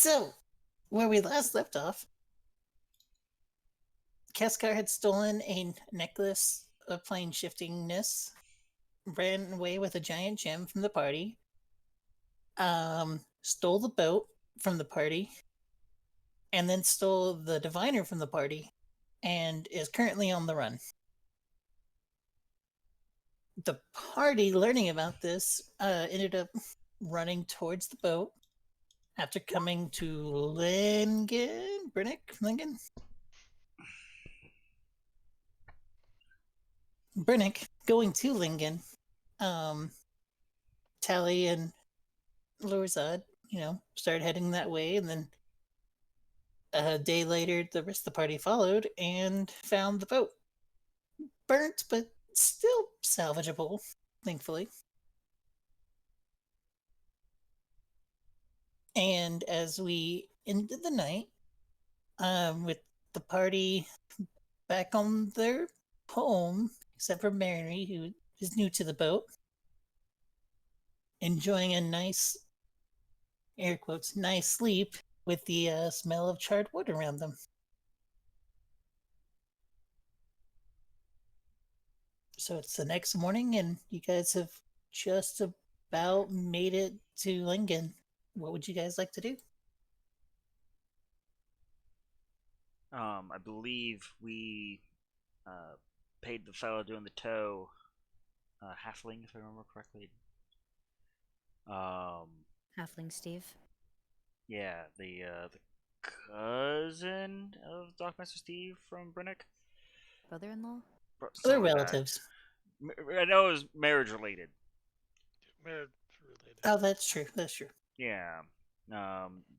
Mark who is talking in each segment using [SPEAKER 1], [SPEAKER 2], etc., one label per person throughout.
[SPEAKER 1] So, where we last left off, Keskar had stolen a necklace of plane shiftingness, ran away with a giant gem from the party, stole the boat from the party, and then stole the diviner from the party, and is currently on the run. The party, learning about this, ended up running towards the boat after coming to Brennick, going to Lingen. Tally and Lorzad, started heading that way, and then a day later, the rest of the party followed and found the boat. Burnt, but still salvageable, thankfully. And as we ended the night, with the party back on their home, except for Mary, who is new to the boat, enjoying a nice, air quotes, nice sleep with the smell of charred wood around them. So it's the next morning, and you guys have just about made it to Lingen. What would you guys like to do?
[SPEAKER 2] I believe we paid the fellow doing the tow, halfling, if I remember correctly. Um,
[SPEAKER 3] Halfling Steve.
[SPEAKER 2] yeah, the cousin of Dockmaster Steve from Brennick.
[SPEAKER 3] Brother-in-law?
[SPEAKER 1] They're
[SPEAKER 2] Something like that.
[SPEAKER 1] relatives.
[SPEAKER 2] I know it was marriage related.
[SPEAKER 4] Marriage related.
[SPEAKER 1] Oh, that's true. That's true.
[SPEAKER 2] Yeah.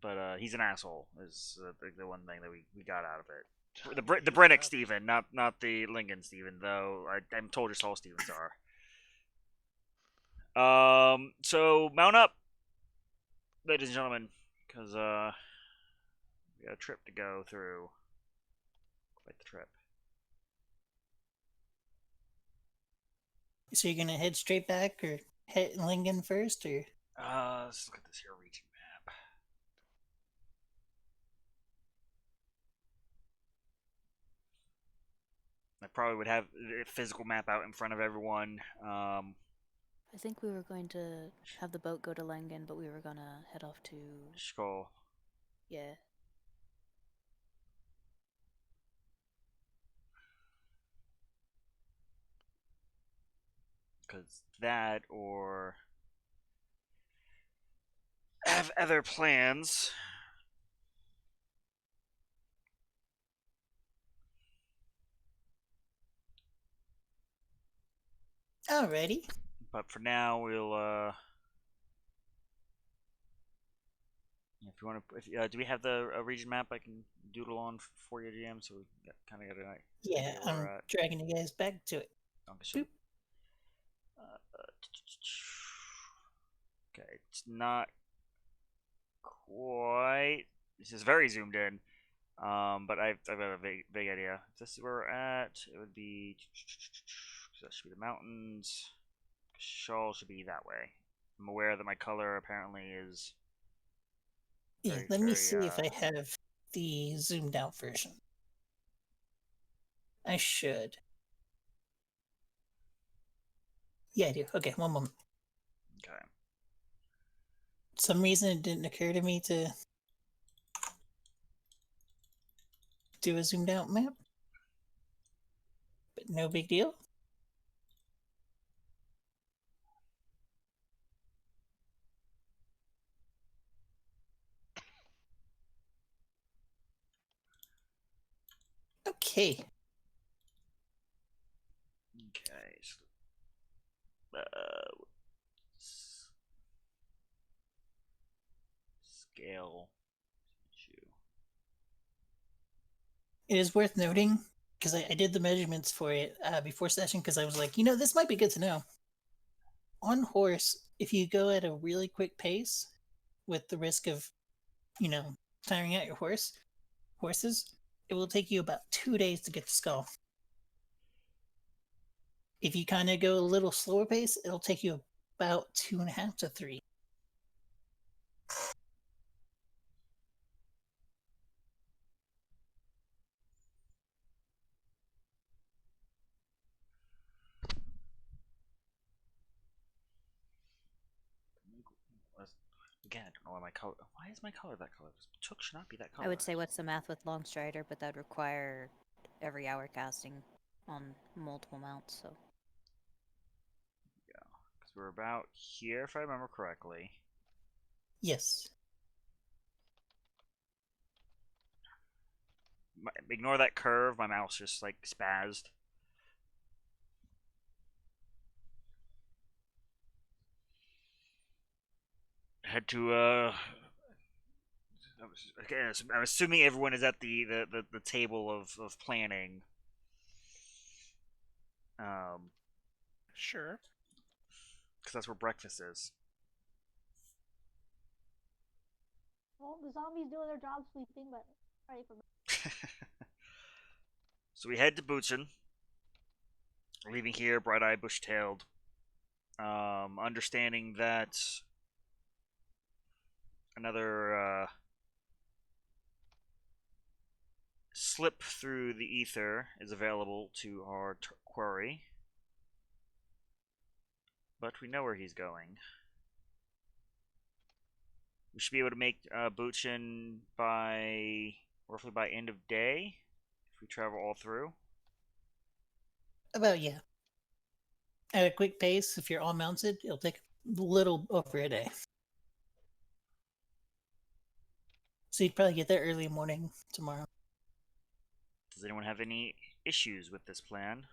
[SPEAKER 2] But he's an asshole. Is the one thing that we got out of it. The Brennick Steven, not the Lingen Steven, though. I'm told just all Stevens are. So mount up, ladies and gentlemen, because we got a trip to go through. Quite the trip.
[SPEAKER 1] So you're gonna head straight back, or head Lingen first, or?
[SPEAKER 2] Let's look at this here region map. I probably would have a physical map out in front of everyone.
[SPEAKER 3] I think we were going to have the boat go to Langen, but we were gonna head off to...
[SPEAKER 2] Skull.
[SPEAKER 3] Yeah.
[SPEAKER 2] Because that, or have other plans.
[SPEAKER 1] Alrighty.
[SPEAKER 2] But for now, we'll if you want to, do we have the region map I can doodle on for you, GM? So we kind of got an idea.
[SPEAKER 1] Yeah, I'm dragging you guys back to it.
[SPEAKER 2] Okay, okay, it's not quite. This is very zoomed in. But I've got a vague idea. If this is where we're at, it would be. That should be the mountains. Shawl should be that way. I'm aware that my color apparently is.
[SPEAKER 1] Yeah, let me see if I have the zoomed out version. I should. Yeah, I do. Okay, one moment.
[SPEAKER 2] Okay.
[SPEAKER 1] Some reason it didn't occur to me to do a zoomed out map. But no big deal. Okay.
[SPEAKER 2] Okay. Scale.
[SPEAKER 1] It is worth noting, because I did the measurements for it before session, because I was like, this might be good to know. On horse, if you go at a really quick pace, with the risk of, tiring out your horses, it will take you about 2 days to get to Skull. If you kind of go a little slower pace, it'll take you about 2.5 to 3.
[SPEAKER 2] Again, I don't know why my color. Why is my color that color? Chook should not be that color.
[SPEAKER 3] I would say what's the math with Long Strider, but that would require every hour casting on multiple mounts, so.
[SPEAKER 2] Yeah, because we're about here, if I remember correctly.
[SPEAKER 1] Yes.
[SPEAKER 2] Ignore that curve. My mouse just like spazzed. I had to again, I'm assuming everyone is at the table of planning.
[SPEAKER 4] Sure.
[SPEAKER 2] Because that's where breakfast is.
[SPEAKER 5] Well, the zombies doing their job sleeping, but ready for.
[SPEAKER 2] So we head to Bootson, leaving here bright-eyed, bush-tailed. Understanding that another slip through the ether is available to our quarry, but we know where he's going. We should be able to make Bootchen by roughly by end of day if we travel all through.
[SPEAKER 1] About, yeah. At a quick pace, if you're all mounted, it'll take a little over a day. So you'd probably get there early morning tomorrow.
[SPEAKER 2] Does anyone have any issues with this plan?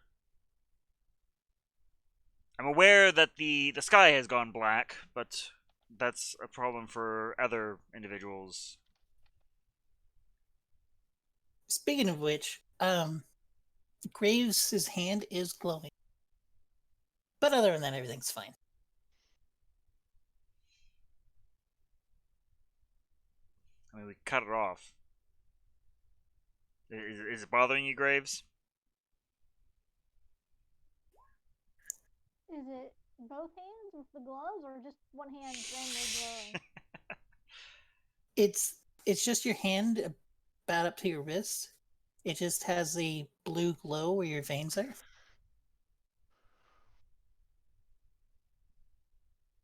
[SPEAKER 2] I'm aware that the sky has gone black, but that's a problem for other individuals.
[SPEAKER 1] Speaking of which, Graves' hand is glowing. But other than that, everything's fine.
[SPEAKER 2] I mean, we cut it off. Is it bothering you, Graves?
[SPEAKER 5] Is it both hands with the gloves, or just one hand randomly glowing?
[SPEAKER 1] It's just your hand about up to your wrist. It just has a blue glow where your veins are.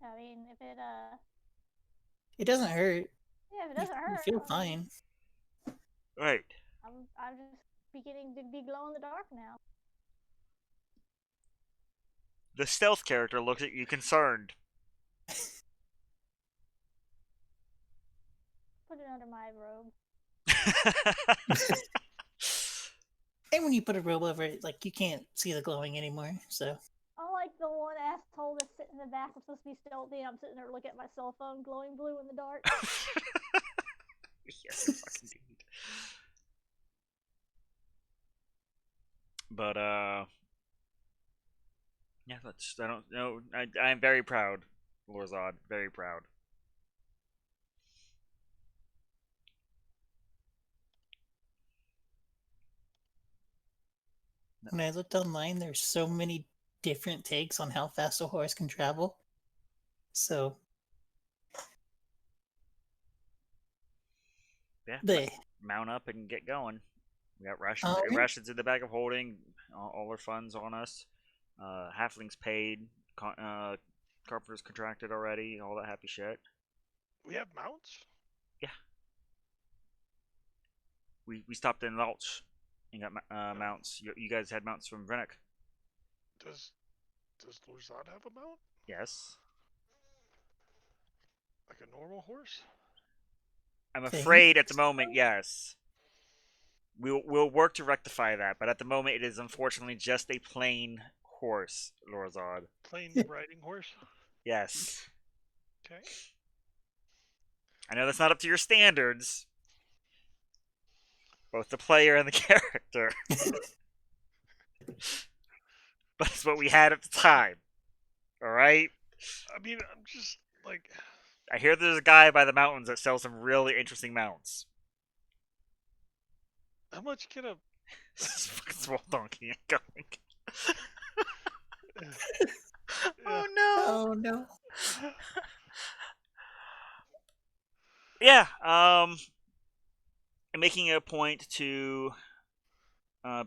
[SPEAKER 5] I mean, if it
[SPEAKER 1] It doesn't hurt.
[SPEAKER 5] yeah, if it
[SPEAKER 1] You,
[SPEAKER 5] doesn't
[SPEAKER 1] you
[SPEAKER 5] hurt,
[SPEAKER 1] feel
[SPEAKER 5] I mean,
[SPEAKER 1] fine.
[SPEAKER 2] Right.
[SPEAKER 5] I'm just beginning to be glow in the dark now.
[SPEAKER 2] The stealth character looks at you concerned.
[SPEAKER 5] Put it under my robe.
[SPEAKER 1] And when you put a robe over it, like, you can't see the glowing anymore. So
[SPEAKER 5] I'm like the one asshole that's sitting in the back. I'm supposed to be stealthy, and I'm sitting there looking at my cell phone glowing blue in the dark.
[SPEAKER 2] Yes, fucking dude. But yeah, that's I don't know. I'm very proud, Lorzod. Very proud.
[SPEAKER 1] when I looked online, there's so many different takes on how fast a horse can travel. So
[SPEAKER 2] Yeah,
[SPEAKER 1] they
[SPEAKER 2] mount up and get going. We got rations.
[SPEAKER 1] Alright.
[SPEAKER 2] Rations in the bag of holding. All our funds on us. Halflings paid. Carpenters contracted already. All that happy shit.
[SPEAKER 4] We have mounts?
[SPEAKER 2] Yeah. We stopped in Lulch and got mounts. You guys had mounts from Vrennick.
[SPEAKER 4] Does Lorzad have a mount?
[SPEAKER 2] Yes.
[SPEAKER 4] Like a normal horse?
[SPEAKER 2] I'm
[SPEAKER 1] Think
[SPEAKER 2] afraid at the
[SPEAKER 1] so?
[SPEAKER 2] moment, yes. We'll work to rectify that, but at the moment it is unfortunately just a plain horse, Lorzod.
[SPEAKER 4] Plain riding horse?
[SPEAKER 2] Yes.
[SPEAKER 4] Okay.
[SPEAKER 2] I know that's not up to your standards. Both the player and the character. But it's what we had at the time. Alright?
[SPEAKER 4] I mean, I'm just like,
[SPEAKER 2] I hear there's a guy by the mountains that sells some really interesting mounts.
[SPEAKER 4] how much can a
[SPEAKER 2] This fucking small donkey going. Oh
[SPEAKER 1] Oh no.
[SPEAKER 2] no! Yeah, I'm making it a point to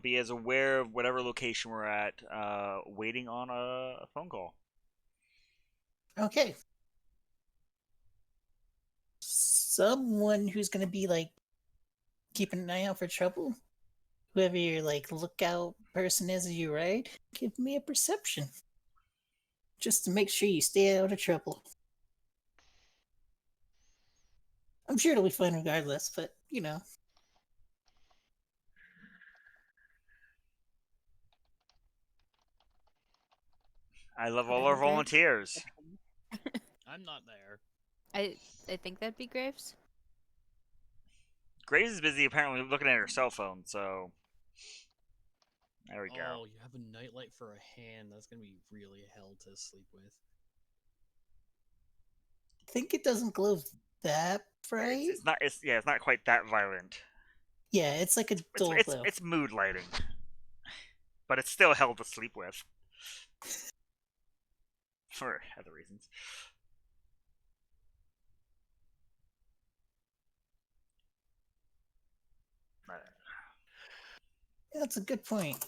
[SPEAKER 2] be as aware of whatever location we're at, waiting on a phone call.
[SPEAKER 1] Okay. someone who's gonna be like keeping an eye out for trouble. Whoever your like lookout person is as you ride, give me a perception. Just to make sure you stay out of trouble. I'm sure it'll be fun regardless, but you know.
[SPEAKER 2] I love
[SPEAKER 3] Would
[SPEAKER 2] all
[SPEAKER 3] it
[SPEAKER 2] our
[SPEAKER 3] be Graves?
[SPEAKER 2] volunteers.
[SPEAKER 6] I'm not there.
[SPEAKER 3] I think that'd be Graves.
[SPEAKER 2] Grace is busy apparently looking at her cell phone, so there we go.
[SPEAKER 6] Oh, you have a nightlight for a hand. That's gonna be really hell to sleep with.
[SPEAKER 1] I think it doesn't glow that bright.
[SPEAKER 2] It's not. It's not quite that violent.
[SPEAKER 1] Yeah, it's like a dull glow.
[SPEAKER 2] It's mood lighting, but it's still hell to sleep with for other reasons.
[SPEAKER 1] Yeah, that's a good point.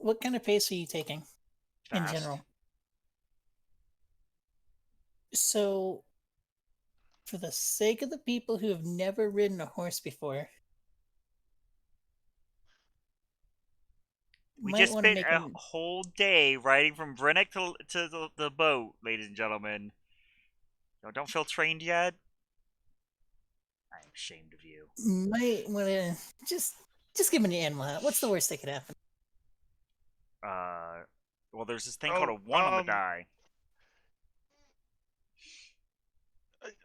[SPEAKER 1] What kind of pace are you taking in
[SPEAKER 2] Fast.
[SPEAKER 1] general? So, for the sake of the people who have never ridden a horse before,
[SPEAKER 2] We
[SPEAKER 1] might
[SPEAKER 2] just
[SPEAKER 1] want to
[SPEAKER 2] spent
[SPEAKER 1] make
[SPEAKER 2] a
[SPEAKER 1] them.
[SPEAKER 2] whole day riding from Brennick to the boat, ladies and gentlemen. You don't feel trained yet? I'm ashamed of you.
[SPEAKER 1] Might want to just give me an animal out. What's the worst that could happen?
[SPEAKER 2] Well, there's this thing called a 1 on the die.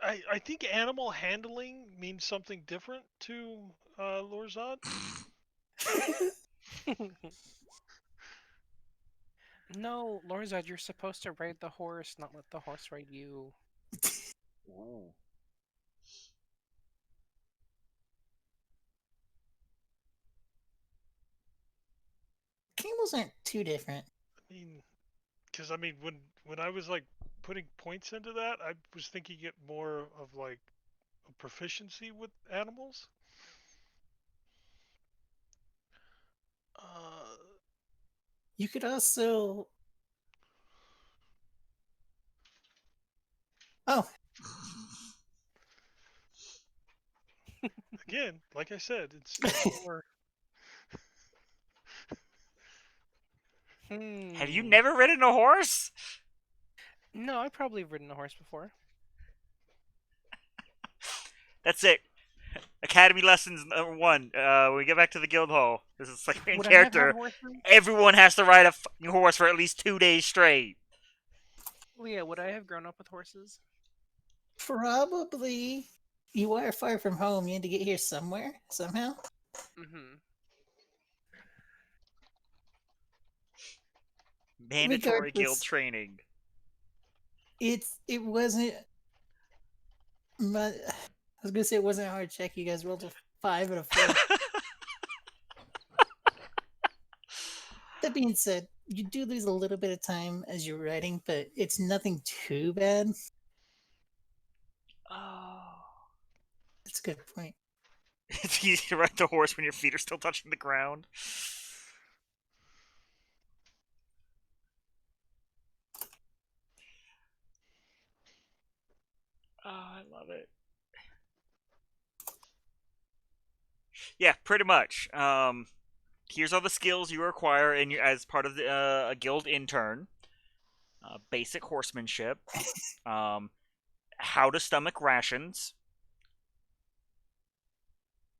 [SPEAKER 4] I think animal handling means something different to Lorzad.
[SPEAKER 7] No, Lorzad, you're supposed to ride the horse, not let the horse ride you.
[SPEAKER 2] Ooh.
[SPEAKER 1] Camels aren't too different.
[SPEAKER 4] Because when I was like putting points into that, I was thinking it more of like a proficiency with animals.
[SPEAKER 1] You could also. Oh,
[SPEAKER 4] Again, like I said, it's more.
[SPEAKER 2] Have you never ridden a horse?
[SPEAKER 7] No, I've probably ridden a horse before.
[SPEAKER 2] That's it. Academy lessons number 1. When we get back to the guild hall, this is like main
[SPEAKER 7] Would I have had
[SPEAKER 2] character.
[SPEAKER 7] horses?
[SPEAKER 2] Everyone has to ride a fucking horse for at least 2 days straight.
[SPEAKER 7] Well, yeah, would I have grown up with horses?
[SPEAKER 1] probably. You are far from home. You had to get here somewhere, somehow.
[SPEAKER 7] Mm-hmm.
[SPEAKER 2] Mandatory guild
[SPEAKER 1] Regardless.
[SPEAKER 2] training.
[SPEAKER 1] It wasn't. I was gonna say it wasn't a hard check. You guys rolled a 5 and a 4. That being said, you do lose a little bit of time as you're riding, but it's nothing too bad.
[SPEAKER 2] Oh.
[SPEAKER 1] That's a good point.
[SPEAKER 2] It's easy to ride the horse when your feet are still touching the ground. Oh, I love it. Yeah, pretty much. Here's all the skills you acquire as part of a guild intern. Basic horsemanship. How to stomach rations.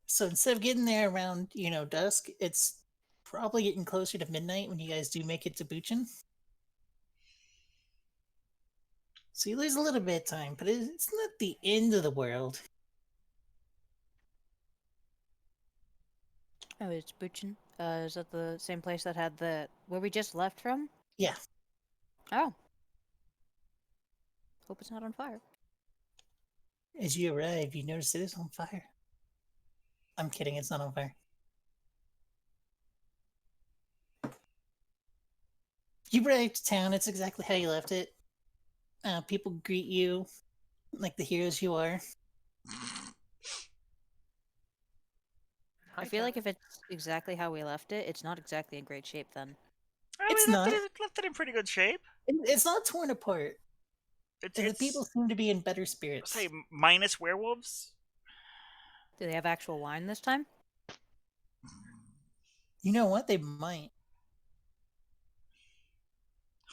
[SPEAKER 1] So instead of getting there around, dusk, it's probably getting closer to midnight when you guys do make it to Buchan. So you lose a little bit of time, but it's not the end of the world.
[SPEAKER 3] Oh, it's Buchan. Is that the same place that had where we just left from?
[SPEAKER 1] Yeah.
[SPEAKER 3] Oh. Hope it's not on fire.
[SPEAKER 1] As you arrive, you notice it is on fire. I'm kidding, it's not on fire. You arrive to town, it's exactly how you left it. People greet you like the heroes you are.
[SPEAKER 3] I feel like if it's exactly how we left it, it's not exactly in great shape then.
[SPEAKER 1] It's
[SPEAKER 2] we
[SPEAKER 1] not.
[SPEAKER 2] left it in pretty good shape.
[SPEAKER 1] It's not torn apart.
[SPEAKER 2] It's
[SPEAKER 1] The people seem to be in better spirits.
[SPEAKER 2] say minus werewolves.
[SPEAKER 3] Do they have actual wine this time?
[SPEAKER 1] You know what? They might.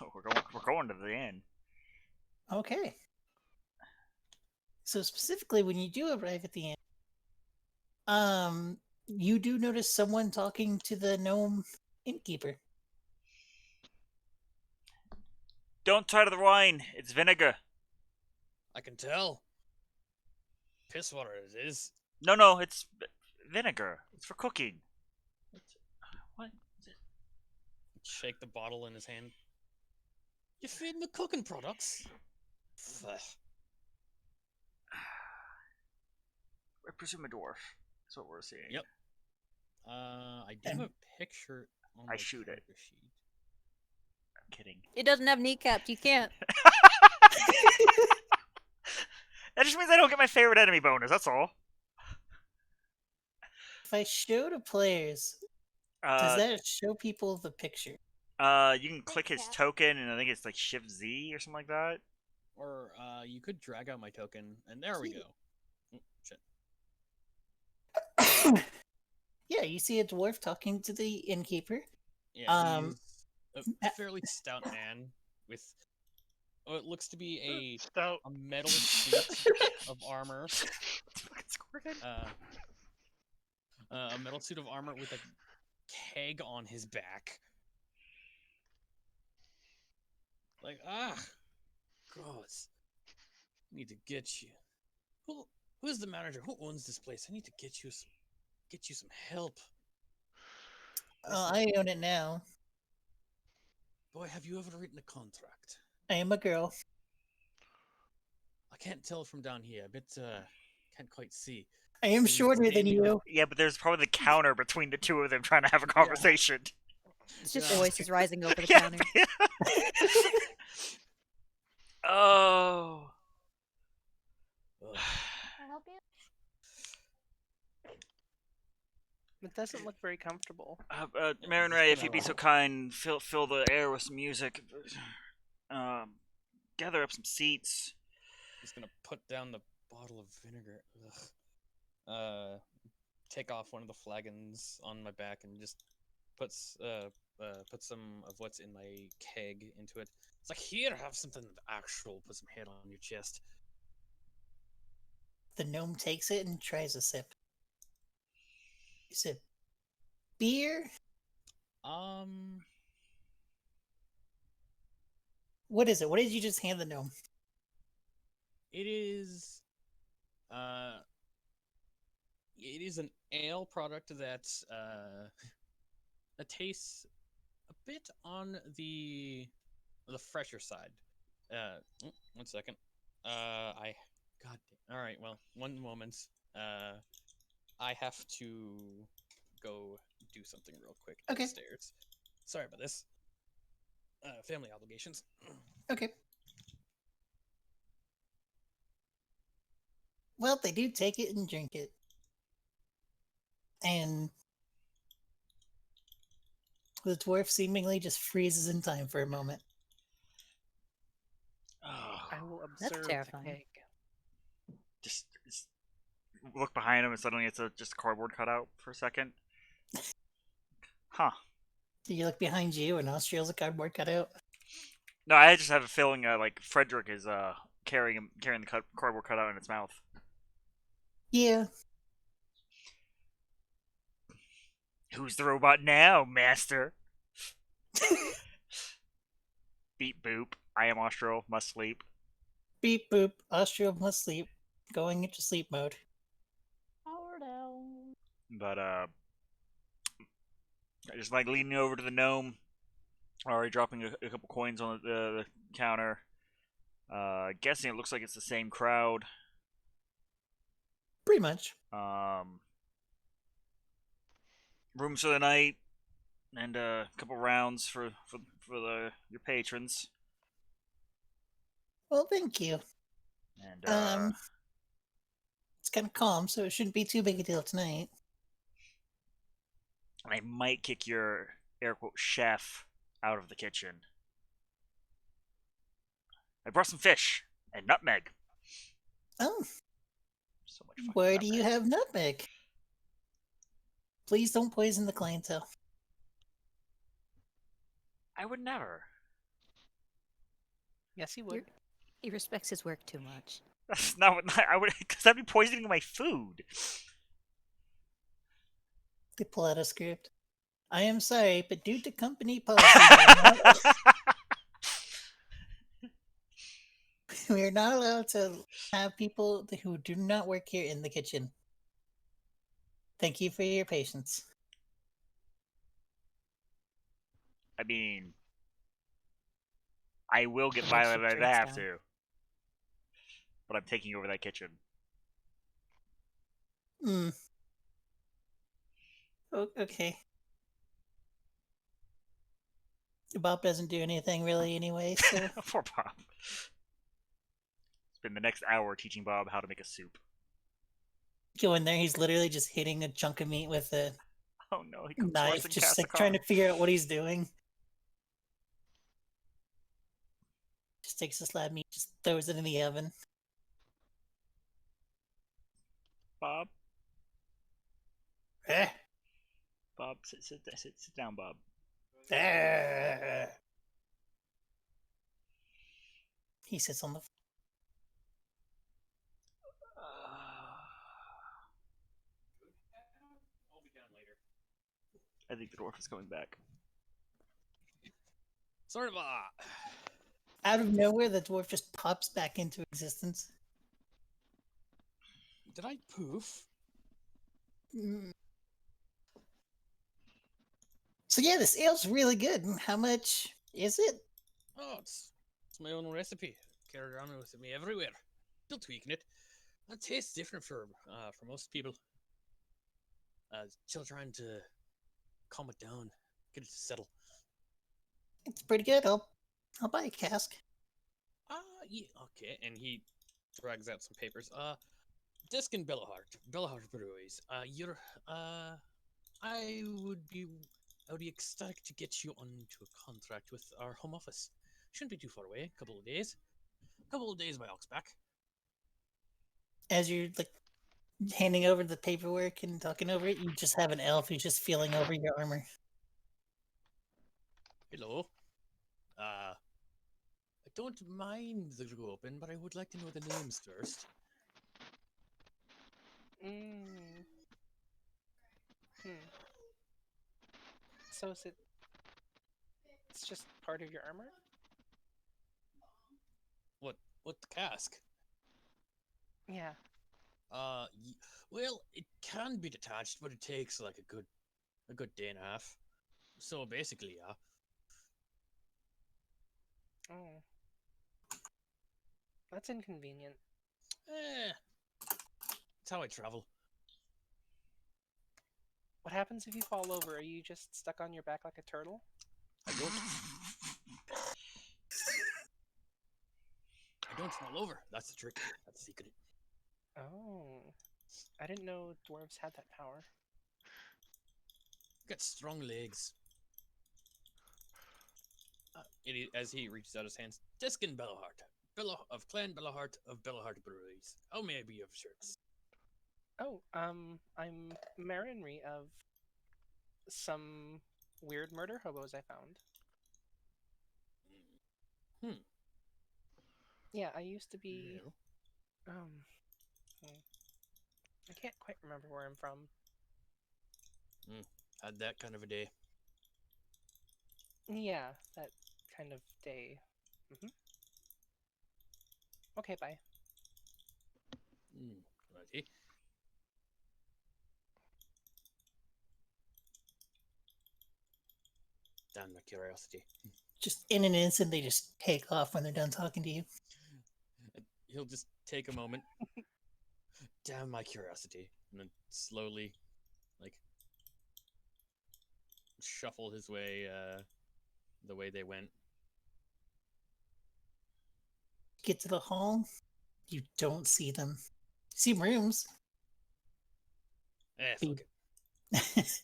[SPEAKER 2] Oh, we're going to the inn.
[SPEAKER 1] Okay. So specifically, when you do arrive at the inn, you do notice someone talking to the gnome innkeeper.
[SPEAKER 2] Don't try to the wine. It's vinegar.
[SPEAKER 6] I can tell. Piss water it is.
[SPEAKER 2] No, it's vinegar. It's for cooking. What?
[SPEAKER 6] Shake the bottle in his hand. You feed me cooking products? Pfft.
[SPEAKER 2] I presume a dwarf. That's what we're seeing.
[SPEAKER 6] Yep. I do have a picture on
[SPEAKER 2] I
[SPEAKER 6] my
[SPEAKER 2] shoot it.
[SPEAKER 6] character sheet.
[SPEAKER 2] I'm kidding.
[SPEAKER 3] It doesn't have kneecaps. You can't.
[SPEAKER 2] That just means I don't get my favorite enemy bonus. That's all.
[SPEAKER 1] If I show to players, does that show people the picture?
[SPEAKER 2] You can click his token, and I think it's like Shift Z or something like that.
[SPEAKER 6] Or you could drag out my token, and there we go. Oh, shit.
[SPEAKER 1] Yeah, you see a dwarf talking to the innkeeper.
[SPEAKER 6] Yeah, he's a fairly stout man with what looks to be a metal suit of armor. A metal suit of armor with a keg on his back. Like, gross. Need to get you. Who's the manager? Who owns this place? I need to get you some help.
[SPEAKER 1] I own it now.
[SPEAKER 6] Boy, have you ever written a contract?
[SPEAKER 1] I am a girl.
[SPEAKER 6] I can't tell from down here. Can't quite see.
[SPEAKER 1] I am
[SPEAKER 6] So you
[SPEAKER 1] shorter than
[SPEAKER 6] standing
[SPEAKER 1] you.
[SPEAKER 6] up-
[SPEAKER 2] Yeah, but there's probably the counter between the two of them trying to have a conversation.
[SPEAKER 3] It's just
[SPEAKER 6] Yeah.
[SPEAKER 3] voices rising over the
[SPEAKER 2] Yeah.
[SPEAKER 3] counter.
[SPEAKER 2] Oh.
[SPEAKER 6] Ugh.
[SPEAKER 5] Can I help you?
[SPEAKER 7] It doesn't look very comfortable.
[SPEAKER 2] Marin
[SPEAKER 6] just
[SPEAKER 2] Ray, if you'd be
[SPEAKER 6] gonna-
[SPEAKER 2] so kind, fill the air with some music. Gather up some seats.
[SPEAKER 6] Just gonna put down the bottle of vinegar. Ugh. Take off one of the flagons on my back and just put some of what's in my keg into it. It's like, here, have something actual. Put some head on your chest.
[SPEAKER 1] The gnome takes it and tries a sip. Is it beer? What is it? What did you just hand the gnome?
[SPEAKER 6] It is an ale product that tastes a bit on the fresher side. One second. All right. Well, one moment. I have to go do something real quick
[SPEAKER 1] Okay.
[SPEAKER 6] downstairs. Sorry about this. Family obligations.
[SPEAKER 1] Okay. Well, they do take it and drink it. And the dwarf seemingly just freezes in time for a moment.
[SPEAKER 7] I will
[SPEAKER 3] That's
[SPEAKER 7] observe the
[SPEAKER 3] terrifying.
[SPEAKER 2] Oh,
[SPEAKER 7] cake.
[SPEAKER 2] Just look behind him, and suddenly it's just a cardboard cutout for a second. Huh.
[SPEAKER 1] Do you look behind you and Austrial's a cardboard cutout?
[SPEAKER 2] No, I just have a feeling like Frederick is carrying the cardboard cutout in its mouth.
[SPEAKER 1] Yeah.
[SPEAKER 2] Who's the robot now, master? Beep boop. I am Austral. Must sleep.
[SPEAKER 1] Beep boop. Austria must sleep. Going into sleep mode.
[SPEAKER 5] Power down.
[SPEAKER 2] But I just like leaning over to the gnome, already dropping a couple coins on the counter. Guessing it looks like it's the same crowd.
[SPEAKER 1] Pretty much.
[SPEAKER 2] Rooms for the night, and a couple rounds for your patrons.
[SPEAKER 1] Well, thank you.
[SPEAKER 2] And
[SPEAKER 1] It's kind of calm, so it shouldn't be too big a deal tonight.
[SPEAKER 2] And I might kick your air quote chef out of the kitchen. I brought some fish and nutmeg.
[SPEAKER 1] Oh,
[SPEAKER 2] So much fucking
[SPEAKER 1] where do you
[SPEAKER 2] nutmeg.
[SPEAKER 1] have nutmeg? Please don't poison the clientele.
[SPEAKER 2] I would never.
[SPEAKER 7] Yes, he would.
[SPEAKER 3] He respects his work too much.
[SPEAKER 2] That's not what I would, because that'd be poisoning my food.
[SPEAKER 1] They pull out a script. I am sorry, but due to company policy, we are not allowed to have people who do not work here in the kitchen. Thank you for your patience.
[SPEAKER 2] I mean, I will get
[SPEAKER 3] He likes
[SPEAKER 2] violent
[SPEAKER 3] your
[SPEAKER 2] if I
[SPEAKER 3] drinks
[SPEAKER 2] have
[SPEAKER 3] down.
[SPEAKER 2] to. But I'm taking over that kitchen.
[SPEAKER 1] Hmm. Okay. Bob doesn't do anything really anyway, so
[SPEAKER 2] Poor Bob. Spend the next hour teaching Bob how to make a soup.
[SPEAKER 1] go in there. He's literally just hitting a chunk of meat with a
[SPEAKER 2] Oh no, he comes worse
[SPEAKER 1] knife,
[SPEAKER 2] than
[SPEAKER 1] just like trying to
[SPEAKER 2] Kassakar.
[SPEAKER 1] figure out what he's doing. Just takes a slab of meat, just throws it in the oven.
[SPEAKER 2] Bob,
[SPEAKER 1] Eh,
[SPEAKER 2] Bob, sit down, Bob.
[SPEAKER 1] eh. He sits on the.
[SPEAKER 6] I'll be down later.
[SPEAKER 2] I think the dwarf is coming back.
[SPEAKER 6] Sort of.
[SPEAKER 1] Out of nowhere, the dwarf just pops back into existence.
[SPEAKER 6] Did I poof?
[SPEAKER 1] Mm. So yeah, this ale's really good. How much is it?
[SPEAKER 6] Oh, it's my own recipe. Carried around with me everywhere. Still tweaking it. It tastes different for most people. Still trying to calm it down, get it to settle.
[SPEAKER 1] It's pretty good. I'll buy a cask.
[SPEAKER 6] Yeah, okay. And he drags out some papers. Disc and Bellahart Breweries. I would be ecstatic to get you onto a contract with our home office. Shouldn't be too far away. A couple of days by Oxback.
[SPEAKER 1] As you're like handing over the paperwork and talking over it, you just have an elf who's just feeling over your armor.
[SPEAKER 6] Hello. I don't mind the group open, but I would like to know the names first.
[SPEAKER 7] Mm. So is it? It's just part of your armor?
[SPEAKER 6] What the cask?
[SPEAKER 7] Yeah.
[SPEAKER 6] Well, it can be detached, but it takes like a good day and a half. So basically, yeah.
[SPEAKER 7] Oh. That's inconvenient.
[SPEAKER 6] It's how I travel.
[SPEAKER 7] What happens if you fall over? Are you just stuck on your back like a turtle?
[SPEAKER 6] I don't fall over. That's the trick. That's the secret.
[SPEAKER 7] Oh. I didn't know dwarves had that power.
[SPEAKER 6] Got strong legs. As he reaches out his hands, Diskin Bellahart, of Clan Bellahart of Bellahart Breweries. How may I be of service?
[SPEAKER 7] Oh, I'm Marinry of some weird murder hobos I found. Yeah, I used to be.
[SPEAKER 6] Yeah.
[SPEAKER 7] I can't quite remember where I'm from.
[SPEAKER 6] Had that kind of a day.
[SPEAKER 7] Yeah, that kind of day. Okay, bye.
[SPEAKER 6] Righty. Damn my curiosity.
[SPEAKER 1] Just in an instant, they just take off when they're done talking to you.
[SPEAKER 6] He'll just take a moment. Damn my curiosity. And then slowly, like, shuffle his way, the way they went.
[SPEAKER 1] Get to the hall, you don't see them. You see rooms.
[SPEAKER 6] Fuck it.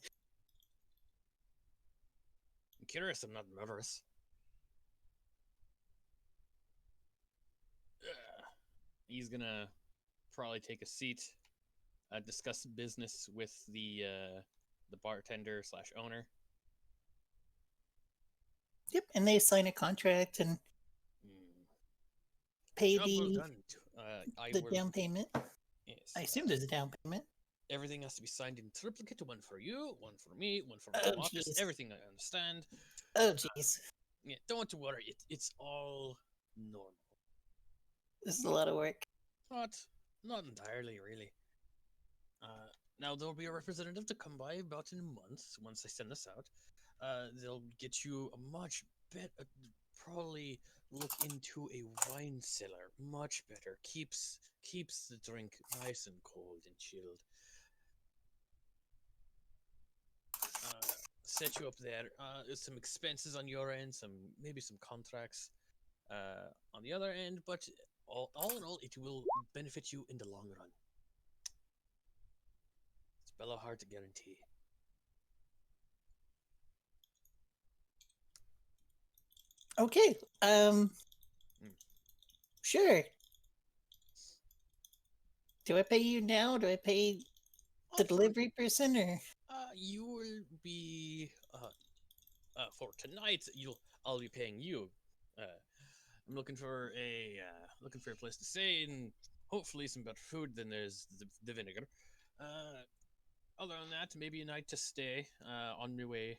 [SPEAKER 6] curious. I'm not murderous. He's gonna probably take a seat, discuss business with the bartender slash owner.
[SPEAKER 1] Yep, and they sign a contract and
[SPEAKER 6] Hmm.
[SPEAKER 1] pay
[SPEAKER 6] Job well
[SPEAKER 1] the
[SPEAKER 6] done. I
[SPEAKER 1] the
[SPEAKER 6] will.
[SPEAKER 1] down payment.
[SPEAKER 6] Yes.
[SPEAKER 1] I assume there's a down payment.
[SPEAKER 6] Everything has to be signed in triplicate. One for you, one for me, one for
[SPEAKER 1] Oh,
[SPEAKER 6] Marcus.
[SPEAKER 1] jeez.
[SPEAKER 6] Everything I understand.
[SPEAKER 1] Oh, jeez.
[SPEAKER 6] Yeah, don't worry. It's all normal.
[SPEAKER 1] This is a lot of work.
[SPEAKER 6] Not entirely, really. Now there'll be a representative to come by about in a month once I send this out. They'll get you a much better, probably look into a wine cellar. Much better. Keeps the drink nice and cold and chilled. Set you up there. There's some expenses on your end, maybe some contracts on the other end, but all in all, it will benefit you in the long run. It's Bella hard to guarantee.
[SPEAKER 1] Okay. Sure. Do I pay you now? Do I pay the delivery person, or?
[SPEAKER 6] You will be for tonight. I'll be paying you. I'm looking for a place to stay and hopefully some better food than there's the vinegar. Other than that, maybe a night to stay. On my way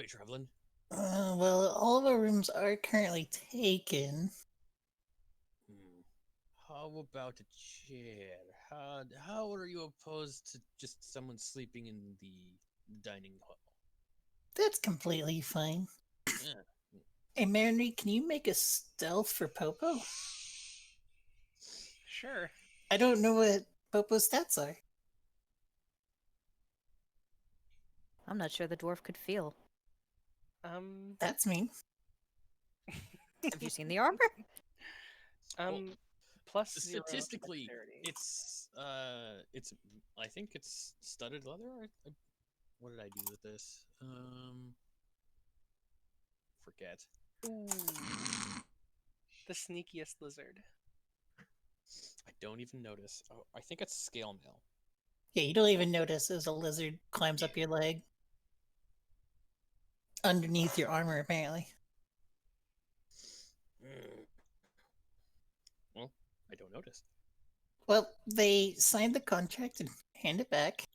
[SPEAKER 6] traveling.
[SPEAKER 1] Well, all of our rooms are currently taken.
[SPEAKER 6] How about a chair? How are you opposed to just someone sleeping in the dining hall?
[SPEAKER 1] That's completely fine.
[SPEAKER 6] Yeah.
[SPEAKER 1] Hey, Mary, can you make a stealth for Popo?
[SPEAKER 7] Sure.
[SPEAKER 1] I don't know what Popo's stats are.
[SPEAKER 3] I'm not sure the dwarf could feel.
[SPEAKER 1] That's mean.
[SPEAKER 3] Have you seen the armor?
[SPEAKER 7] Plus 0
[SPEAKER 6] Statistically,
[SPEAKER 7] dexterity.
[SPEAKER 6] it's I think it's studded leather. What did I do with this? Forget.
[SPEAKER 7] Ooh. The sneakiest lizard.
[SPEAKER 6] I don't even notice. Oh, I think it's scale mail.
[SPEAKER 1] Yeah, you don't even notice as a lizard climbs up your leg. Underneath your armor, apparently.
[SPEAKER 6] Well, I don't notice.
[SPEAKER 1] Well, they signed the contract and hand it back.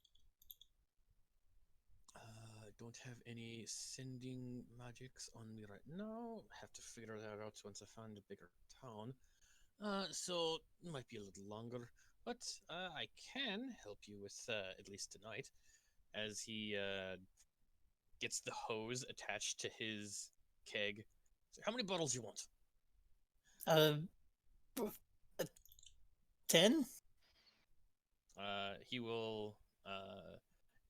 [SPEAKER 6] Don't have any sending magics on me right now. Have to figure that out once I find a bigger town. So it might be a little longer, but I can help you with at least tonight, as he gets the hose attached to his keg. So how many bottles you want?
[SPEAKER 1] 10?
[SPEAKER 6] He will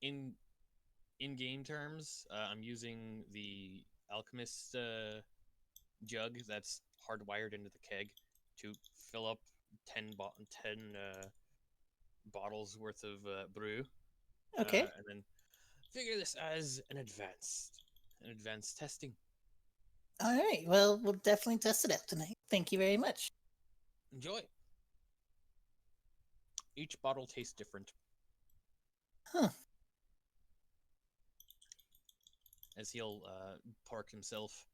[SPEAKER 6] in game terms. I'm using the alchemist jug that's hardwired into the keg to fill up 10 bottles worth of brew.
[SPEAKER 1] Okay.
[SPEAKER 6] And then figure this as an advanced testing.
[SPEAKER 1] All right. Well, we'll definitely test it out tonight. Thank you very much.
[SPEAKER 6] Enjoy. Each bottle tastes different.
[SPEAKER 1] Huh.
[SPEAKER 6] As he'll park himself.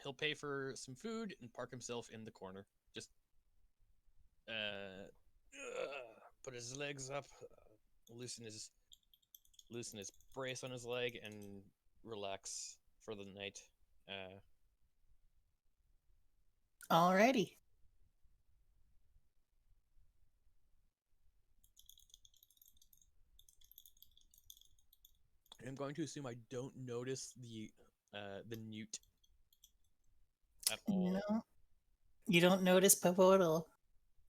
[SPEAKER 6] He'll pay for some food and park himself in the corner. Just put his legs up, loosen his brace on his leg, and relax for the night.
[SPEAKER 1] Alrighty.
[SPEAKER 6] I'm going to assume I don't notice the newt at all.
[SPEAKER 1] No. You don't notice Popo at all.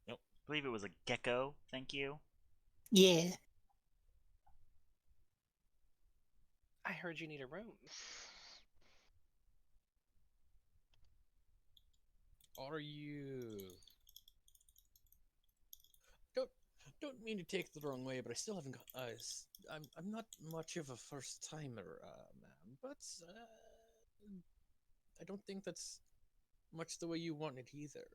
[SPEAKER 6] Nope.
[SPEAKER 2] I believe it was a gecko. Thank you.
[SPEAKER 1] Yeah.
[SPEAKER 7] I heard you need a room.
[SPEAKER 6] Are you? Don't mean to take it the wrong way, but I still haven't got. I'm not much of a first timer, ma'am. but I don't think that's much the way you want it either.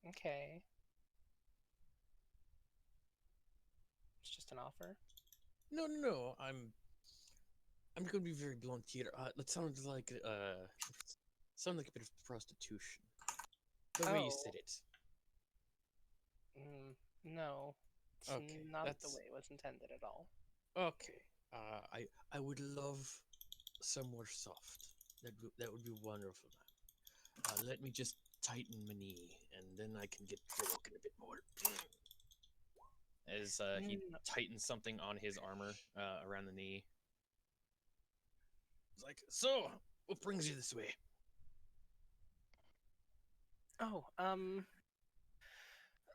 [SPEAKER 7] Okay. It's just an offer.
[SPEAKER 6] No. I'm going to be very blunt here. That sounds like a bit of prostitution. The way you said
[SPEAKER 7] Oh.
[SPEAKER 6] it.
[SPEAKER 7] No. It's
[SPEAKER 6] Okay,
[SPEAKER 7] not the
[SPEAKER 6] that's
[SPEAKER 7] way it was intended at all.
[SPEAKER 6] okay. I would love somewhere soft. That would be wonderful, man. Let me just tighten my knee, and then I can get walking a bit more. As he
[SPEAKER 7] Mm,
[SPEAKER 6] tightens something on his armor around the knee. He's like, so, what brings you this way?
[SPEAKER 7] Oh,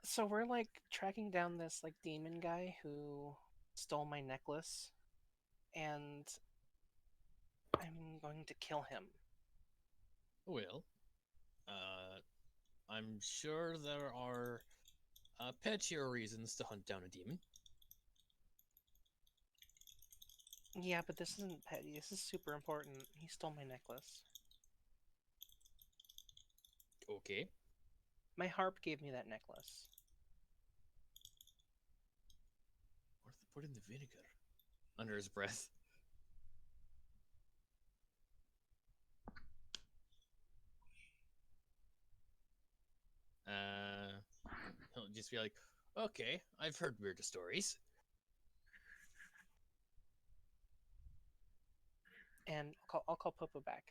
[SPEAKER 7] so we're like tracking down this like demon guy who stole my necklace, and I'm going to kill him.
[SPEAKER 6] Well, I'm sure there are pettier reasons to hunt down a demon.
[SPEAKER 7] Yeah, but this isn't petty. This is super important. He stole my necklace.
[SPEAKER 6] Okay.
[SPEAKER 7] My harp gave me that necklace.
[SPEAKER 6] Put in the vinegar. Under his breath. He'll just be like, okay, I've heard weird stories.
[SPEAKER 7] And I'll call Popo back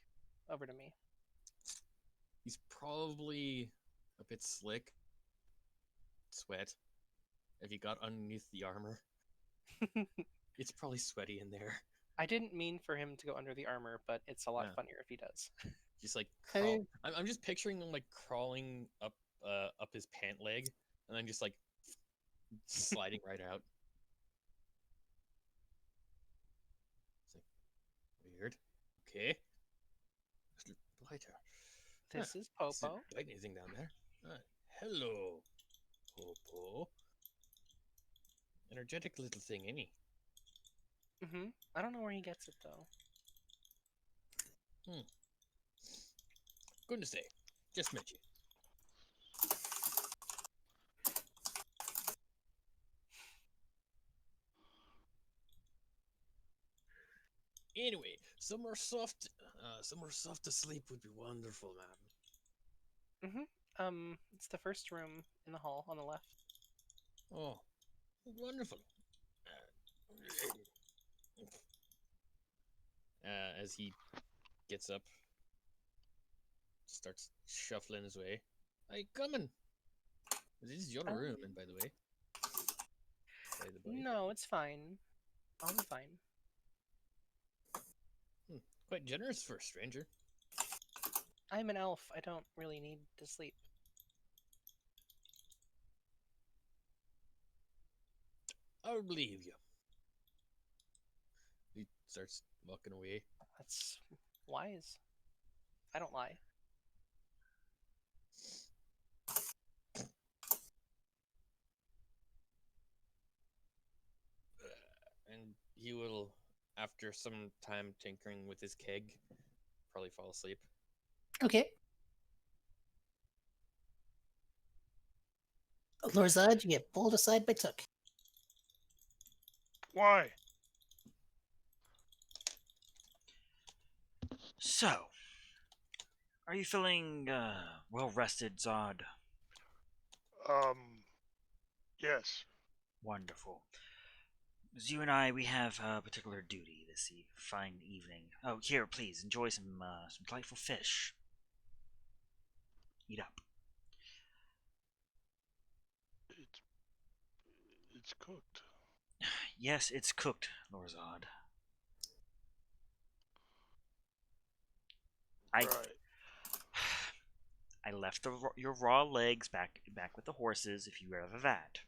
[SPEAKER 7] over to me.
[SPEAKER 6] He's probably a bit slick. Sweat. If he got underneath the armor, it's probably sweaty in there.
[SPEAKER 7] I didn't mean for him to go under the armor, but it's a lot
[SPEAKER 6] Yeah.
[SPEAKER 7] funnier if he does.
[SPEAKER 6] Just like
[SPEAKER 1] Hey.
[SPEAKER 6] crawl. I'm just picturing him like crawling up his pant leg, and then just like sliding right out. It's like weird. Okay. Lighter.
[SPEAKER 7] This is
[SPEAKER 6] Didn't
[SPEAKER 7] Popo.
[SPEAKER 6] bite anything down there. Hello, Popo. Energetic little thing, any?
[SPEAKER 7] I don't know where he gets it though.
[SPEAKER 6] Goodness day. Just met you. Anyway, somewhere soft to sleep would be wonderful, ma'am.
[SPEAKER 7] It's the first room in the hall on the left.
[SPEAKER 6] Oh, wonderful. As he gets up, starts shuffling his way. Hey, coming. This is your room, and by the way. By the way.
[SPEAKER 7] No, it's fine. I'll be fine.
[SPEAKER 6] Quite generous for a stranger.
[SPEAKER 7] I'm an elf. I don't really need to sleep.
[SPEAKER 6] I'll believe you. He starts walking away.
[SPEAKER 7] That's wise. I don't lie.
[SPEAKER 6] And he will, after some time tinkering with his keg, probably fall asleep.
[SPEAKER 1] Okay. Lorzad, you get pulled aside by Took.
[SPEAKER 4] Why?
[SPEAKER 2] So, are you feeling well rested, Zod?
[SPEAKER 4] Yes.
[SPEAKER 2] Wonderful. As you and I, we have a particular duty this fine evening. Oh, here, please enjoy some delightful fish. Eat up.
[SPEAKER 4] It's cooked.
[SPEAKER 2] Yes, it's cooked, Lorzad. I
[SPEAKER 4] Right.
[SPEAKER 2] I left your raw legs back with the horses. If you rather that.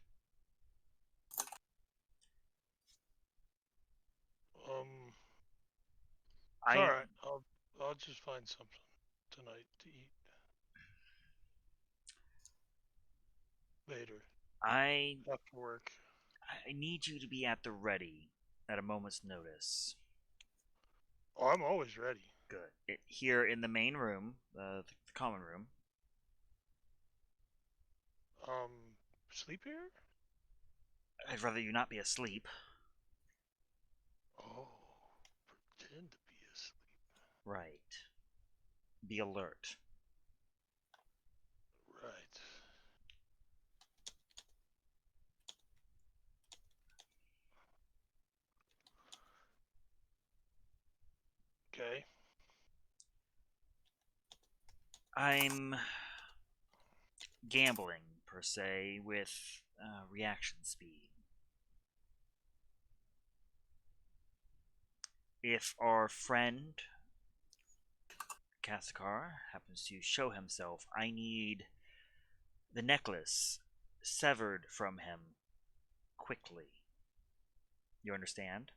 [SPEAKER 4] It's
[SPEAKER 2] I
[SPEAKER 4] all right. I'll just find something tonight to eat. Later
[SPEAKER 2] I
[SPEAKER 4] after work.
[SPEAKER 2] I need you to be at the ready at a moment's notice.
[SPEAKER 4] Oh, I'm always ready.
[SPEAKER 2] Good. Here in the main room, the common room.
[SPEAKER 4] Sleep here?
[SPEAKER 2] I'd rather you not be asleep.
[SPEAKER 4] Oh, pretend to be asleep.
[SPEAKER 2] Right. Be alert.
[SPEAKER 4] Right. Okay.
[SPEAKER 2] I'm gambling, per se, with reaction speed. If our friend Kaskar happens to show himself, I need the necklace severed from him quickly. You understand?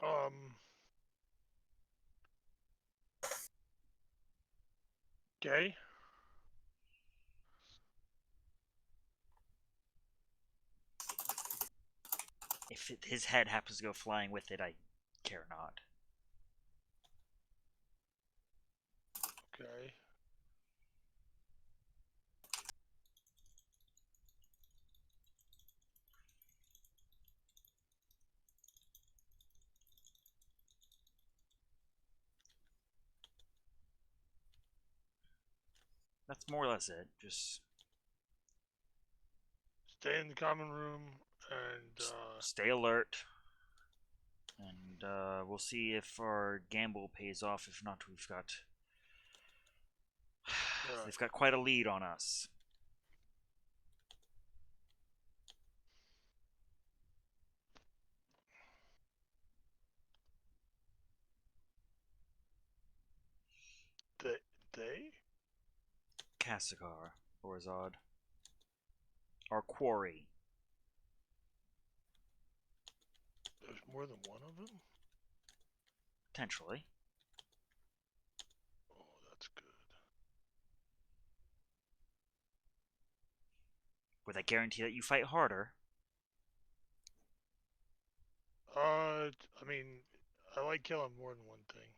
[SPEAKER 4] Um. Okay.
[SPEAKER 2] If his head happens to go flying with it, I care not.
[SPEAKER 4] Okay.
[SPEAKER 2] That's more or less it. Just
[SPEAKER 4] Stay in the common room and
[SPEAKER 2] stay alert. And we'll see if our gamble pays off. If not, we've got
[SPEAKER 4] right.
[SPEAKER 2] they've got quite a lead on us.
[SPEAKER 4] They. They.
[SPEAKER 2] Kassakar, Orzod. Our quarry.
[SPEAKER 4] There's more than one of them.
[SPEAKER 2] Potentially.
[SPEAKER 4] Oh, that's good.
[SPEAKER 2] Would that guarantee that you fight harder?
[SPEAKER 4] I mean, I like killing more than one thing,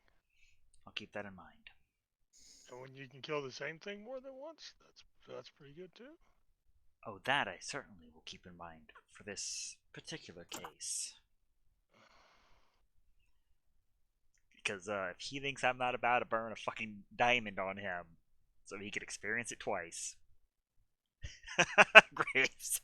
[SPEAKER 2] I'll keep that in mind.
[SPEAKER 4] and when you can kill the same thing more than once, that's pretty good too.
[SPEAKER 2] Oh, that I certainly will keep in mind for this particular case. Because if he thinks I'm not about to burn a fucking diamond on him so he could experience it twice. Graves.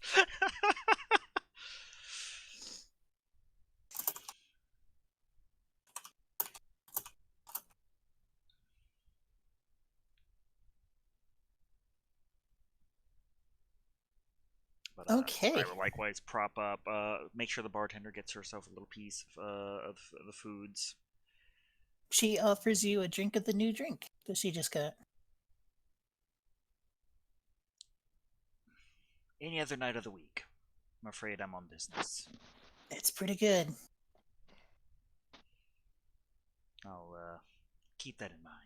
[SPEAKER 2] But
[SPEAKER 1] Okay.
[SPEAKER 2] I will likewise prop up, make sure the bartender gets herself a little piece of the foods.
[SPEAKER 1] She offers you a drink of the new drink that she just got.
[SPEAKER 2] Any other night of the week. I'm afraid I'm on business.
[SPEAKER 1] It's pretty good.
[SPEAKER 2] I'll keep that in mind.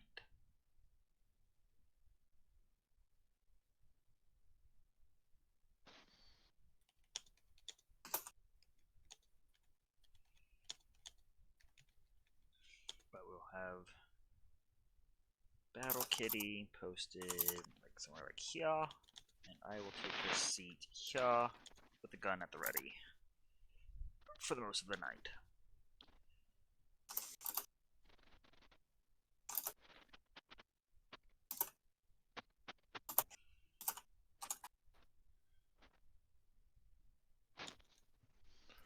[SPEAKER 2] But we'll have Battle Kitty posted like somewhere like here, and I will take this seat here with the gun at the ready for the most of the night.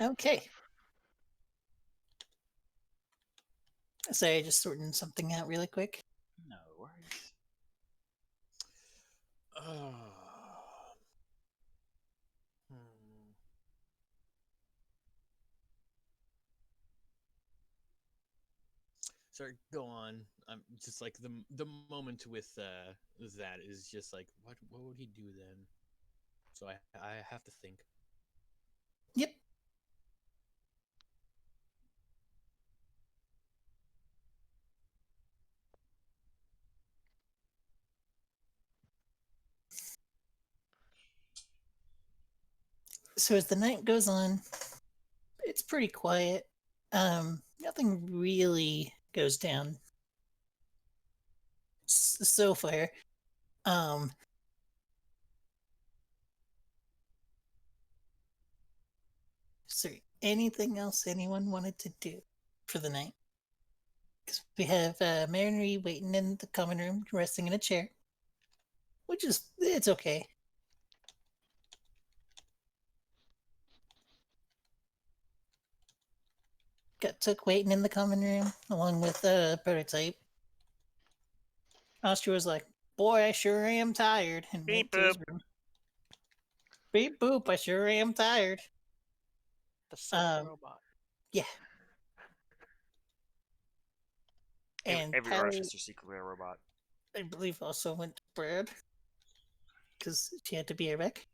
[SPEAKER 1] Okay. Sorry, just sorting something out really quick.
[SPEAKER 2] No worries.
[SPEAKER 6] Hmm. Sorry, go on. I'm just like the moment with that is just like what would he do then? So I have to think.
[SPEAKER 1] Yep. So as the night goes on, it's pretty quiet. Nothing really goes down so far. Um, is there anything else anyone wanted to do for the night? Because we have Mary waiting in the common room, resting in a chair, which is it's okay. Got Took waiting in the common room along with the prototype. Austria was like, "Boy, I sure am tired," and
[SPEAKER 2] Beep
[SPEAKER 1] went to his
[SPEAKER 2] boop.
[SPEAKER 1] room. Beep boop, I sure am tired.
[SPEAKER 7] The silk robot.
[SPEAKER 1] Yeah. And
[SPEAKER 2] Every
[SPEAKER 1] Pally,
[SPEAKER 2] Rochester secretly a robot.
[SPEAKER 1] I believe, also went to Brad because she had to be back.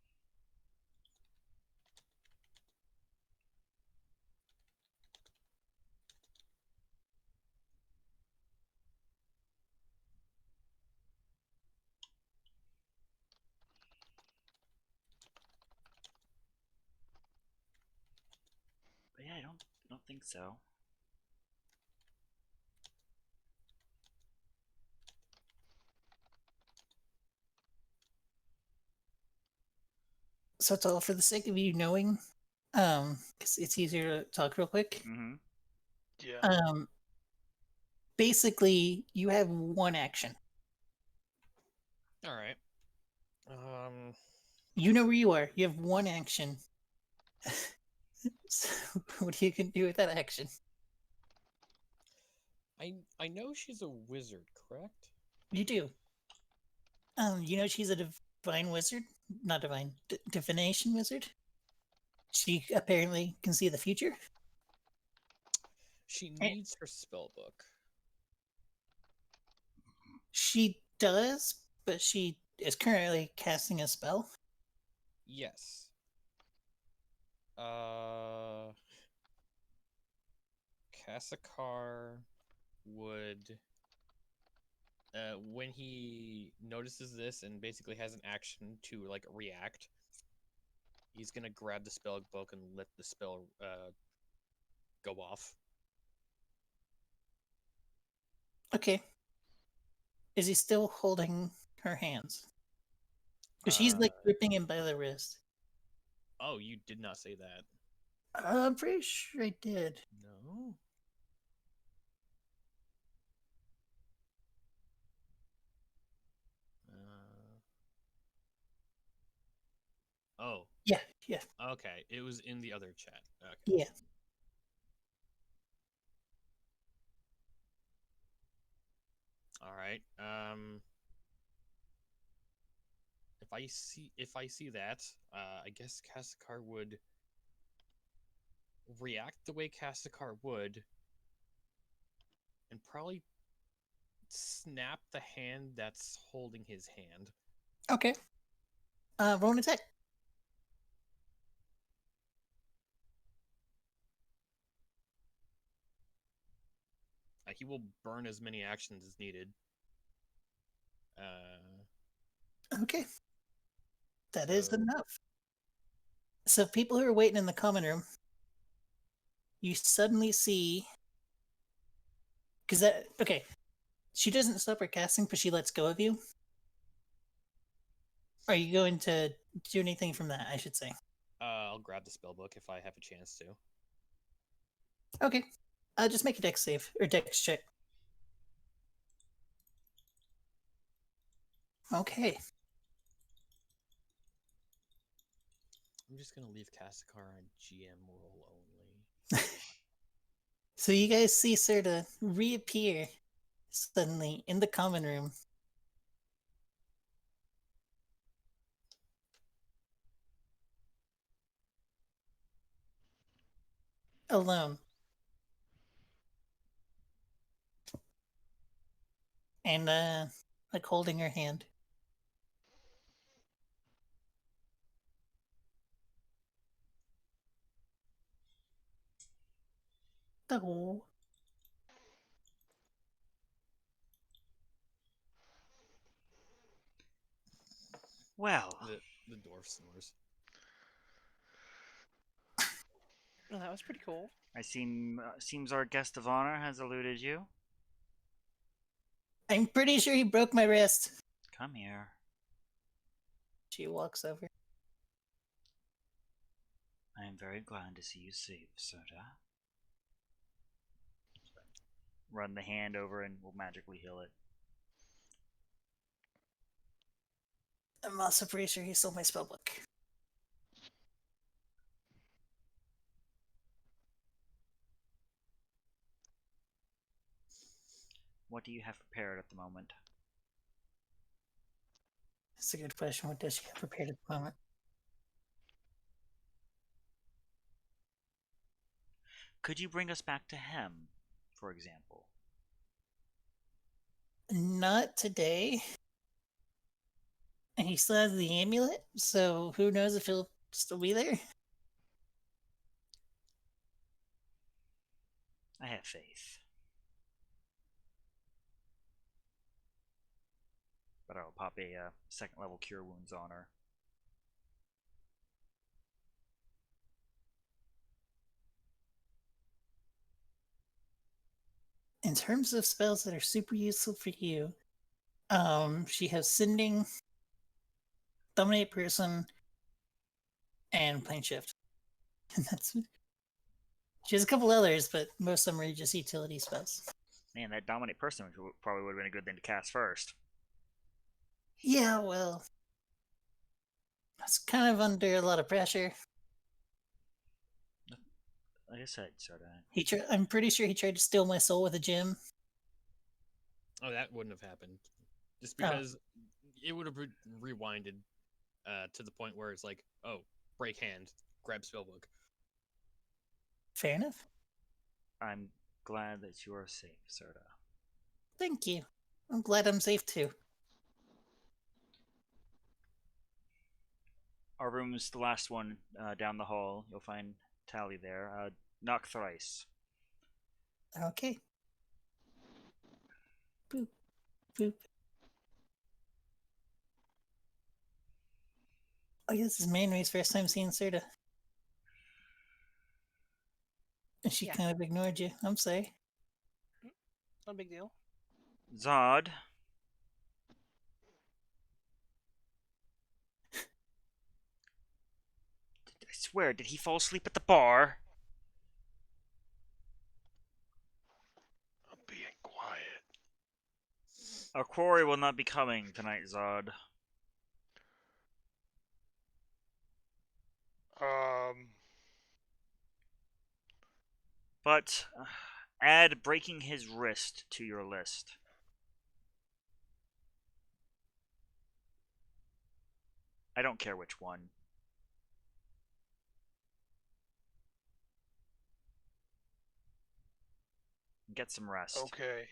[SPEAKER 2] But yeah, I don't think so.
[SPEAKER 1] So it's all for the sake of you knowing, because it's easier to talk real quick.
[SPEAKER 2] Mm-hmm.
[SPEAKER 4] Yeah.
[SPEAKER 1] Basically, you have one action.
[SPEAKER 6] All right.
[SPEAKER 1] You know where you are. You have one action. So what you can do with that action?
[SPEAKER 6] I know she's a wizard, correct?
[SPEAKER 1] You do. You know she's a divine wizard, not divine, divination wizard. She apparently can see the future.
[SPEAKER 6] She
[SPEAKER 1] And
[SPEAKER 6] needs her spell book.
[SPEAKER 1] she does, but she is currently casting a spell.
[SPEAKER 6] Yes. Uh, Kassakar would, when he notices this and basically has an action to like react, he's gonna grab the spell book and let the spell go off.
[SPEAKER 1] Okay. Is he still holding her hands? Because she's
[SPEAKER 6] Uh,
[SPEAKER 1] like gripping him by the wrist.
[SPEAKER 6] oh, you did not say that.
[SPEAKER 1] I'm pretty sure I did.
[SPEAKER 6] No. Oh,
[SPEAKER 1] Yeah, yeah,
[SPEAKER 6] okay. It was in the other chat. Okay.
[SPEAKER 1] yeah.
[SPEAKER 6] All right. If I see that, I guess Kassakar would react the way Kassakar would, and probably snap the hand that's holding his hand.
[SPEAKER 1] Okay. Roll an attack.
[SPEAKER 6] He will burn as many actions as needed.
[SPEAKER 1] Okay. That
[SPEAKER 6] So
[SPEAKER 1] is enough. So people who are waiting in the common room, you suddenly see because that okay. She doesn't stop her casting, but she lets go of you. Are you going to do anything from that? I should say.
[SPEAKER 6] I'll grab the spell book if I have a chance to.
[SPEAKER 1] Okay. Just make a dex save or dex check. Okay.
[SPEAKER 6] I'm just gonna leave Kassakar on GM roll only.
[SPEAKER 1] So you guys see Serta reappear suddenly in the common room. Alone. And like holding her hand. Oh.
[SPEAKER 2] Well,
[SPEAKER 6] The dwarf snores.
[SPEAKER 7] Oh, that was pretty cool.
[SPEAKER 2] Seems our guest of honor has eluded you.
[SPEAKER 1] I'm pretty sure he broke my wrist.
[SPEAKER 2] Come here.
[SPEAKER 1] She walks over.
[SPEAKER 2] I am very glad to see you safe, Soda. Run the hand over and we'll magically heal it.
[SPEAKER 1] I'm also pretty sure he stole my spellbook.
[SPEAKER 2] What do you have prepared at the moment?
[SPEAKER 1] That's a good question. What does she have prepared at the moment?
[SPEAKER 2] Could you bring us back to Hem, for example?
[SPEAKER 1] Not today. And he still has the amulet, so who knows if he'll still be there?
[SPEAKER 2] I have faith. But I'll pop a second level cure wounds on her.
[SPEAKER 1] In terms of spells that are super useful for you, she has Sending, Dominate Person, and Plane Shift. And that's she has a couple others, but most of them are just utility spells.
[SPEAKER 2] Man, that Dominate Person probably would have been a good thing to cast first.
[SPEAKER 1] Yeah, well, it's kind of under a lot of pressure.
[SPEAKER 2] Like I said, Soda.
[SPEAKER 1] I'm pretty sure he tried to steal my soul with a gem.
[SPEAKER 6] Oh, that wouldn't have happened. Just
[SPEAKER 1] Oh.
[SPEAKER 6] because it would have rewinded to the point where it's like, oh, break hand, grab spellbook.
[SPEAKER 1] Fair enough.
[SPEAKER 2] I'm glad that you are safe, Soda.
[SPEAKER 1] Thank you. I'm glad I'm safe too.
[SPEAKER 2] Our room is the last one down the hall. You'll find Tally there. Knock thrice.
[SPEAKER 1] Okay. Boop, boop. Oh, yeah, this is Manry's first time seeing Serta. And she
[SPEAKER 7] Yeah.
[SPEAKER 1] kind of ignored you. I'm sorry.
[SPEAKER 7] No big deal.
[SPEAKER 2] Zod. I swear, did he fall asleep at the bar?
[SPEAKER 4] I'm being quiet.
[SPEAKER 2] Our quarry will not be coming tonight, Zod. But add breaking his wrist to your list. I don't care which one. Get some rest.
[SPEAKER 4] Okay.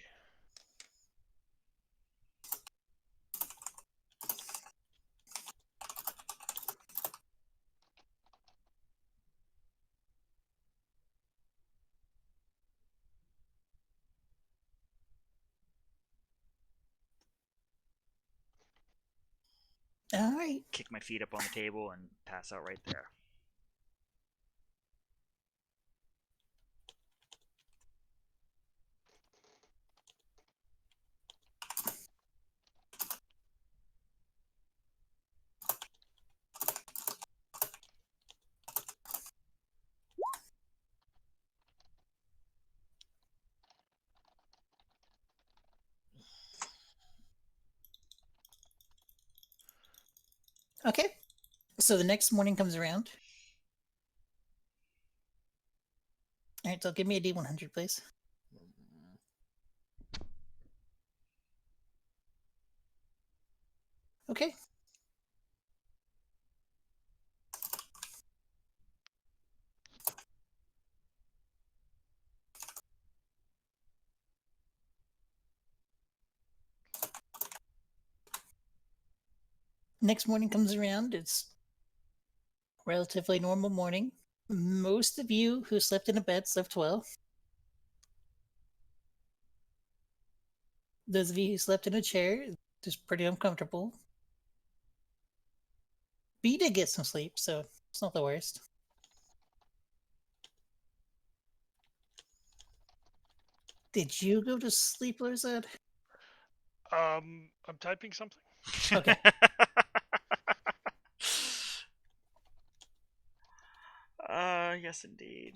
[SPEAKER 1] All right.
[SPEAKER 2] Kick my feet up on the table and pass out right there.
[SPEAKER 1] Okay. So the next morning comes around. All right, so give me a D100, please. Okay. Next morning comes around. It's relatively normal morning. Most of you who slept in a bed slept well. Those of you who slept in a chair, just pretty uncomfortable. But you did get some sleep, so it's not the worst. Did you go to sleep, Lirzad?
[SPEAKER 4] I'm typing something.
[SPEAKER 1] Okay.
[SPEAKER 2] Yes, indeed.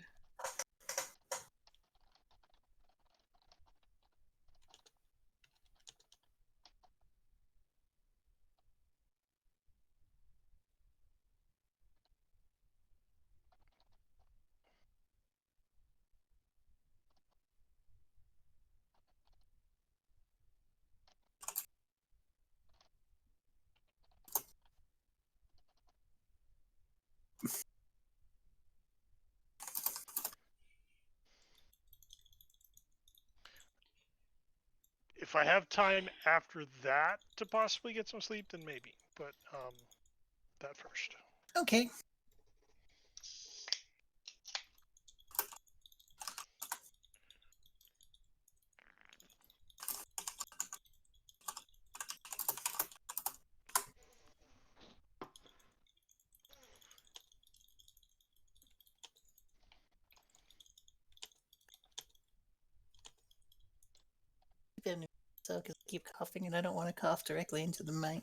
[SPEAKER 4] If I have time after that to possibly get some sleep, then maybe. But that first.
[SPEAKER 1] Okay. So, because I keep coughing and I don't want to cough directly into the mic.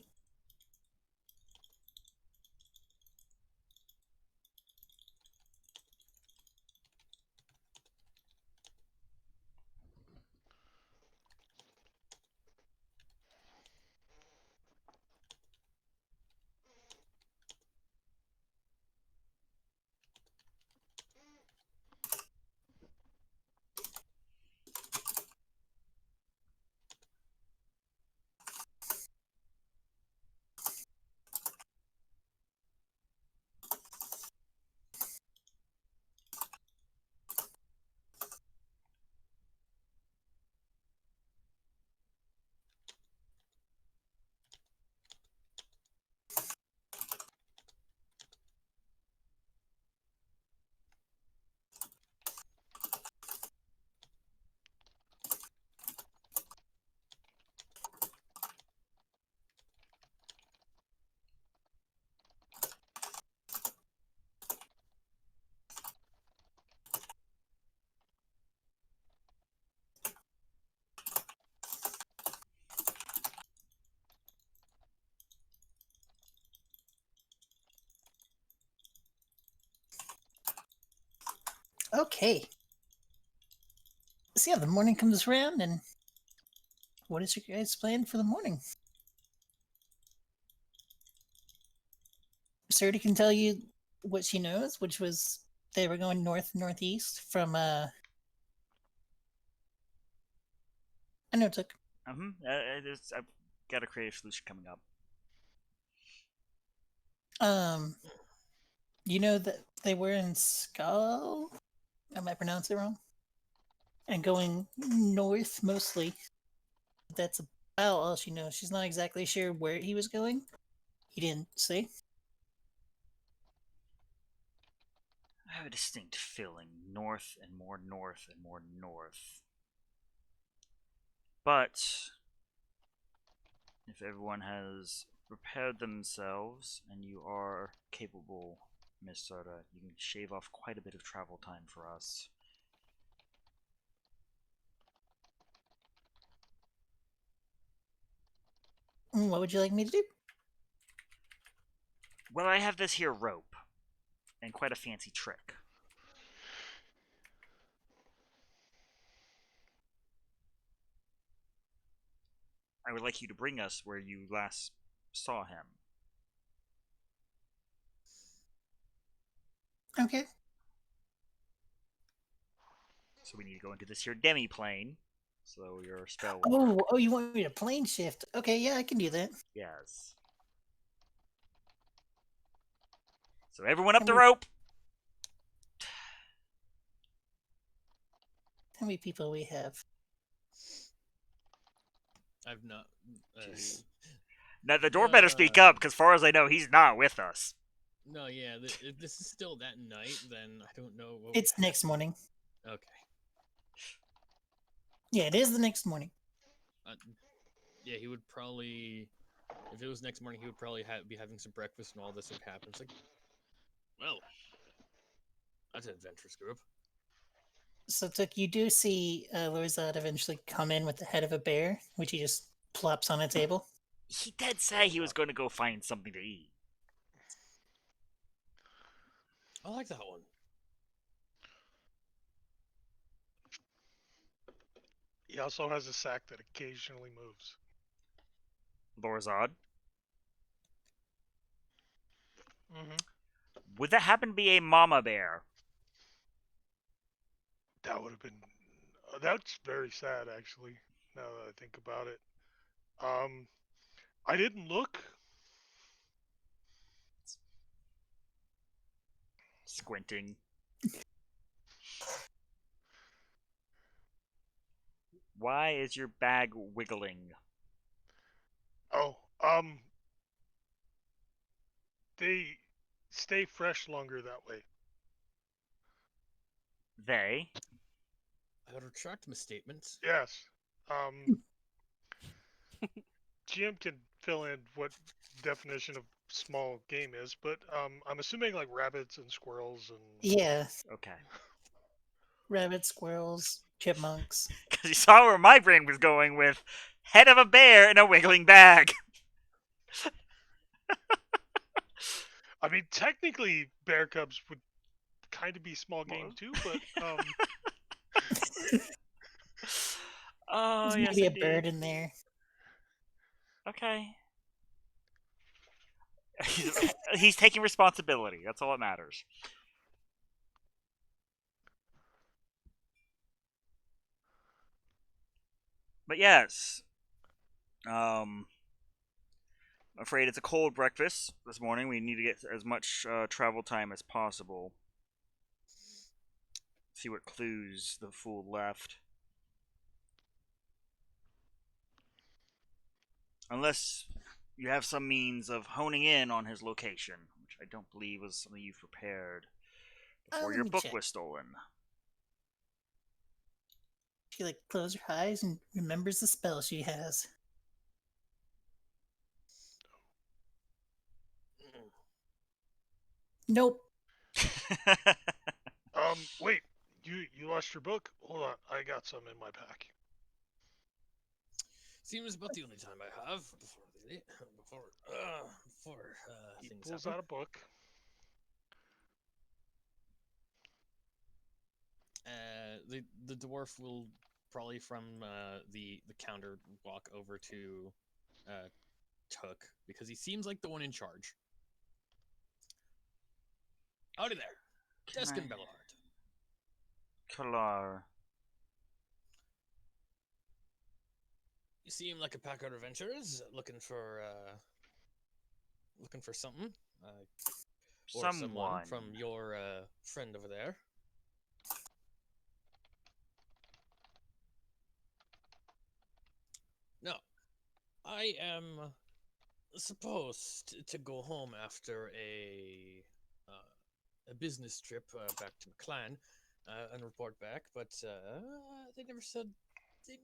[SPEAKER 1] Okay. So yeah, the morning comes around, and what is your guys' plan for the morning? Serta can tell you what she knows, which was they were going northeast from I know it took.
[SPEAKER 2] I've got a creative solution coming up.
[SPEAKER 1] You know that they were in Skull? I might pronounce it wrong. And going north mostly. That's about all she knows. She's not exactly sure where he was going. He didn't say.
[SPEAKER 2] I have a distinct feeling north and more north and more north. But if everyone has prepared themselves and you are capable, Miss Soda, you can shave off quite a bit of travel time for us.
[SPEAKER 1] What would you like me to do?
[SPEAKER 2] Well, I have this here rope and quite a fancy trick. I would like you to bring us where you last saw him.
[SPEAKER 1] Okay.
[SPEAKER 2] So we need to go into this here demi-plane. So your spell will work.
[SPEAKER 1] Oh, you want me to plane shift? Okay, yeah, I can do that.
[SPEAKER 2] Yes. So everyone up the
[SPEAKER 1] How
[SPEAKER 2] rope!
[SPEAKER 1] many people we have?
[SPEAKER 6] I've not.
[SPEAKER 2] Jeez. Now the dwarf better speak up, because far as I know, he's not with us.
[SPEAKER 6] No, yeah. If this is still that night, then I don't know what.
[SPEAKER 1] It's next morning.
[SPEAKER 6] Okay.
[SPEAKER 1] Yeah, it is the next morning.
[SPEAKER 6] Yeah, he would probably. If it was next morning, he would probably be having some breakfast and all this would happen. It's like, well, that's an adventurous group.
[SPEAKER 1] So, Took, you do see Lorzad eventually come in with the head of a bear, which he just plops on a table.
[SPEAKER 2] He did say he was going to go find something to eat.
[SPEAKER 6] I like that one.
[SPEAKER 4] He also has a sack that occasionally moves.
[SPEAKER 2] Lorzad.
[SPEAKER 4] Mm-hmm.
[SPEAKER 2] Would that happen to be a mama bear?
[SPEAKER 4] That would have been. That's very sad, actually. Now that I think about it. I didn't look.
[SPEAKER 2] Squinting. Why is your bag wiggling?
[SPEAKER 4] Oh, they stay fresh longer that way.
[SPEAKER 2] They?
[SPEAKER 6] I would retract my statement.
[SPEAKER 4] Yes. Um, GM can fill in what definition of small game is, but I'm assuming like rabbits and squirrels and
[SPEAKER 1] Yeah,
[SPEAKER 2] Okay.
[SPEAKER 1] rabbits, squirrels, chipmunks.
[SPEAKER 2] Because you saw where my brain was going with head of a bear in a wiggling bag.
[SPEAKER 4] I mean technically bear cubs would kind of be small game too, but
[SPEAKER 2] Oh,
[SPEAKER 1] There's
[SPEAKER 2] yes,
[SPEAKER 1] maybe a
[SPEAKER 2] indeed.
[SPEAKER 1] bird in there.
[SPEAKER 2] Okay. He's taking responsibility. That's all that matters. But yes, I'm afraid it's a cold breakfast this morning. We need to get as much travel time as possible. See what clues the fool left. Unless you have some means of honing in on his location, which I don't believe was something you prepared before
[SPEAKER 1] Let
[SPEAKER 2] your
[SPEAKER 1] me
[SPEAKER 2] book
[SPEAKER 1] check.
[SPEAKER 2] was stolen.
[SPEAKER 1] She like closes her eyes and remembers the spell she has. Nope.
[SPEAKER 4] wait, you lost your book? Hold on, I got some in my pack.
[SPEAKER 6] Seems about the only time I have before
[SPEAKER 4] He
[SPEAKER 6] things
[SPEAKER 4] pulls
[SPEAKER 6] happen.
[SPEAKER 4] out a book.
[SPEAKER 6] The dwarf will probably from the counter walk over to Took because he seems like the one in charge. Howdy there, Deskin Bellard.
[SPEAKER 2] Kalar.
[SPEAKER 6] You seem like a pack of adventurers looking for something. Or someone
[SPEAKER 2] Someone.
[SPEAKER 6] from your friend over there. No, I am supposed to go home after a business trip back to McClan and report back, but they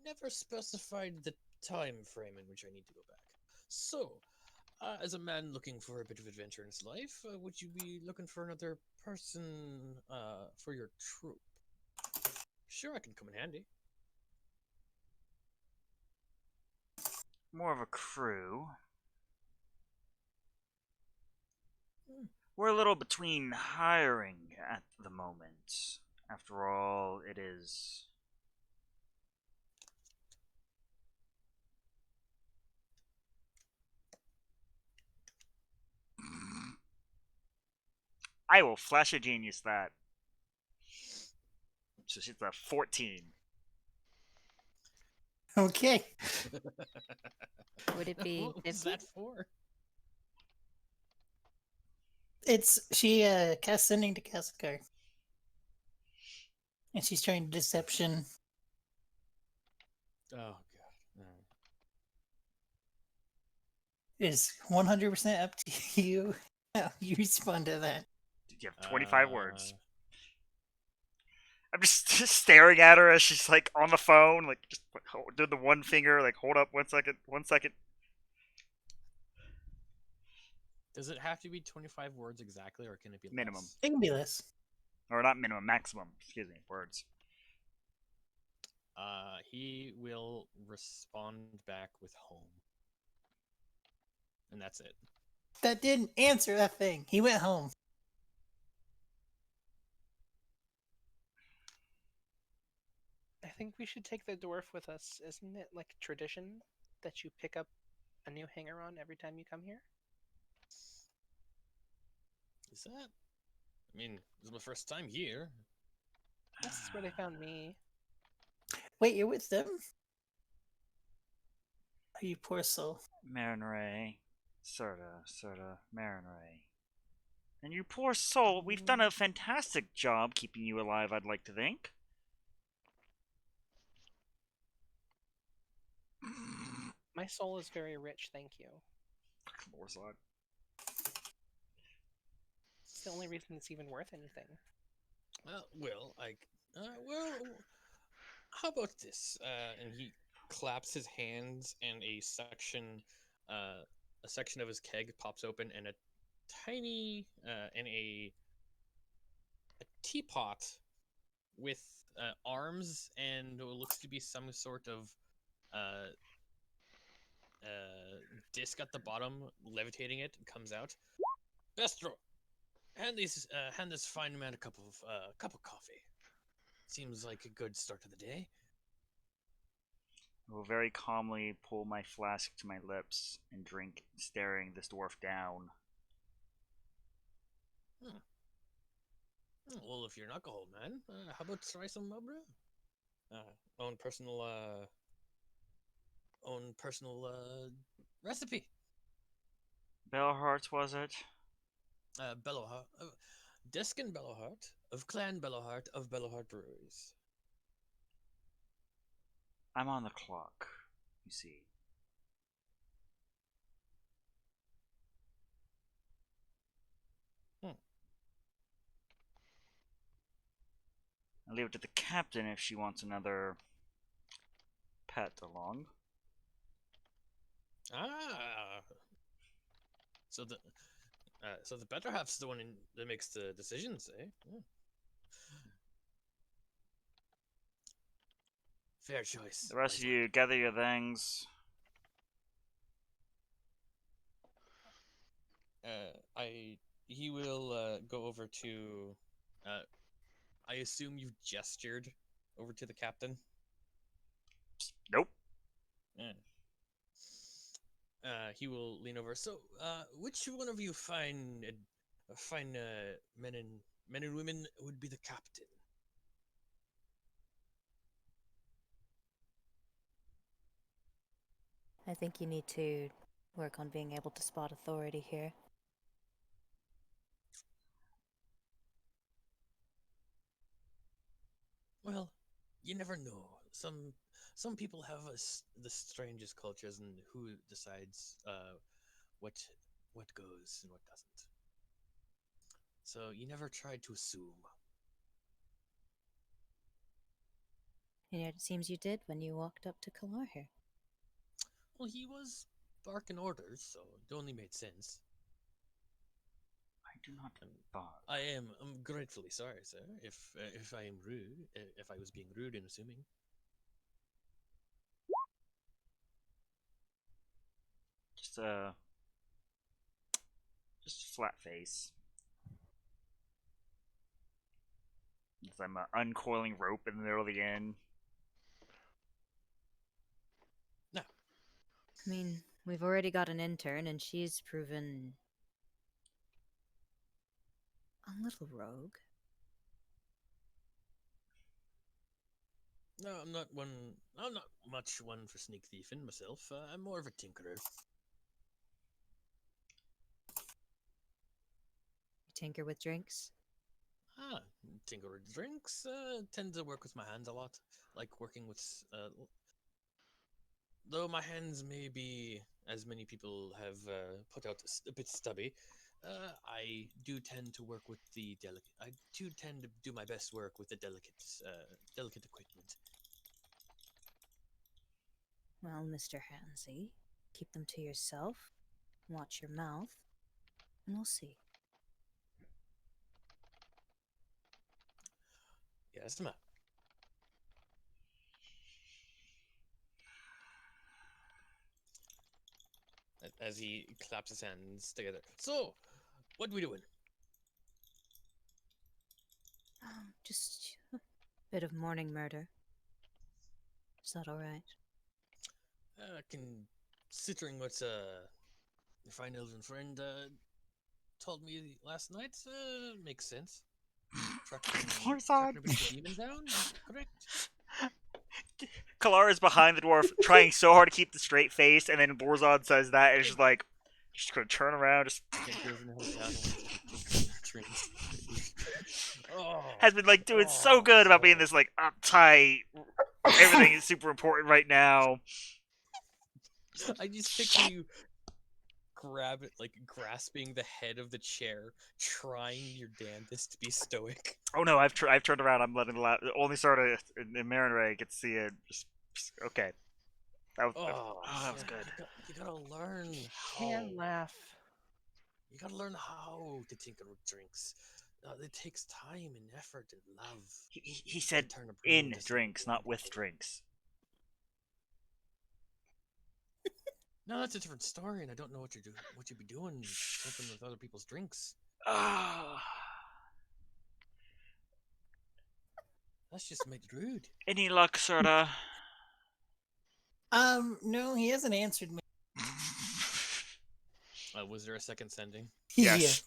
[SPEAKER 6] never specified the time frame in which I need to go back. So, as a man looking for a bit of adventure in his life, would you be looking for another person for your troop? Sure, I can come in handy.
[SPEAKER 2] More of a crew. We're a little between hiring at the moment. After all, it is. I will flash a genius that. So she's a 14.
[SPEAKER 1] Okay.
[SPEAKER 3] Would it be
[SPEAKER 6] What was
[SPEAKER 3] 50?
[SPEAKER 6] that for?
[SPEAKER 1] It's she casts sending to Cassicar. And she's trying deception.
[SPEAKER 6] Oh god.
[SPEAKER 1] Is 100% up to you how you respond to that.
[SPEAKER 2] You have 25 words. I'm just staring at her as she's like on the phone, like just doing the one finger, like hold up 1 second, 1 second.
[SPEAKER 6] Does it have to be 25 words exactly, or can it be
[SPEAKER 2] Minimum.
[SPEAKER 6] less?
[SPEAKER 1] It can be less.
[SPEAKER 2] Or not minimum, maximum. Excuse me, words.
[SPEAKER 6] He will respond back with home, and that's it.
[SPEAKER 1] That didn't answer that thing. He went home.
[SPEAKER 7] I think we should take the dwarf with us. Isn't it like tradition that you pick up a new hanger-on every time you come here?
[SPEAKER 6] Is that? I mean, this is my first time here.
[SPEAKER 7] This is where they found me.
[SPEAKER 1] Wait, you're with them? Oh, you poor soul.
[SPEAKER 2] Marin Ray. Sorta, Marin Ray. And you poor soul, we've done a fantastic job keeping you alive, I'd like to think.
[SPEAKER 7] My soul is very rich, thank you.
[SPEAKER 2] Fucking Warzone.
[SPEAKER 7] It's the only reason it's even worth anything.
[SPEAKER 6] Well, well, how about this? And he claps his hands, and a section of his keg pops open, and a tiny, and a teapot with arms and what looks to be some sort of uh, disc at the bottom, levitating it, comes out. Bestro, hand this fine man a cup of coffee. Seems like a good start to the day.
[SPEAKER 2] I will very calmly pull my flask to my lips and drink, staring this dwarf down.
[SPEAKER 6] Well, if you're an alcohol man, how about try some brew? Own personal recipe.
[SPEAKER 2] Bellheart, was it?
[SPEAKER 6] Bellowheart, Deskin Bellowheart of Clan Bellowheart of Bellowheart Breweries.
[SPEAKER 2] I'm on the clock, you see. I'll leave it to the captain if she wants another pet along.
[SPEAKER 6] Ah, so the better half's the one that makes the decisions, eh? Fair choice.
[SPEAKER 2] The rest of you, gather your things.
[SPEAKER 6] He will go over to. I assume you've gestured over to the captain.
[SPEAKER 2] Nope.
[SPEAKER 6] Yeah. He will lean over. So, which one of you fine men and women would be the captain?
[SPEAKER 3] I think you need to work on being able to spot authority here.
[SPEAKER 6] Well, you never know. Some people have the strangest cultures, and who decides what what goes and what doesn't. So you never try to assume.
[SPEAKER 3] You know, it seems you did when you walked up to Kalar here.
[SPEAKER 6] Well, he was barking orders, so it only made sense.
[SPEAKER 2] I do not bark.
[SPEAKER 6] I'm gratefully sorry, sir, if I am rude, if I was being rude in assuming.
[SPEAKER 2] Just flat face. As I'm uncoiling rope in the middle of the inn.
[SPEAKER 6] No.
[SPEAKER 3] I mean, we've already got an intern, and she's proven a little rogue.
[SPEAKER 6] No, I'm not one. I'm not much one for sneak thieving myself. I'm more of a tinkerer.
[SPEAKER 3] You tinker with drinks?
[SPEAKER 6] Tinker with drinks. Tend to work with my hands a lot. Like working with. Though my hands may be, as many people have put out, a bit stubby, I do tend to work with the delicate. I do tend to do my best work with the delicate equipment.
[SPEAKER 3] Well, Mr. Hansy, keep them to yourself, watch your mouth, and we'll see.
[SPEAKER 6] Yes, ma'am. as he claps his hands together. So, what are we doing?
[SPEAKER 3] Just a bit of morning murder. Is that alright?
[SPEAKER 6] Considering what your fine elven friend told me last night, makes sense. Tracking a bit of the demon down, correct?
[SPEAKER 2] Kalara's behind the dwarf, trying so hard to keep the straight face, and then Borzon says that, and it's just like, just gonna turn around, just
[SPEAKER 6] Can't live in a hotel. I don't want to keep drinking drinks.
[SPEAKER 2] has been like doing so good about being this like uptight. Everything is super important right now.
[SPEAKER 6] I just picture you grasping the head of the chair, trying your damnedest to be stoic.
[SPEAKER 2] Oh no, I've turned around. I'm letting the only sort of in Marinere get to see it. Just okay. That was good.
[SPEAKER 6] You gotta learn
[SPEAKER 7] Can't laugh.
[SPEAKER 6] You gotta learn how to tinker with drinks. It takes time and effort and love.
[SPEAKER 2] He said
[SPEAKER 6] turn a brew
[SPEAKER 2] in
[SPEAKER 6] into something
[SPEAKER 2] drinks, not with
[SPEAKER 6] wonderful.
[SPEAKER 2] drinks.
[SPEAKER 6] No, that's a different story, and I don't know what you'd be doing, tinkering with other people's drinks. That's just made it rude.
[SPEAKER 2] Any luck, sorta?
[SPEAKER 1] No, he hasn't answered me.
[SPEAKER 6] Was there a second sending?
[SPEAKER 2] Yes.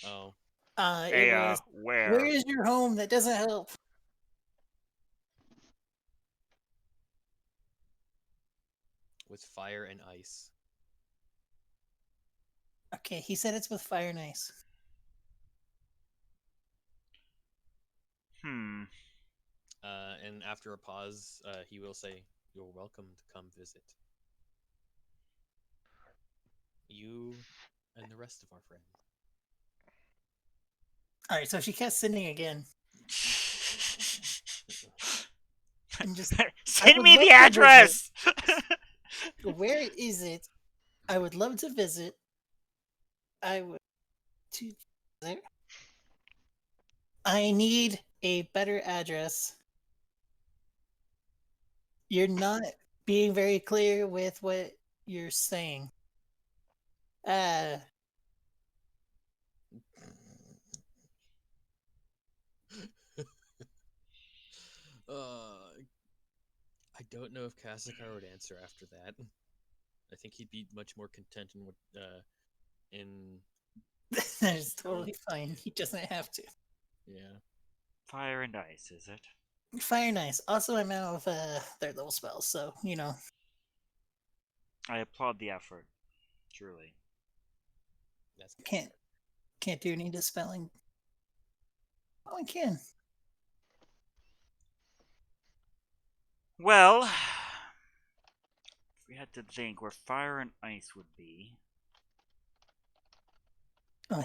[SPEAKER 6] Oh.
[SPEAKER 1] It was.
[SPEAKER 2] Where?
[SPEAKER 1] Where is your home? That doesn't help.
[SPEAKER 6] With fire and ice.
[SPEAKER 1] Okay, he said it's with fire and ice.
[SPEAKER 6] And after a pause, he will say, "You're welcome to come visit. You and the rest of our friends."
[SPEAKER 1] All right, so she kept sending again. And just
[SPEAKER 2] Send
[SPEAKER 1] would
[SPEAKER 2] me
[SPEAKER 1] love
[SPEAKER 2] the
[SPEAKER 1] to
[SPEAKER 2] address.
[SPEAKER 1] where is it? I would love to visit. I would to there. I need a better address. You're not being very clear with what you're saying.
[SPEAKER 6] I don't know if Kasakar would answer after that. I think he'd be much more content in what in
[SPEAKER 1] That is totally fine. He doesn't have to.
[SPEAKER 6] yeah.
[SPEAKER 2] Fire and ice, is it?
[SPEAKER 1] Fire and ice. Also, I'm out of third level spells, so you know.
[SPEAKER 2] I applaud the effort. Truly.
[SPEAKER 6] That's
[SPEAKER 1] Can't do any dispelling. Oh, I can.
[SPEAKER 2] Well, if we had to think where fire and ice would be.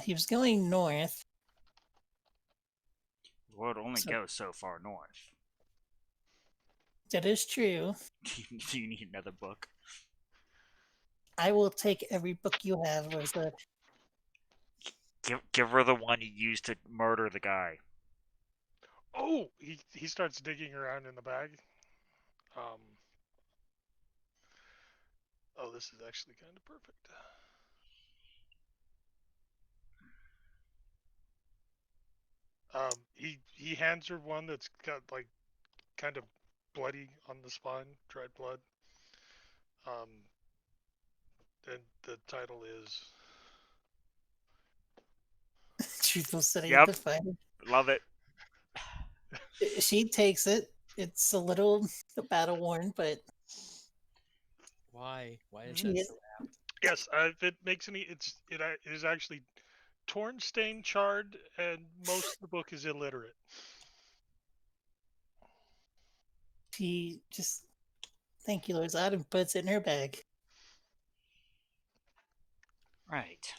[SPEAKER 1] He was going north.
[SPEAKER 2] The world only
[SPEAKER 1] So-
[SPEAKER 2] goes so far north.
[SPEAKER 1] That is true.
[SPEAKER 2] Do you need another book?
[SPEAKER 1] I will take every book you have, Rosa.
[SPEAKER 2] Give her the one you used to murder the guy.
[SPEAKER 4] Oh, he starts digging around in the bag. Oh, this is actually kind of perfect. He hands her one that's got like kind of bloody on the spine, dried blood. And the title is
[SPEAKER 1] Truthful study
[SPEAKER 2] Yep.
[SPEAKER 1] of the fire.
[SPEAKER 2] Love it.
[SPEAKER 1] She takes it. It's a little battle worn, but
[SPEAKER 6] why is
[SPEAKER 1] she
[SPEAKER 6] that
[SPEAKER 1] is.
[SPEAKER 6] so apt?
[SPEAKER 4] yes. If it makes any, it is actually torn, stained, charred, and most of the book is illiterate.
[SPEAKER 1] She just thank you, Lord Zod, and puts it in her bag.
[SPEAKER 2] Right.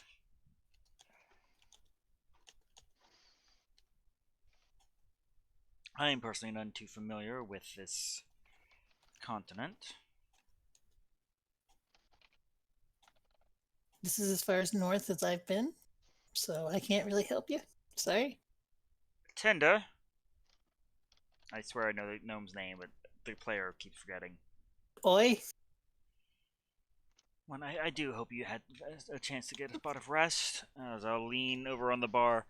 [SPEAKER 2] I am personally none too familiar with this continent.
[SPEAKER 1] This is as far as north as I've been, so I can't really help you. Sorry.
[SPEAKER 2] Tenda. I swear I know the gnome's name, but the player keeps forgetting.
[SPEAKER 1] Oi.
[SPEAKER 2] Well, I do hope you had a chance to get a spot of rest. As I'll lean over on the bar.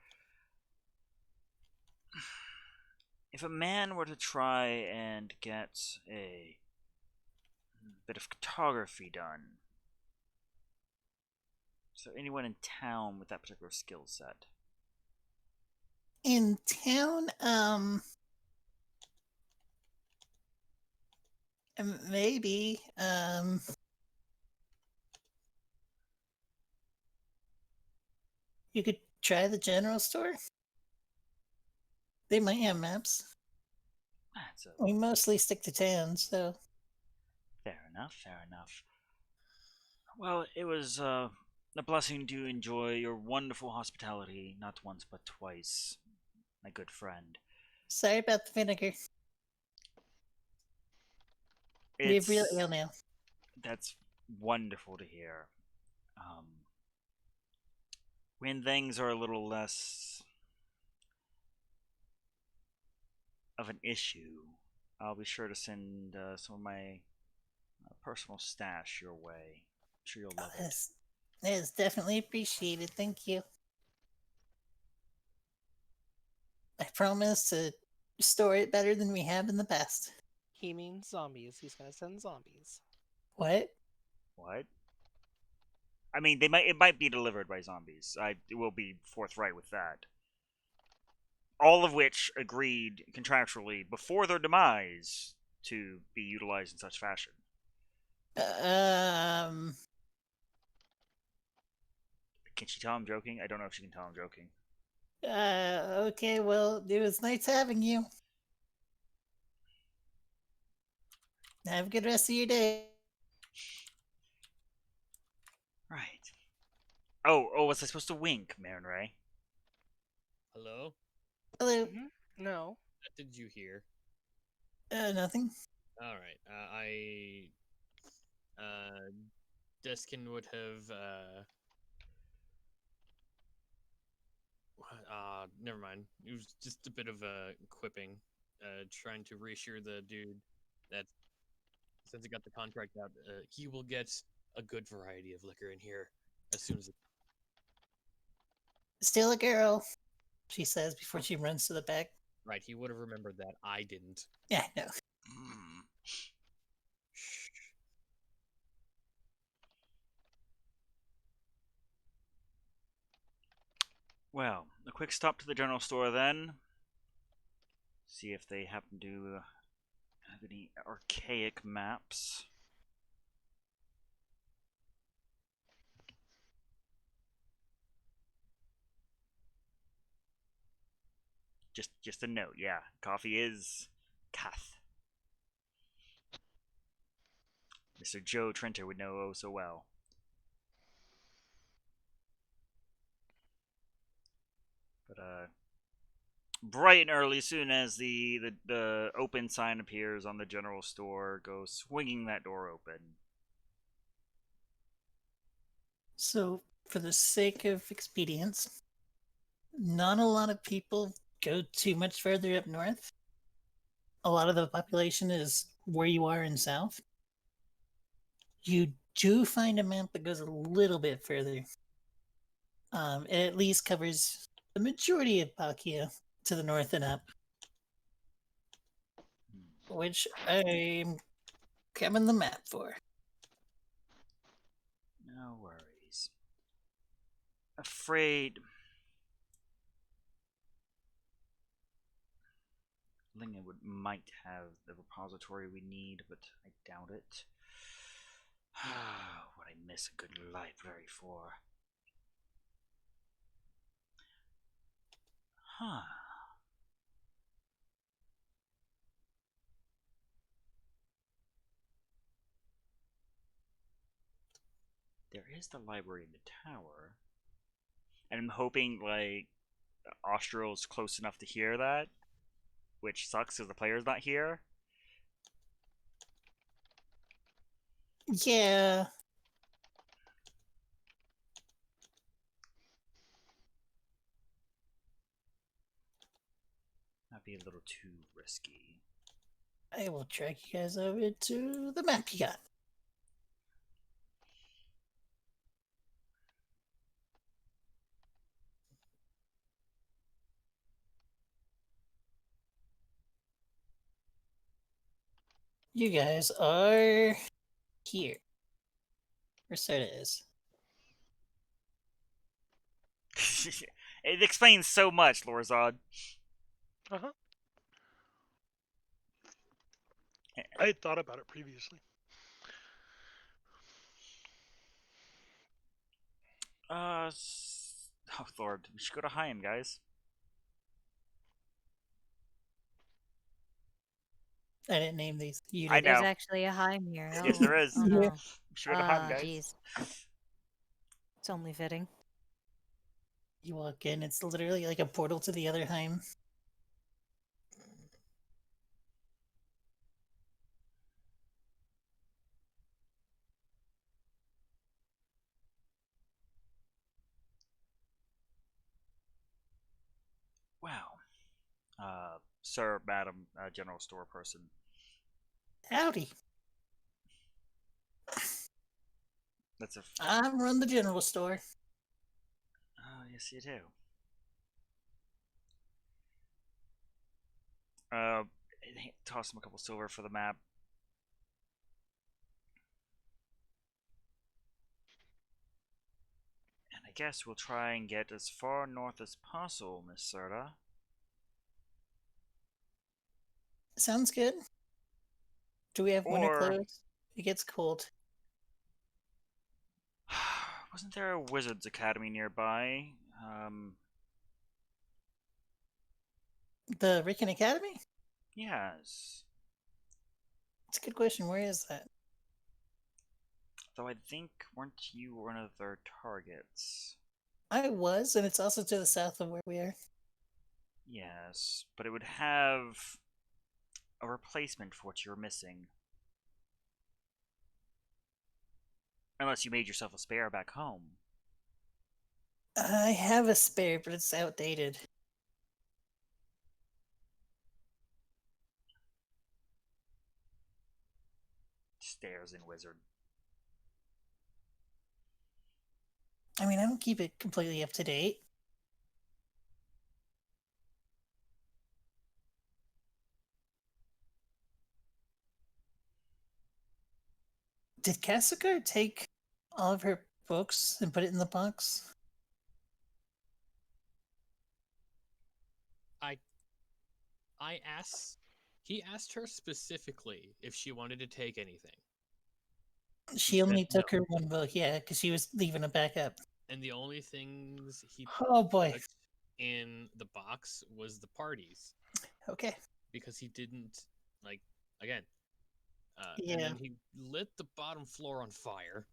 [SPEAKER 2] If a man were to try and get a bit of photography done, is there anyone in town with that particular skill set?
[SPEAKER 1] In town, maybe. You could try the general store. They might have maps.
[SPEAKER 2] That's a
[SPEAKER 1] We mostly stick to towns, so
[SPEAKER 2] fair enough. Fair enough. Well, it was a blessing to enjoy your wonderful hospitality, not once but twice, my good friend.
[SPEAKER 1] sorry about the vinegar. We have real ale now.
[SPEAKER 2] That's wonderful to hear. Um, when things are a little less of an issue, I'll be sure to send some of my personal stash your way. I'm sure you'll love it.
[SPEAKER 1] That is definitely appreciated. Thank you. I promise to store it better than we have in the past.
[SPEAKER 7] He means zombies. He's gonna send zombies.
[SPEAKER 1] What?
[SPEAKER 2] What? I mean, it might be delivered by zombies. I will be forthright with that. All of which agreed contractually before their demise to be utilized in such fashion. Can she tell I'm joking? I don't know if she can tell I'm joking.
[SPEAKER 1] Okay, well, it was nice having you. Have a good rest of your day.
[SPEAKER 2] Right. Oh, was I supposed to wink, Marin Ray?
[SPEAKER 6] Hello?
[SPEAKER 1] Hello.
[SPEAKER 7] No.
[SPEAKER 6] What did you hear?
[SPEAKER 1] Nothing.
[SPEAKER 6] All right. Deskin would have. Never mind. It was just a bit of quipping, trying to reassure the dude that since he got the contract out, he will get a good variety of liquor in here as soon as it.
[SPEAKER 1] Still a girl, she says before she runs to the back.
[SPEAKER 6] Right, he would have remembered that. I didn't.
[SPEAKER 1] Yeah, no.
[SPEAKER 6] Shh.
[SPEAKER 2] Well, a quick stop to the general store then. See if they happen to have any archaic maps. Just a note, yeah. Coffee is Kath. Mr. Joe Trenter would know oh so well. But bright and early, soon as the open sign appears on the general store, go swinging that door open.
[SPEAKER 1] So, for the sake of expedience, not a lot of people go too much further up north. A lot of the population is where you are in south. You do find a map that goes a little bit further. It at least covers the majority of Palkia to the north and up, which I'm grabbing the map for.
[SPEAKER 2] No worries. Afraid might have the repository we need, but I doubt it. What I miss a good library for. Huh. There is the library in the tower. And I'm hoping, like, Austral's close enough to hear that. Which sucks because the player's not here.
[SPEAKER 1] Yeah.
[SPEAKER 2] That'd be a little too risky.
[SPEAKER 1] I will track you guys over to the map you got. You guys are here. Where Soda is.
[SPEAKER 2] It explains so much, Lorzod.
[SPEAKER 4] Uh huh. I had thought about it previously.
[SPEAKER 2] Oh Lord, we should go to Haim, guys.
[SPEAKER 1] I didn't name these. You
[SPEAKER 2] I
[SPEAKER 1] did.
[SPEAKER 3] There's
[SPEAKER 2] know.
[SPEAKER 3] actually a Heim here.
[SPEAKER 2] Yes,
[SPEAKER 3] Oh,
[SPEAKER 2] there is.
[SPEAKER 3] oh
[SPEAKER 1] Yeah.
[SPEAKER 3] no.
[SPEAKER 2] We should go to Haim,
[SPEAKER 3] Ah,
[SPEAKER 2] guys.
[SPEAKER 3] jeez. It's only fitting.
[SPEAKER 1] You walk in, it's literally like a portal to the other Heim.
[SPEAKER 2] Wow. Sir, madam, general store person.
[SPEAKER 1] Howdy.
[SPEAKER 2] That's a.
[SPEAKER 1] I run the general store.
[SPEAKER 2] Oh, yes, you do. Toss him a couple silver for the map. And I guess we'll try and get as far north as possible, Miss Serta.
[SPEAKER 1] Sounds good. Do we have winter
[SPEAKER 2] Or
[SPEAKER 1] clothes? It gets cold.
[SPEAKER 2] wasn't there a wizard's academy nearby?
[SPEAKER 1] The Ricken Academy?
[SPEAKER 2] Yes.
[SPEAKER 1] It's a good question. Where is that?
[SPEAKER 2] Though I think weren't you one of their targets?
[SPEAKER 1] I was, and it's also to the south of where we are.
[SPEAKER 2] Yes, but it would have a replacement for what you're missing. Unless you made yourself a spare back home.
[SPEAKER 1] I have a spare, but it's outdated.
[SPEAKER 2] Stairs in wizard.
[SPEAKER 1] I mean, I don't keep it completely up to date. Did Cassicar take all of her books and put it in the box?
[SPEAKER 6] I asked. He asked her specifically if she wanted to take anything.
[SPEAKER 1] She
[SPEAKER 6] said
[SPEAKER 1] only
[SPEAKER 6] no.
[SPEAKER 1] took her one book, yeah, because she was leaving it back up.
[SPEAKER 6] And the only things he
[SPEAKER 1] Oh boy.
[SPEAKER 6] put in the box was the parties
[SPEAKER 1] Okay.
[SPEAKER 6] because he didn't like again. And
[SPEAKER 1] Yeah.
[SPEAKER 6] then he lit the bottom floor on fire.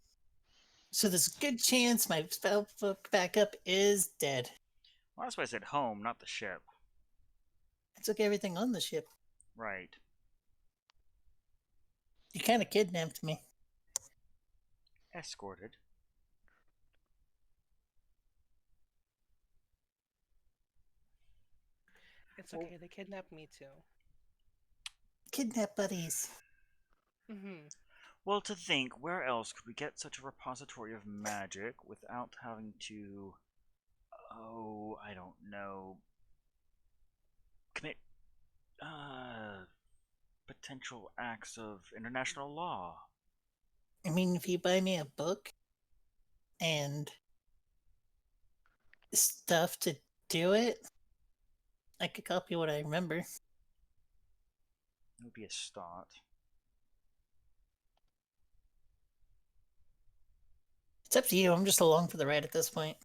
[SPEAKER 1] So there's a good chance my spell book backup is dead.
[SPEAKER 2] Well, that's why I said home, not the ship.
[SPEAKER 1] I took everything on the ship.
[SPEAKER 2] Right.
[SPEAKER 1] You kind of kidnapped me.
[SPEAKER 2] Escorted.
[SPEAKER 7] It's okay. They kidnapped me too.
[SPEAKER 1] Kidnap buddies.
[SPEAKER 7] Mm-hmm.
[SPEAKER 2] Well, to think, where else could we get such a repository of magic without having to, oh, I don't know, commit potential acts of international law?
[SPEAKER 1] I mean, if you buy me a book and stuff to do it, I could copy what I remember.
[SPEAKER 2] It would be a start.
[SPEAKER 1] It's up to you. I'm just along for the ride at this point.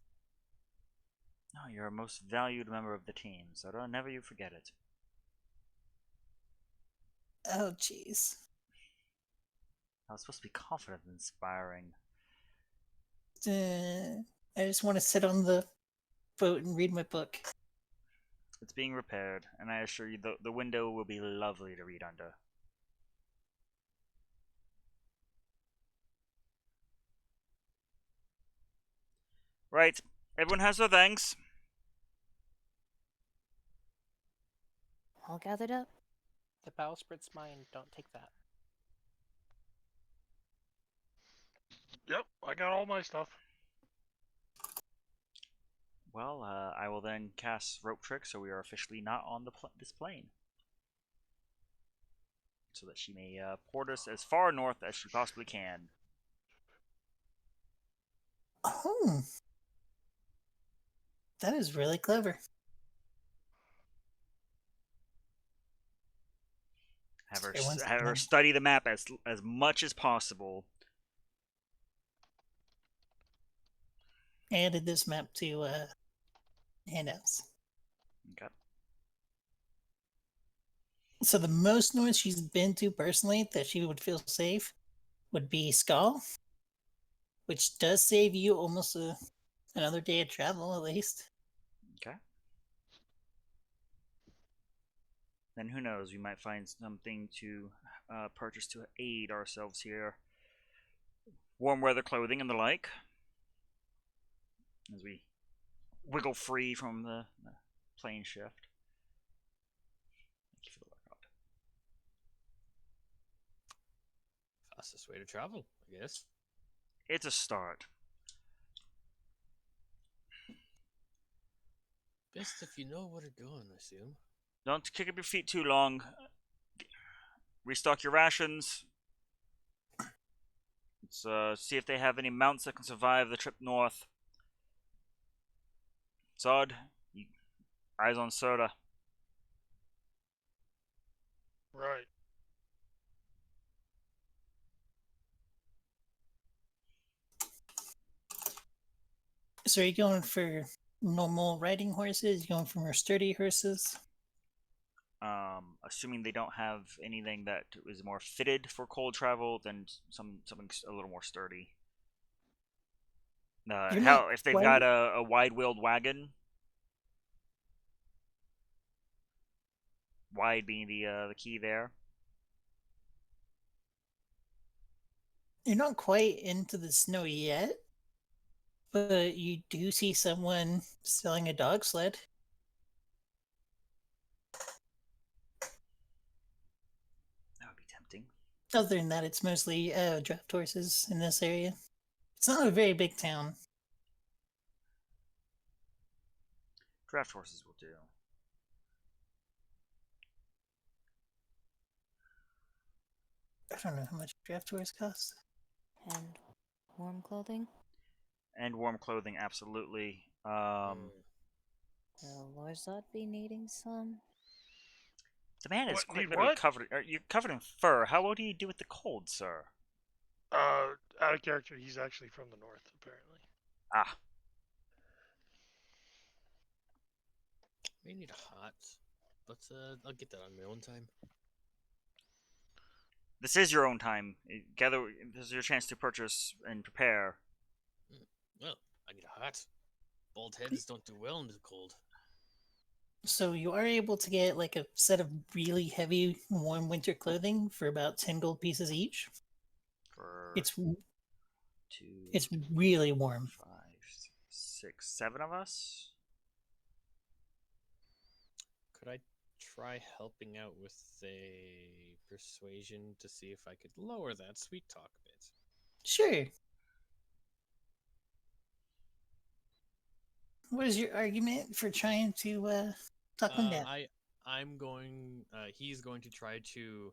[SPEAKER 2] No, you're a most valued member of the team, so don't never you forget it.
[SPEAKER 1] Oh, jeez.
[SPEAKER 2] I was supposed to be confident and inspiring.
[SPEAKER 1] I just want to sit on the boat and read my book.
[SPEAKER 2] It's being repaired, and I assure you the window will be lovely to read under. Right, everyone has their thanks.
[SPEAKER 3] All gathered up?
[SPEAKER 7] The bowsprit's mine. Don't take that.
[SPEAKER 4] Yep, I got all my stuff.
[SPEAKER 2] Well, I will then cast rope trick, so we are officially not on this plane. so that she may port us as far north as she possibly can.
[SPEAKER 1] Oh, that is really clever. Sorry, one
[SPEAKER 2] Have her
[SPEAKER 1] second.
[SPEAKER 2] study the map as much as possible.
[SPEAKER 1] I added this map to handouts.
[SPEAKER 2] Okay.
[SPEAKER 1] So the most north she's been to personally that she would feel safe would be Skull, which does save you almost another day of travel at least.
[SPEAKER 2] Okay. Then who knows? We might find something to purchase to aid ourselves here. Warm weather clothing and the like. As we wiggle free from the plane shift. Thank you for the workout.
[SPEAKER 6] Fastest way to travel, I guess.
[SPEAKER 2] It's a start.
[SPEAKER 6] Best if you know where you're going, I assume.
[SPEAKER 2] Don't kick up your feet too long. Restock your rations. Let's see if they have any mounts that can survive the trip north. Zod, eyes on Soda.
[SPEAKER 4] Right.
[SPEAKER 1] So are you going for normal riding horses? You going for more sturdy horses?
[SPEAKER 2] Assuming they don't have anything that is more fitted for cold travel, then something a little more sturdy.
[SPEAKER 1] You're not
[SPEAKER 2] Hell, if they've
[SPEAKER 1] quite-
[SPEAKER 2] got a wide-wheeled wagon, wide being the key there.
[SPEAKER 1] You're not quite into the snow yet, but you do see someone selling a dog sled.
[SPEAKER 2] That would be tempting.
[SPEAKER 1] Other than that, it's mostly draft horses in this area. It's not a very big town.
[SPEAKER 2] Draft horses will do.
[SPEAKER 1] I don't know how much draft horse costs.
[SPEAKER 3] And warm clothing.
[SPEAKER 2] And warm clothing, absolutely.
[SPEAKER 3] Will Lorzot be needing some?
[SPEAKER 2] The man is
[SPEAKER 4] What,
[SPEAKER 2] quite
[SPEAKER 4] need
[SPEAKER 2] literally
[SPEAKER 4] what?
[SPEAKER 2] covered. You're covered in fur. How well do you do with the cold, sir?
[SPEAKER 4] Out of character, he's actually from the north, apparently.
[SPEAKER 2] Ah,
[SPEAKER 6] May need a hot, but I'll get that on my own time.
[SPEAKER 2] this is your own time. Gather. This is your chance to purchase and prepare.
[SPEAKER 6] Well, I need a hat. Bald heads don't do well in the cold.
[SPEAKER 1] So you are able to get like a set of really heavy warm winter clothing for about 10 gold pieces each.
[SPEAKER 2] For
[SPEAKER 1] It's
[SPEAKER 2] 2,
[SPEAKER 1] it's really warm.
[SPEAKER 2] 5, 6, 7 of us.
[SPEAKER 6] Could I try helping out with a persuasion to see if I could lower that sweet talk a bit?
[SPEAKER 1] Sure. What is your argument for trying to talk them down?
[SPEAKER 6] I'm going. He's going to try to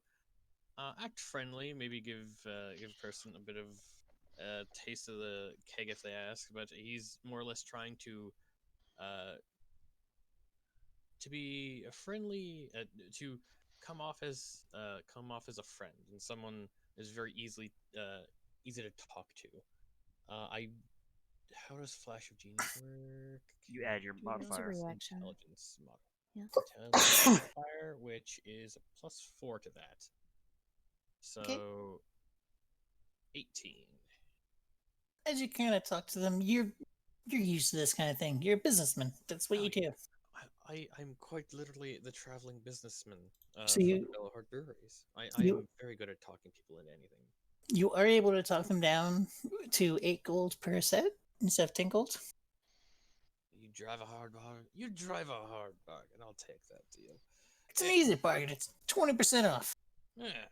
[SPEAKER 6] act friendly. Maybe give a person a bit of taste of the keg if they ask. But he's more or less trying to be a friendly, to come off as a friend and someone is very easy to talk to. How does Flash of Genius work?
[SPEAKER 2] You add your
[SPEAKER 3] It's a
[SPEAKER 2] modifier.
[SPEAKER 3] reaction.
[SPEAKER 6] Intelligence mod.
[SPEAKER 3] Yeah.
[SPEAKER 6] Intelligence modifier, which is a +4 to that. So,
[SPEAKER 1] Okay.
[SPEAKER 6] 18.
[SPEAKER 1] As you kind of talk to them, you're used to this kind of thing. You're a businessman. That's what
[SPEAKER 6] Oh,
[SPEAKER 1] you do.
[SPEAKER 6] I'm quite literally the traveling businessman
[SPEAKER 1] So
[SPEAKER 6] from
[SPEAKER 1] you-
[SPEAKER 6] Bellahart Breweries. I
[SPEAKER 1] you-
[SPEAKER 6] am very good at talking people into anything.
[SPEAKER 1] You are able to talk them down to 8 gold per set instead of 10 gold.
[SPEAKER 6] You drive a hard bargain. You drive a hard bargain. I'll take that deal.
[SPEAKER 1] It's an easy bargain. It's 20% off.
[SPEAKER 6] Yeah.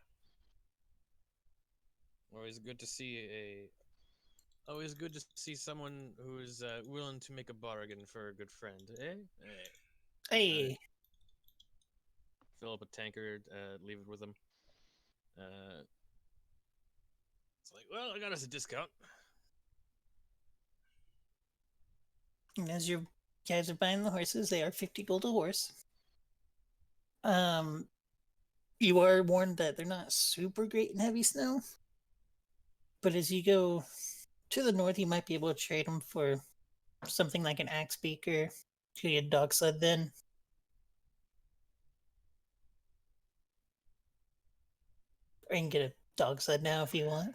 [SPEAKER 6] Always good to see Always good to see someone who is willing to make a bargain for a good friend.
[SPEAKER 1] Hey,
[SPEAKER 6] Fill up a tankard. Leave it with them. It's like, well, I got us a discount.
[SPEAKER 1] And as you guys are buying the horses, they are 50 gold a horse. You are warned that they're not super great in heavy snow. But as you go to the north, you might be able to trade them for something like an axe beaker to get a dog sled then. Or you can get a dog sled now if you want.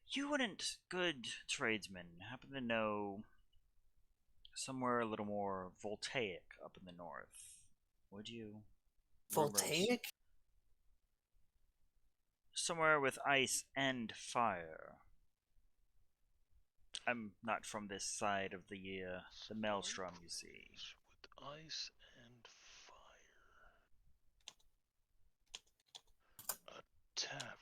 [SPEAKER 2] You wouldn't, good tradesman, happen to know somewhere a little more voltaic up in the north, would you? Rumors.
[SPEAKER 1] Voltaic?
[SPEAKER 2] Somewhere with ice and fire. I'm not from this side of the maelstrom, you see.
[SPEAKER 4] With ice and fire. A tavern.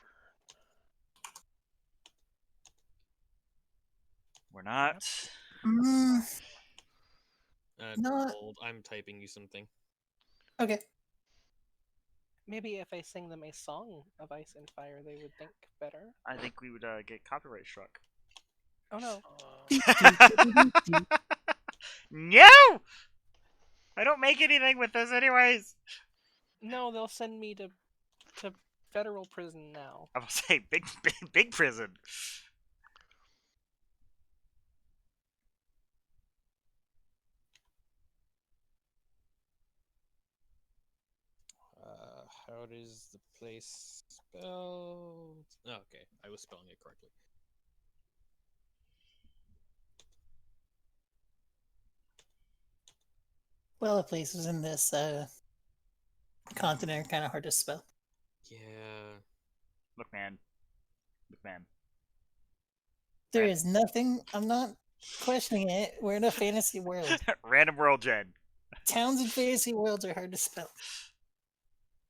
[SPEAKER 2] We're not.
[SPEAKER 1] Not-
[SPEAKER 6] Hold, I'm typing you something.
[SPEAKER 1] Okay.
[SPEAKER 7] Maybe if I sing them a song of ice and fire, they would think better.
[SPEAKER 2] I think we would get copyright struck.
[SPEAKER 7] Oh no.
[SPEAKER 2] No! I don't make anything with this, anyways.
[SPEAKER 7] No, they'll send me to federal prison now.
[SPEAKER 2] I will say big prison.
[SPEAKER 6] How does the place spelled? Oh, okay, I was spelling it correctly.
[SPEAKER 1] Well, the places in this continent are kind of hard to spell.
[SPEAKER 6] Yeah.
[SPEAKER 2] Look, man.
[SPEAKER 1] There is nothing. I'm not questioning it. We're in a fantasy world.
[SPEAKER 2] Random world gen.
[SPEAKER 1] Towns in fantasy worlds are hard to spell.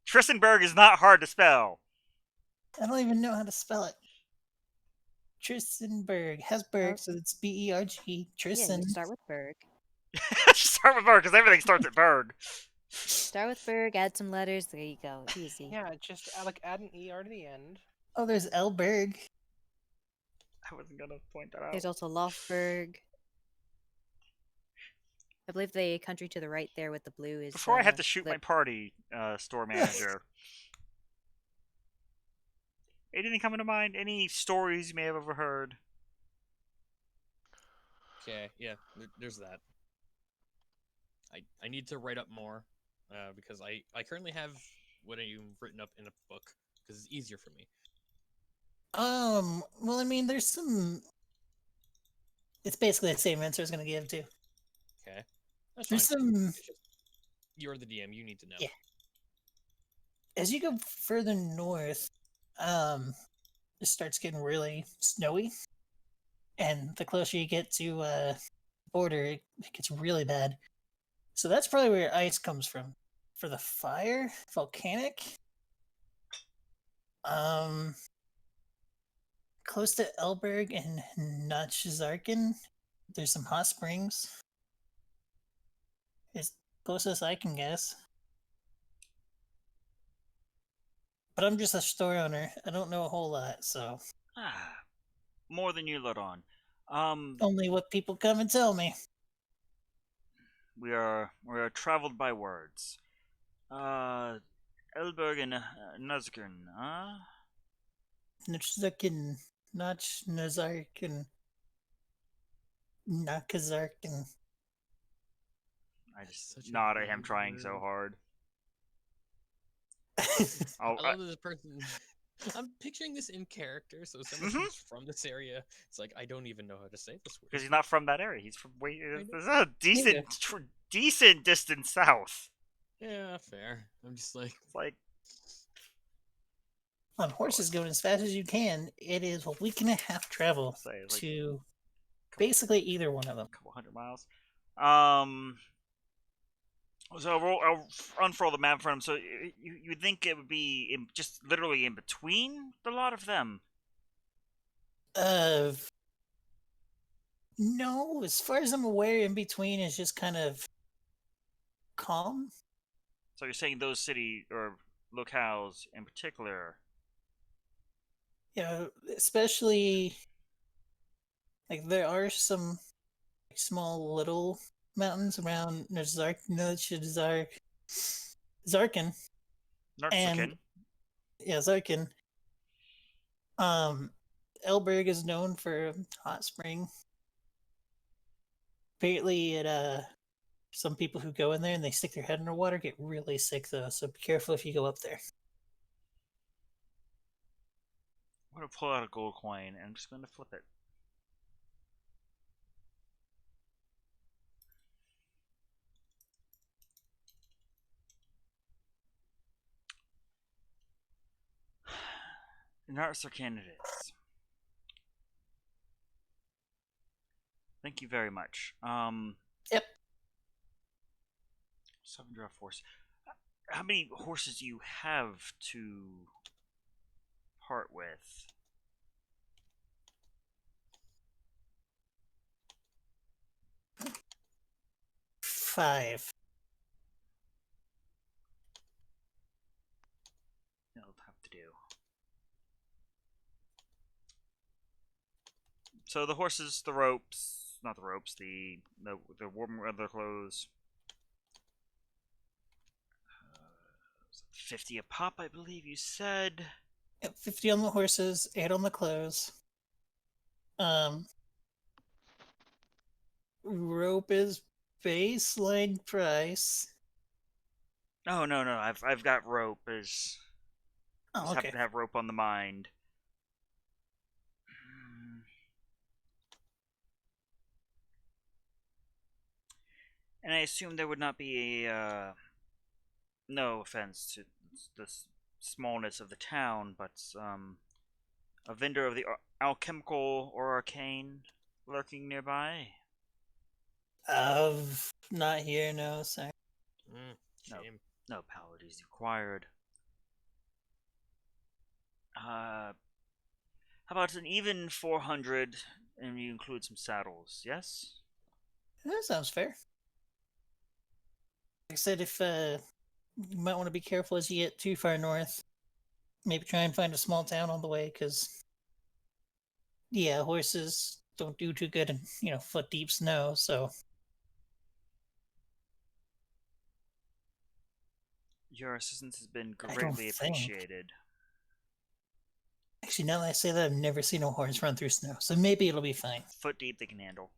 [SPEAKER 2] Tristenberg is not hard to spell.
[SPEAKER 1] I don't even know how to spell it. Tristenberg has Berg, so it's B-E-R-G.
[SPEAKER 3] Yeah,
[SPEAKER 1] Tristan.
[SPEAKER 3] you start with Berg.
[SPEAKER 2] Start with Berg, because everything starts at Berg.
[SPEAKER 3] Start with Berg, add some letters. There you go. Easy.
[SPEAKER 7] Yeah, just add an ER to the end.
[SPEAKER 1] Oh, there's Elberg.
[SPEAKER 2] I wasn't gonna point that out.
[SPEAKER 3] There's also Lofberg. I believe the country to the right there with the blue is.
[SPEAKER 2] Before I have to shoot my party store manager. Anything coming to mind? Any stories you may have overheard?
[SPEAKER 6] Okay, yeah, there's that. I need to write up more because I currently have what I've written up in a book because it's easier for me.
[SPEAKER 1] Well, I mean, there's some. It's basically the same answer I was going to give too.
[SPEAKER 6] Okay, that's
[SPEAKER 1] There's
[SPEAKER 6] fine.
[SPEAKER 1] some.
[SPEAKER 6] It's just, you're the DM. You need to know.
[SPEAKER 1] Yeah. As you go further north, it starts getting really snowy, and the closer you get to border, it gets really bad. So that's probably where ice comes from. For the fire, volcanic. Close to Elberg and Nachzarken, there's some hot springs. As close as I can guess. But I'm just a store owner. I don't know a whole lot, so.
[SPEAKER 2] More than you let on.
[SPEAKER 1] Only what people come and tell me.
[SPEAKER 2] We are traveled by words. Elberg and Nuzgern, huh?
[SPEAKER 1] Nachzarken, Nachzarken, Nakazarken.
[SPEAKER 2] I just
[SPEAKER 6] Such a
[SPEAKER 2] nod at him
[SPEAKER 6] weird
[SPEAKER 2] trying so
[SPEAKER 6] word.
[SPEAKER 2] hard.
[SPEAKER 6] I love this person. I'm picturing this in character, so someone who's from this area, it's like I don't even know how to say this word.
[SPEAKER 2] Because he's not from that area. He's from way.
[SPEAKER 6] know.
[SPEAKER 2] This is a decent distance south.
[SPEAKER 6] Yeah, fair. I'm just like,
[SPEAKER 2] It's like
[SPEAKER 1] On horses going as fast as you can, it is a week and a half travel
[SPEAKER 2] say, like
[SPEAKER 1] to basically either one of them.
[SPEAKER 2] a couple hundred miles. So I'll unfurl the map for him. So you think it would be just literally in between the lot of them?
[SPEAKER 1] No, as far as I'm aware, in between is just kind of calm.
[SPEAKER 2] So you're saying those city or locales in particular
[SPEAKER 1] You know, especially like there are some like, small little mountains around Zarkin, and
[SPEAKER 2] Nartsukin.
[SPEAKER 1] yeah, Zarkin. Um, Elberg is known for hot spring. Apparently, some people who go in there and they stick their head underwater get really sick though. So be careful if you go up there.
[SPEAKER 2] I'm gonna pull out a gold coin and I'm just gonna flip it. Nartsukin it is. Thank you very much.
[SPEAKER 1] Yep.
[SPEAKER 2] 7 draw force. How many horses do you have to part with?
[SPEAKER 1] Five.
[SPEAKER 2] It'll have to do. So the horses, the ropes, not the ropes, the warm weather clothes. 50 a pop, I believe you said.
[SPEAKER 1] Yep, 50 on the horses, 8 on the clothes. Rope is baseline price.
[SPEAKER 2] Oh no, I've got rope. Is
[SPEAKER 1] Oh,
[SPEAKER 2] just happen
[SPEAKER 1] okay.
[SPEAKER 2] to have rope on the mind. And I assume there would not be a no offense to the smallness of the town, but a vendor of the alchemical or arcane lurking nearby.
[SPEAKER 1] Not here, no, sorry.
[SPEAKER 6] Shame.
[SPEAKER 2] No apologies required. How about an even 400 and you include some saddles, yes?
[SPEAKER 1] That sounds fair. Like I said, if you might want to be careful as you get too far north. Maybe try and find a small town on the way, because yeah, horses don't do too good in foot deep snow. So
[SPEAKER 2] Your assistance has been
[SPEAKER 1] I don't
[SPEAKER 2] greatly
[SPEAKER 1] think.
[SPEAKER 2] appreciated.
[SPEAKER 1] Actually, now that I say that, I've never seen a horse run through snow, so maybe it'll be fine.
[SPEAKER 2] Foot deep they can handle.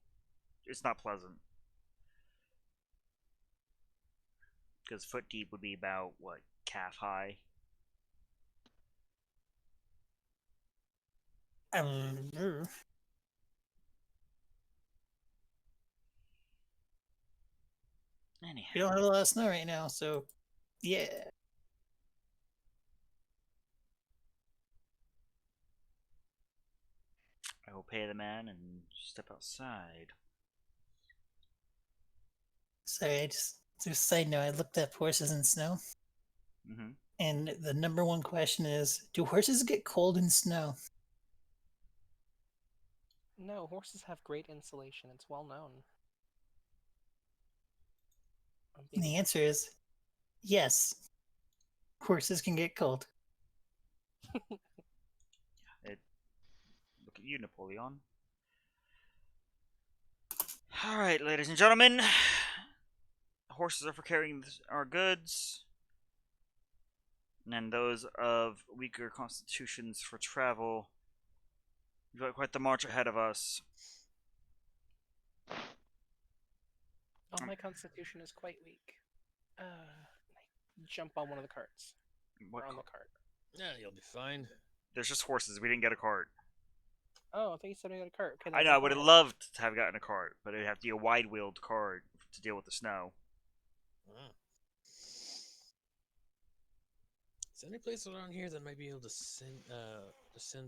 [SPEAKER 2] It's not pleasant. Because foot deep would be about, what, calf high?
[SPEAKER 1] Um,
[SPEAKER 2] Anyhow.
[SPEAKER 1] we don't have a lot of snow right now, so yeah.
[SPEAKER 2] I will pay the man and step outside.
[SPEAKER 1] Sorry, just a side note, I looked up horses in snow,
[SPEAKER 2] Mm-hmm.
[SPEAKER 1] and the number one question is, do horses get cold in snow?
[SPEAKER 7] No, horses have great insulation. It's well known.
[SPEAKER 1] And the answer is yes. Horses can get cold.
[SPEAKER 2] Look at you, Napoleon. Alright, ladies and gentlemen. Horses are for carrying our goods. And those of weaker constitutions for travel. We've got quite the march ahead of us.
[SPEAKER 7] Oh, my constitution is quite weak. Jump on one of the carts.
[SPEAKER 2] What
[SPEAKER 7] Or on the
[SPEAKER 2] car-
[SPEAKER 7] cart.
[SPEAKER 6] Yeah, you'll be fine.
[SPEAKER 2] There's just horses. We didn't get a cart.
[SPEAKER 7] Oh, I think you said I got a cart. Okay, then
[SPEAKER 2] I know. I
[SPEAKER 7] jump
[SPEAKER 2] would
[SPEAKER 7] on
[SPEAKER 2] have
[SPEAKER 7] it.
[SPEAKER 2] loved to have gotten a cart, but it'd have to be a wide-wheeled cart to deal with the snow.
[SPEAKER 6] Is there any place around here that might be able to send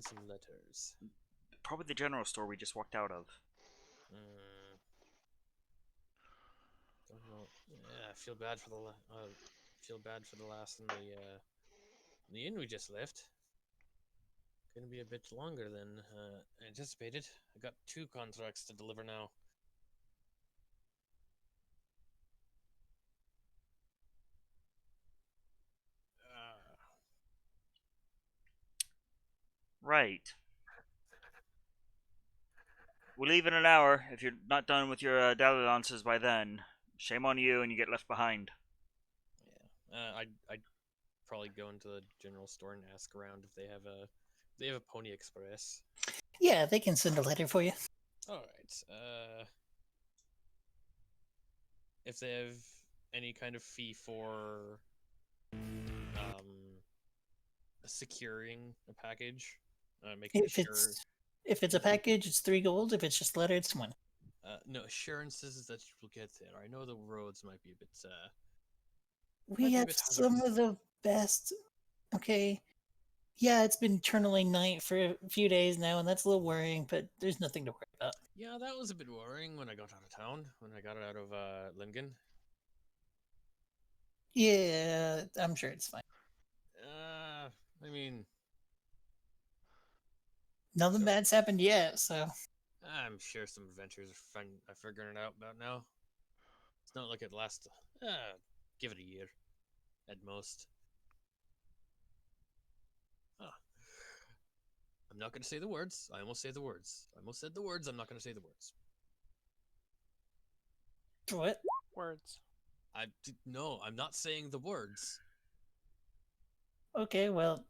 [SPEAKER 6] some letters?
[SPEAKER 2] Probably the general store we just walked out of.
[SPEAKER 6] Don't know. Yeah, I feel bad for the last in the inn we just left. Gonna be a bit longer than anticipated. I got 2 contracts to deliver now.
[SPEAKER 2] Right. We leave in an hour. If you're not done with your dalliances by then, shame on you, and you get left behind.
[SPEAKER 6] Yeah. I'd probably go into the general store and ask around if they have a Pony Express.
[SPEAKER 1] Yeah, they can send a letter for you.
[SPEAKER 6] All right. If they have any kind of fee for securing a package, making
[SPEAKER 1] If
[SPEAKER 6] sure.
[SPEAKER 1] it's a package, it's 3 gold. If it's just letter, it's 1.
[SPEAKER 6] No assurances that you will get there. I know the roads might be a bit.
[SPEAKER 1] We
[SPEAKER 6] Might be a
[SPEAKER 1] have
[SPEAKER 6] bit
[SPEAKER 1] some
[SPEAKER 6] hazardous.
[SPEAKER 1] of the best. Okay. Yeah, it's been eternally night for a few days now, and that's a little worrying, but there's nothing to worry about.
[SPEAKER 6] Yeah, that was a bit worrying when I got out of town. When I got out of Lingen.
[SPEAKER 1] Yeah, I'm sure it's fine.
[SPEAKER 6] I mean,
[SPEAKER 1] Nothing
[SPEAKER 6] so
[SPEAKER 1] bad's happened yet, so
[SPEAKER 6] I'm sure some adventures are figuring it out about now. It's not like it lasts. Give it a year, at most. Huh. I'm not gonna say the words. I almost said the words. I almost said the words. I'm not gonna say the words.
[SPEAKER 1] what?
[SPEAKER 7] Words.
[SPEAKER 6] No. I'm not saying the words.
[SPEAKER 1] Okay, well,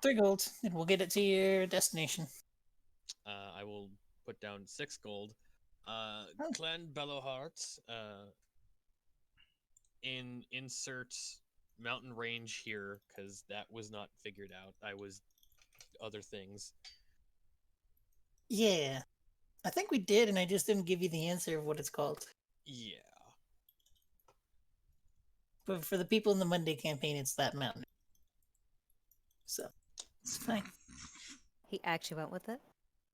[SPEAKER 1] 3 gold, and we'll get it to your destination.
[SPEAKER 6] I will put down 6 gold.
[SPEAKER 1] Oh.
[SPEAKER 6] Clan Bellowheart. Insert mountain range here because that was not figured out. I was other things.
[SPEAKER 1] Yeah, I think we did, and I just didn't give you the answer of what it's called.
[SPEAKER 6] Yeah.
[SPEAKER 1] But for the people in the Monday campaign, it's that mountain. So, it's fine.
[SPEAKER 3] He actually went with it.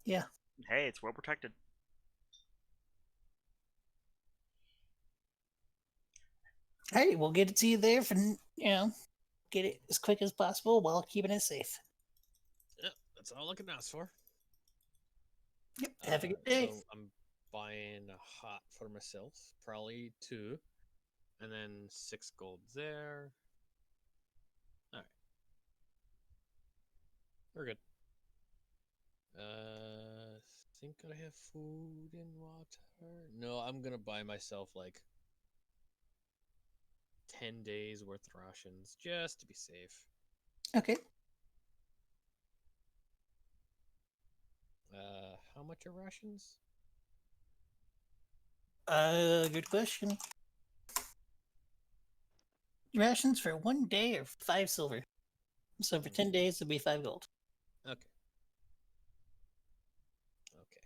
[SPEAKER 1] Yeah.
[SPEAKER 2] Hey, it's well protected.
[SPEAKER 1] Alright, we'll get it to you there for, get it as quick as possible while keeping it safe.
[SPEAKER 6] Yep, that's all I can ask for.
[SPEAKER 1] Yep, have a good day.
[SPEAKER 6] So I'm buying a hot for myself, probably 2, and then 6 gold there. All right, we're good. Think I have food and water. No, I'm gonna buy myself like 10 days worth of rations just to be safe.
[SPEAKER 1] Okay.
[SPEAKER 6] How much are rations?
[SPEAKER 1] Good question. Rations for 1 day are 5 silver. So for 10 days, it'll be 5 gold.
[SPEAKER 6] Okay. Okay.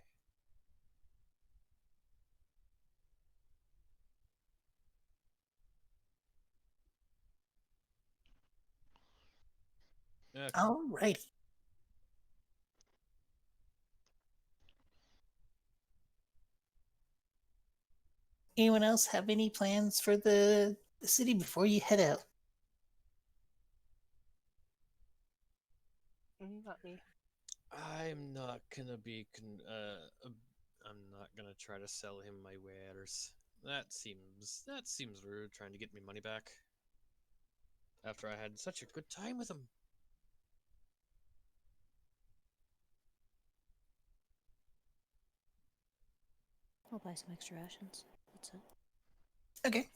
[SPEAKER 6] Okay.
[SPEAKER 1] Alrighty. Anyone else have any plans for the city before you head out?
[SPEAKER 7] Not me.
[SPEAKER 6] I'm not gonna be. I'm not gonna try to sell him my wares. That seems rude. Trying to get me money back after I had such a good time with him.
[SPEAKER 3] I'll buy some extra rations. That's it.
[SPEAKER 1] Okay.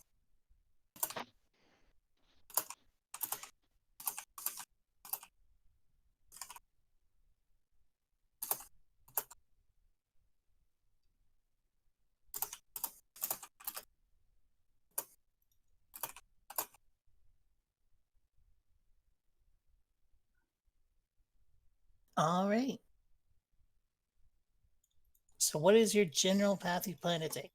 [SPEAKER 1] Alright. So what is your general path you plan to take?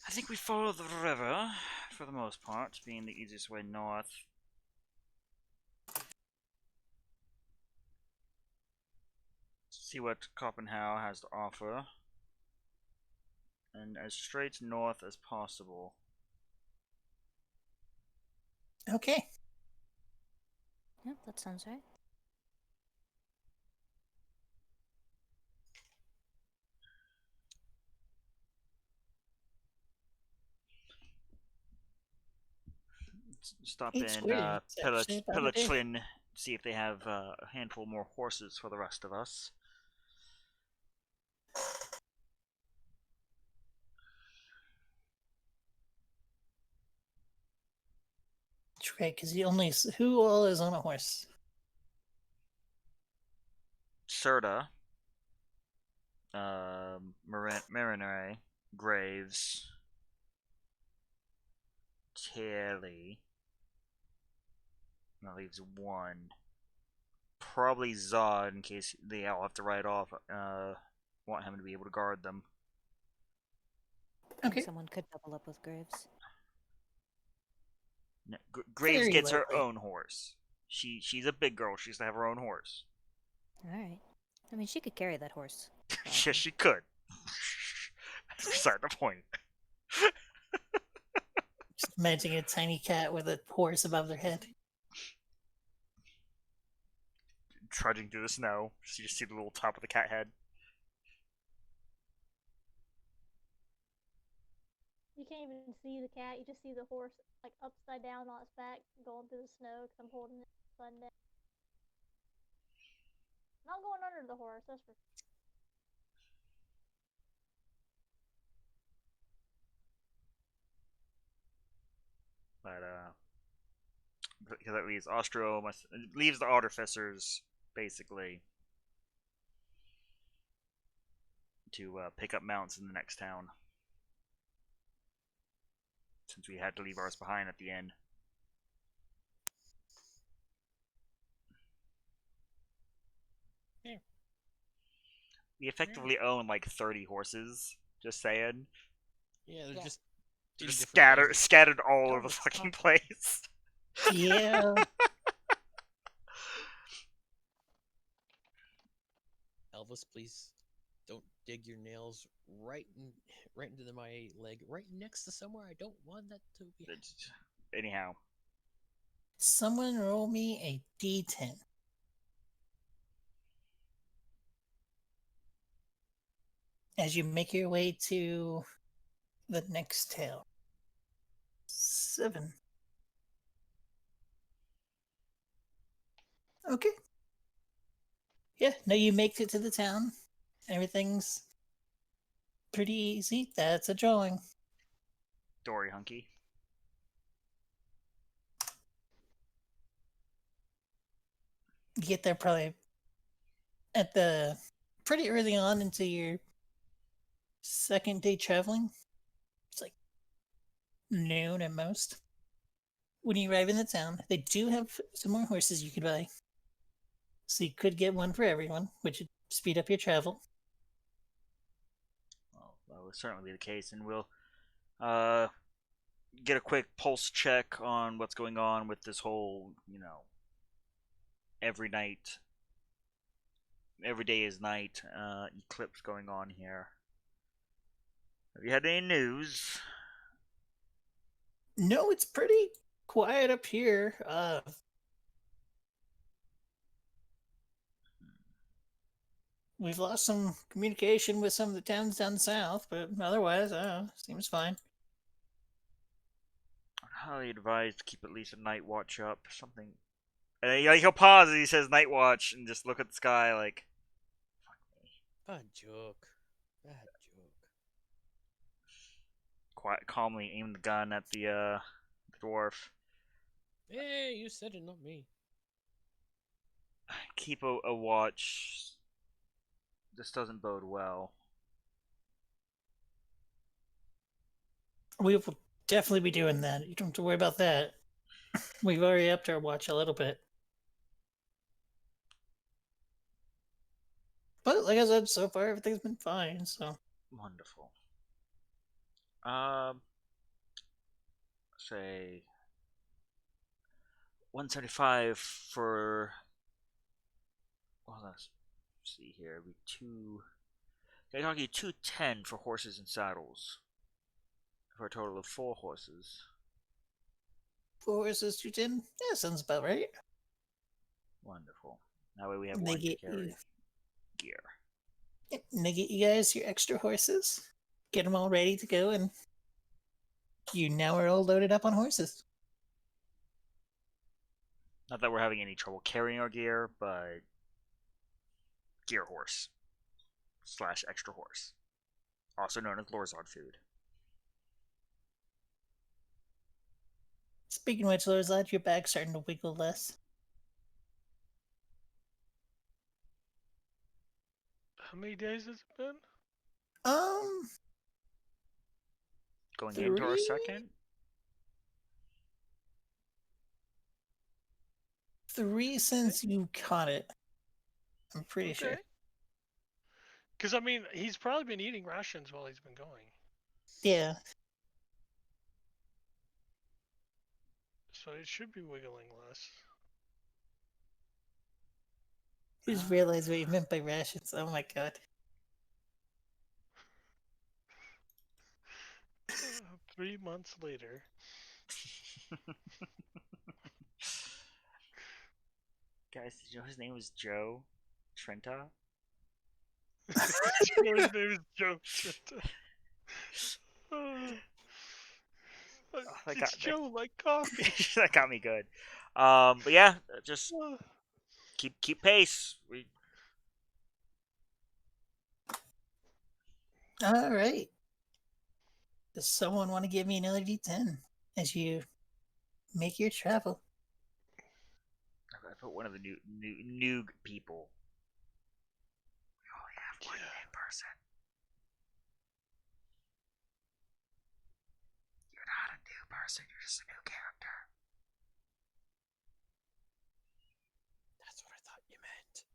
[SPEAKER 2] I think we follow the river for the most part, being the easiest way north. See what Copenhagen has to offer, and as straight north as possible.
[SPEAKER 1] Okay.
[SPEAKER 3] Yep, that sounds right.
[SPEAKER 2] stop
[SPEAKER 1] 8
[SPEAKER 2] in
[SPEAKER 1] squares. It's actually about a day.
[SPEAKER 2] Pilachlin, see if they have a handful more horses for the rest of us.
[SPEAKER 1] That's right, because who all is on a horse?
[SPEAKER 2] Serta, Marinere, Graves, Tilly. That leaves one. Probably Zod, in case they all have to ride off. Want him to be able to guard them.
[SPEAKER 3] I think
[SPEAKER 1] Okay.
[SPEAKER 3] someone could double up with Graves.
[SPEAKER 2] No, Graves
[SPEAKER 1] Very
[SPEAKER 2] gets her
[SPEAKER 1] likely.
[SPEAKER 2] own horse. She's a big girl. She has to have her own horse.
[SPEAKER 3] Alright. I mean, she could carry that horse.
[SPEAKER 2] Yes, she could. That's beside the point.
[SPEAKER 1] Just imagining a tiny cat with a horse above their head.
[SPEAKER 2] Trudging through the snow, so you just see the little top of the cat head.
[SPEAKER 5] You can't even see the cat. You just see the horse like upside down on its back going through the snow because I'm holding it upside down. Not going under the horse. That's for
[SPEAKER 2] But because that leaves leaves the artificers basically to pick up mounts in the next town. Since we had to leave ours behind at the end.
[SPEAKER 6] Yeah.
[SPEAKER 2] We effectively own like 30 horses. Just saying.
[SPEAKER 6] Yeah, they're
[SPEAKER 7] Yeah.
[SPEAKER 6] just
[SPEAKER 2] They're
[SPEAKER 6] in
[SPEAKER 2] just
[SPEAKER 6] different places.
[SPEAKER 2] scattered all
[SPEAKER 7] Go
[SPEAKER 2] over the
[SPEAKER 7] with
[SPEAKER 2] fucking
[SPEAKER 7] stuff.
[SPEAKER 2] place.
[SPEAKER 1] Yeah.
[SPEAKER 6] Elvis, please don't dig your nails right into my leg, right next to somewhere I don't want that to be.
[SPEAKER 2] Anyhow,
[SPEAKER 1] Someone roll me a d10. As you make your way to the next town. 7. Okay. Yeah, no, you make it to the town. Everything's pretty easy. That's a drawing.
[SPEAKER 2] Dory Hunky.
[SPEAKER 1] You get there probably at the pretty early on into your second day traveling. It's like noon at most. When you arrive in the town, they do have some more horses you could buy. So you could get one for everyone, which would speed up your travel.
[SPEAKER 2] Well, that will certainly be the case, and we'll get a quick pulse check on what's going on with this whole, every day is night eclipse going on here. Have you had any news?
[SPEAKER 1] No, it's pretty quiet up here. We've lost some communication with some of the towns down south, but otherwise, seems fine.
[SPEAKER 2] I'd highly advise to keep at least a night watch up. Something. And he'll pause as he says night watch and just look at the sky like, fuck me.
[SPEAKER 6] Bad joke. Bad joke.
[SPEAKER 2] Calmly aim the gun at the dwarf.
[SPEAKER 6] Hey, you said it, not me.
[SPEAKER 2] Keep a watch. This doesn't bode well.
[SPEAKER 1] We will definitely be doing that. You don't have to worry about that. We've already upped our watch a little bit. But like I said, so far everything's been fine, so.
[SPEAKER 2] Wonderful. Say 175 for. Well, let's see here. Be two. They're talking 210 for horses and saddles. For a total of 4 horses.
[SPEAKER 1] 4 horses, 210? Yeah, sounds about right.
[SPEAKER 2] Wonderful. That way we have
[SPEAKER 1] They
[SPEAKER 2] one to
[SPEAKER 1] get
[SPEAKER 2] carry
[SPEAKER 1] you.
[SPEAKER 2] gear.
[SPEAKER 1] And they get you guys your extra horses. Get them all ready to go, and you now are all loaded up on horses.
[SPEAKER 2] Not that we're having any trouble carrying our gear, but gear horse slash extra horse, also known as Lorzod food.
[SPEAKER 1] Speaking of which, Lorzad, your bag's starting to wiggle less.
[SPEAKER 4] How many days has it been?
[SPEAKER 1] Um,
[SPEAKER 2] Going into our
[SPEAKER 1] 3?
[SPEAKER 2] second,
[SPEAKER 1] 3 since you caught it. I'm pretty sure.
[SPEAKER 4] Okay. Because I mean, he's probably been eating rations while he's been going.
[SPEAKER 1] Yeah.
[SPEAKER 4] So it should be wiggling less.
[SPEAKER 1] Just realized what you meant by rations. Oh my god.
[SPEAKER 4] 3 months later.
[SPEAKER 2] guys, did you know his name was Joe Trenta?
[SPEAKER 4] His name is Joe Trenta. It's Joe like coffee.
[SPEAKER 2] That got me good. But yeah, just keep pace.
[SPEAKER 1] All right. Does someone want to give me another D10 as you make your travel?
[SPEAKER 2] I put one of the new people. We only have one new person. You're not a new person. You're just a new character.
[SPEAKER 6] That's what I thought you meant.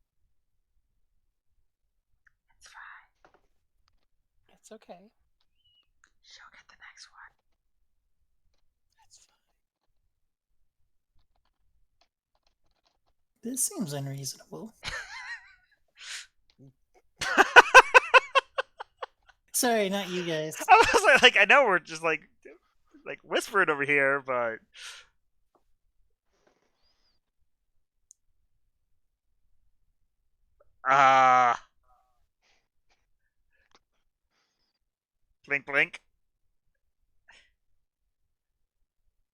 [SPEAKER 2] It's fine.
[SPEAKER 7] It's okay.
[SPEAKER 2] She'll get the next one.
[SPEAKER 6] That's fine.
[SPEAKER 1] This seems unreasonable. Sorry, not you guys.
[SPEAKER 2] I was like, I know we're just like whispering over here, but blink, blink.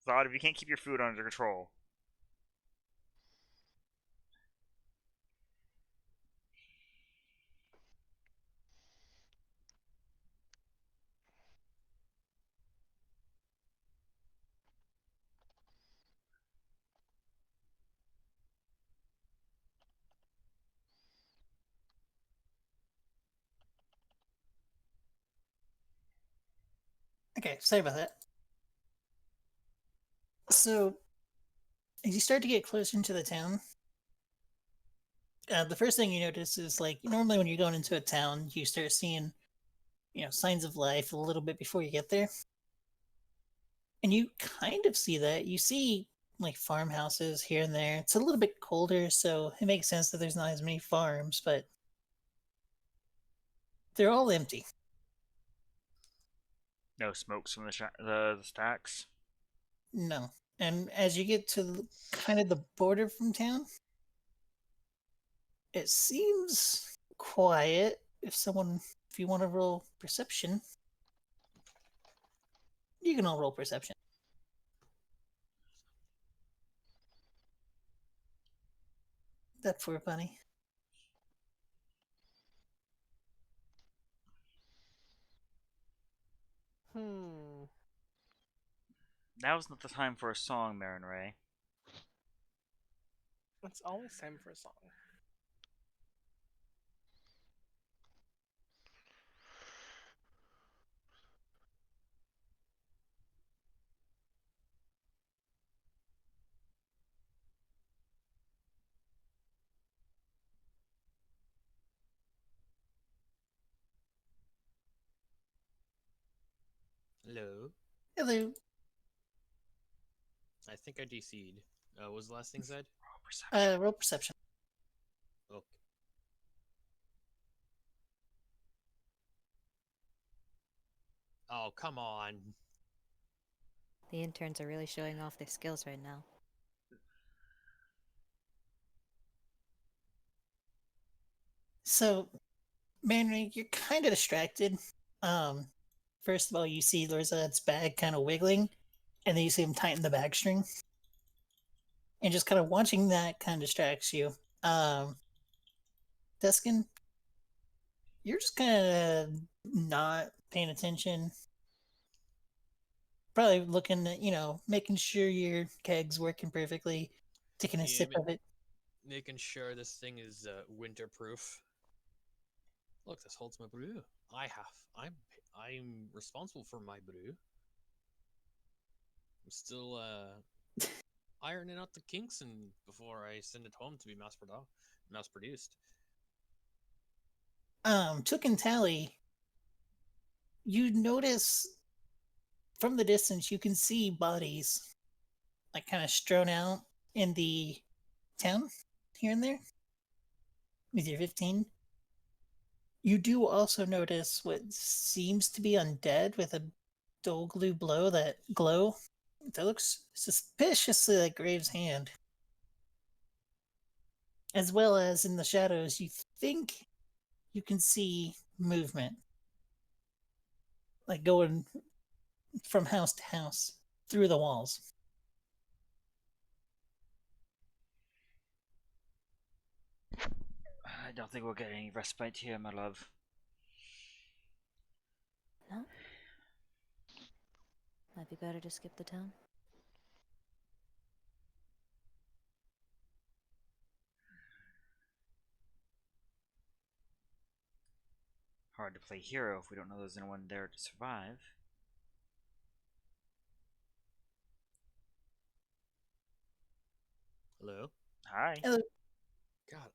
[SPEAKER 2] Zod, if you can't keep your food under control.
[SPEAKER 1] Okay, sorry about that. So, as you start to get closer into the town, the first thing you notice is like normally when you're going into a town, you start seeing, signs of life a little bit before you get there. And you kind of see that. You see like farmhouses here and there. It's a little bit colder, so it makes sense that there's not as many farms, but they're all empty.
[SPEAKER 2] No smokes from the stacks.
[SPEAKER 1] No. And as you get to kind of the border from town, it seems quiet. If you want to roll perception, you can all roll perception. That poor bunny.
[SPEAKER 2] Now's not the time for a song, Marin Ray.
[SPEAKER 7] It's always time for a song.
[SPEAKER 6] Hello.
[SPEAKER 1] Hello.
[SPEAKER 6] I think I DC'd. What was the last thing said?
[SPEAKER 2] Roll perception.
[SPEAKER 1] Roll perception.
[SPEAKER 6] Okay. Oh, come on.
[SPEAKER 3] The interns are really showing off their skills right now.
[SPEAKER 1] So, Manry, you're kind of distracted. First of all, you see Lorzad's bag kind of wiggling, and then you see him tighten the bag string. and just kind of watching that kind of distracts you. Deskin, you're just kind of not paying attention. Probably looking at, making sure your keg's working perfectly, taking a
[SPEAKER 6] Yeah,
[SPEAKER 1] sip of it.
[SPEAKER 6] making sure this thing is winter-proof. Look, this holds my brew. I'm responsible for my brew. I'm still ironing out the kinks and before I send it home to be mass produced.
[SPEAKER 1] Took and Tally, you notice from the distance you can see bodies like kind of strewn out in the town here and there with your 15. You do also notice what seems to be undead with a dull glow that looks suspiciously like Graves' hand. As well as in the shadows, you think you can see movement. Like going from house to house through the walls.
[SPEAKER 2] I don't think we'll get any respite here, my love.
[SPEAKER 3] No? Might be better to skip the town.
[SPEAKER 2] Hard to play hero if we don't know there's anyone there to survive.
[SPEAKER 6] Hello?
[SPEAKER 2] Hi.
[SPEAKER 1] Hello.
[SPEAKER 6] God,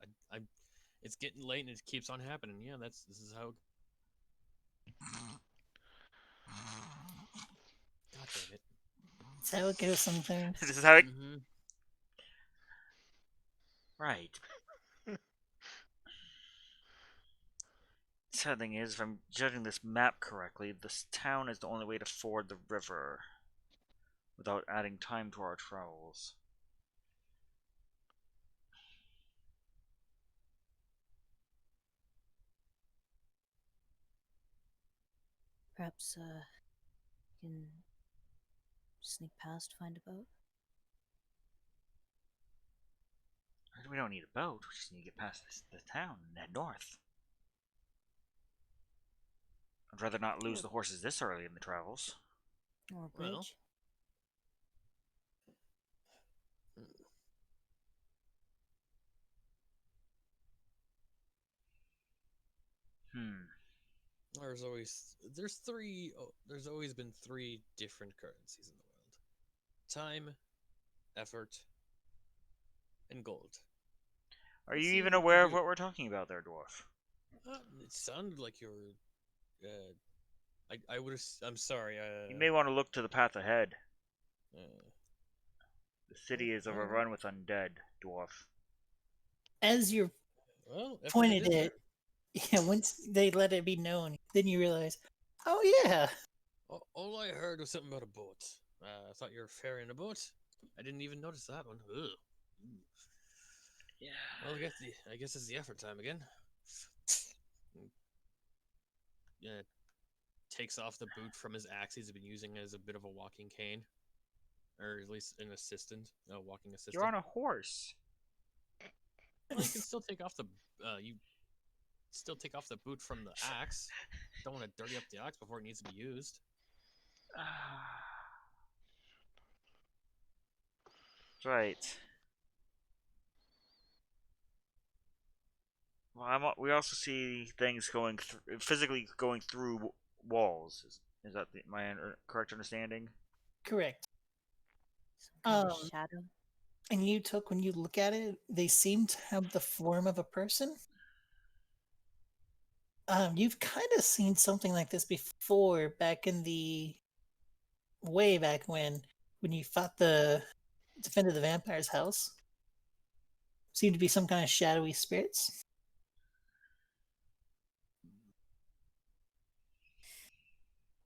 [SPEAKER 6] it's getting late and it keeps on happening. Yeah, this is how. God damn it.
[SPEAKER 1] That's how it goes sometimes.
[SPEAKER 2] This is how it.
[SPEAKER 6] Mm-hmm.
[SPEAKER 2] Right. Sad thing is, if I'm judging this map correctly, this town is the only way to ford the river without adding time to our travels.
[SPEAKER 3] Perhaps, you can sneak past, find a boat?
[SPEAKER 2] We don't need a boat, we just need to get past the town and head north. I'd rather not lose the horses this early in the travels.
[SPEAKER 3] Or a
[SPEAKER 6] Well.
[SPEAKER 3] bridge? There's always been three different currencies in the world: time, effort, and gold.
[SPEAKER 2] Are
[SPEAKER 6] Let's
[SPEAKER 2] you
[SPEAKER 6] see
[SPEAKER 2] even
[SPEAKER 6] what we can
[SPEAKER 2] aware of
[SPEAKER 6] do.
[SPEAKER 2] what we're talking about there, dwarf?
[SPEAKER 6] It sounded like you were. I would have. I'm sorry.
[SPEAKER 2] You may want to look to the path ahead.
[SPEAKER 6] Uh,
[SPEAKER 2] The city is
[SPEAKER 6] I don't know.
[SPEAKER 2] overrun with undead, dwarf.
[SPEAKER 1] As you're
[SPEAKER 6] Well, effort
[SPEAKER 1] pointed
[SPEAKER 6] is
[SPEAKER 1] it, yeah, once they let it be known, then you realize, oh yeah,
[SPEAKER 6] all I heard was something about a boat. I thought you were ferrying a boat. I didn't even notice that one. Ugh.
[SPEAKER 2] Yeah.
[SPEAKER 6] Well, I guess it's the effort time again. Yeah, takes off the boot from his axe he's been using as a bit of a walking cane, or at least an assistant, a walking assistant.
[SPEAKER 2] You're on a horse.
[SPEAKER 6] Well, you can still take off the boot from the axe. Don't want to dirty up the axe before it needs to be used.
[SPEAKER 2] Right. Well, we also see things physically going through walls. Is that my correct understanding?
[SPEAKER 1] correct.
[SPEAKER 3] Some kind of shadow?
[SPEAKER 1] And when you look at it, they seem to have the form of a person. You've kind of seen something like this before, back in the way back when you defended the vampire's house. Seemed to be some kind of shadowy spirits.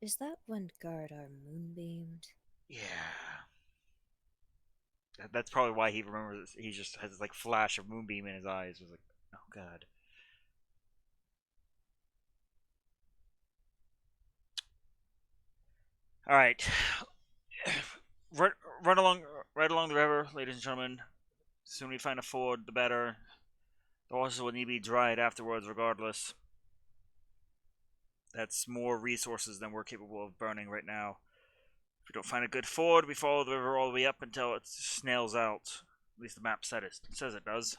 [SPEAKER 3] Is that when Gardar moonbeamed?
[SPEAKER 2] Yeah. That's probably why he remembers. He just has this like flash of moonbeam in his eyes. It was like, oh god. All right, run along, right along the river, ladies and gentlemen. The sooner we find a ford, the better. The horses will need to be dried afterwards, regardless. That's more resources than we're capable of burning right now. If we don't find a good ford, we follow the river all the way up until it snails out. At least the map says it does.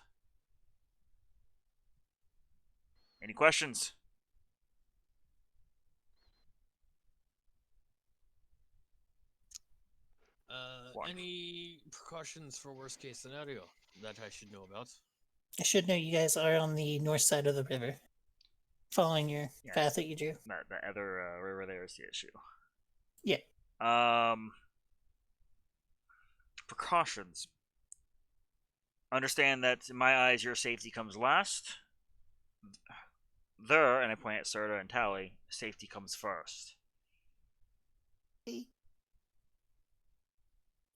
[SPEAKER 2] Any questions? One.
[SPEAKER 6] Any precautions for worst case scenario that I should know about?
[SPEAKER 1] I should know you guys are on the north side of the river, following your
[SPEAKER 2] Yeah.
[SPEAKER 1] path that you drew.
[SPEAKER 2] The other river there is the issue.
[SPEAKER 1] Yeah.
[SPEAKER 2] Precautions. Understand that in my eyes, your safety comes last. There, and I point at Serta and Tally, safety comes first.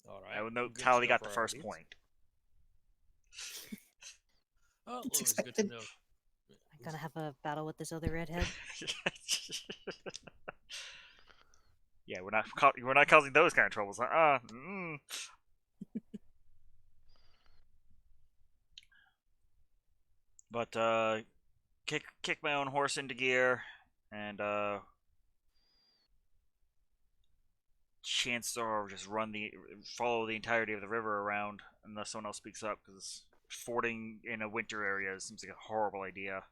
[SPEAKER 6] All right.
[SPEAKER 2] I would note
[SPEAKER 6] good to
[SPEAKER 2] Tally
[SPEAKER 6] know
[SPEAKER 2] got the first
[SPEAKER 6] priorities.
[SPEAKER 2] point.
[SPEAKER 6] Oh,
[SPEAKER 1] It's
[SPEAKER 6] always good to
[SPEAKER 1] expected.
[SPEAKER 6] know.
[SPEAKER 8] I'm gonna have a battle with this other redhead.
[SPEAKER 2] Yeah, we're not causing those kind of troubles. But kick my own horse into gear, and chances are just follow the entirety of the river around unless someone else speaks up, because fording in a winter area seems like a horrible idea.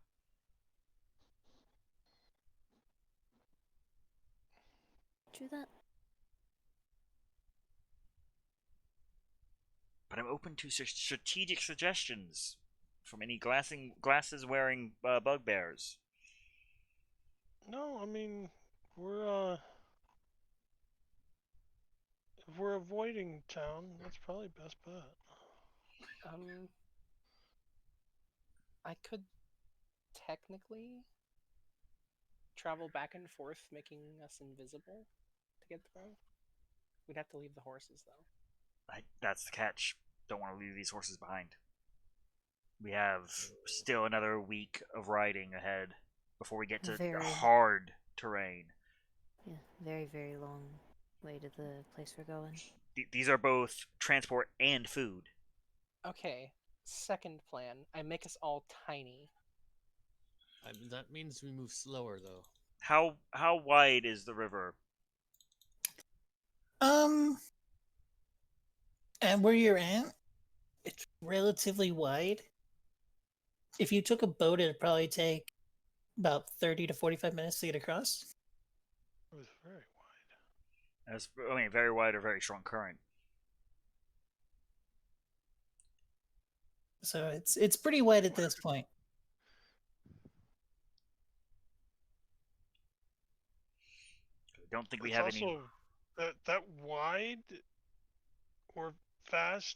[SPEAKER 8] Do that.
[SPEAKER 2] But I'm open to strategic suggestions from any glasses wearing bugbears.
[SPEAKER 4] No, I mean we're if we're avoiding town, that's probably best bet.
[SPEAKER 7] I could technically travel back and forth, making us invisible to get through. We'd have to leave the horses though.
[SPEAKER 2] That's the catch. Don't want to leave these horses behind. We have still another week of riding ahead before we get to
[SPEAKER 8] Very.
[SPEAKER 2] hard terrain.
[SPEAKER 8] Yeah, very, very long way to the place we're going.
[SPEAKER 2] These are both transport and food.
[SPEAKER 7] Okay, second plan. I make us all tiny.
[SPEAKER 6] That means we move slower, though.
[SPEAKER 2] How wide is the river?
[SPEAKER 1] And where you're at, it's relatively wide. If you took a boat, it'd probably take about 30 to 45 minutes to get across.
[SPEAKER 4] It was very wide.
[SPEAKER 2] Very wide or very strong current.
[SPEAKER 1] So it's pretty wide at this point.
[SPEAKER 2] Don't think we
[SPEAKER 4] It's
[SPEAKER 2] have
[SPEAKER 4] also
[SPEAKER 2] any.
[SPEAKER 4] that wide or fast.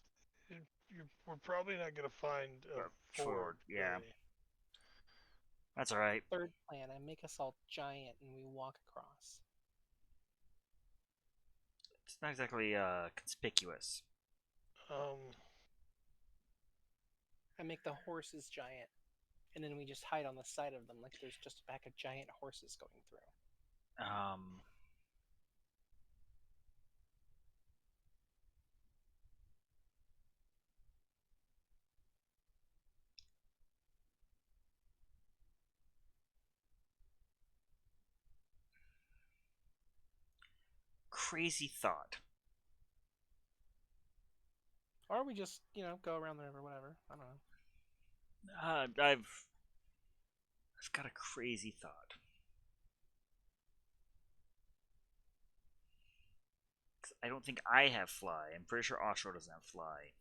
[SPEAKER 4] We're probably not gonna find a ford.
[SPEAKER 2] Yeah.
[SPEAKER 4] Really.
[SPEAKER 2] That's all right.
[SPEAKER 7] Third plan. I make us all giant and we walk across.
[SPEAKER 2] It's not exactly conspicuous.
[SPEAKER 7] I make the horses giant, and then we just hide on the side of them like there's just a pack of giant horses going through.
[SPEAKER 2] Crazy thought.
[SPEAKER 7] Or we just, go around the river, whatever. I don't know.
[SPEAKER 2] I've got a crazy thought. I don't think I have fly. I'm pretty sure Ostro doesn't have fly.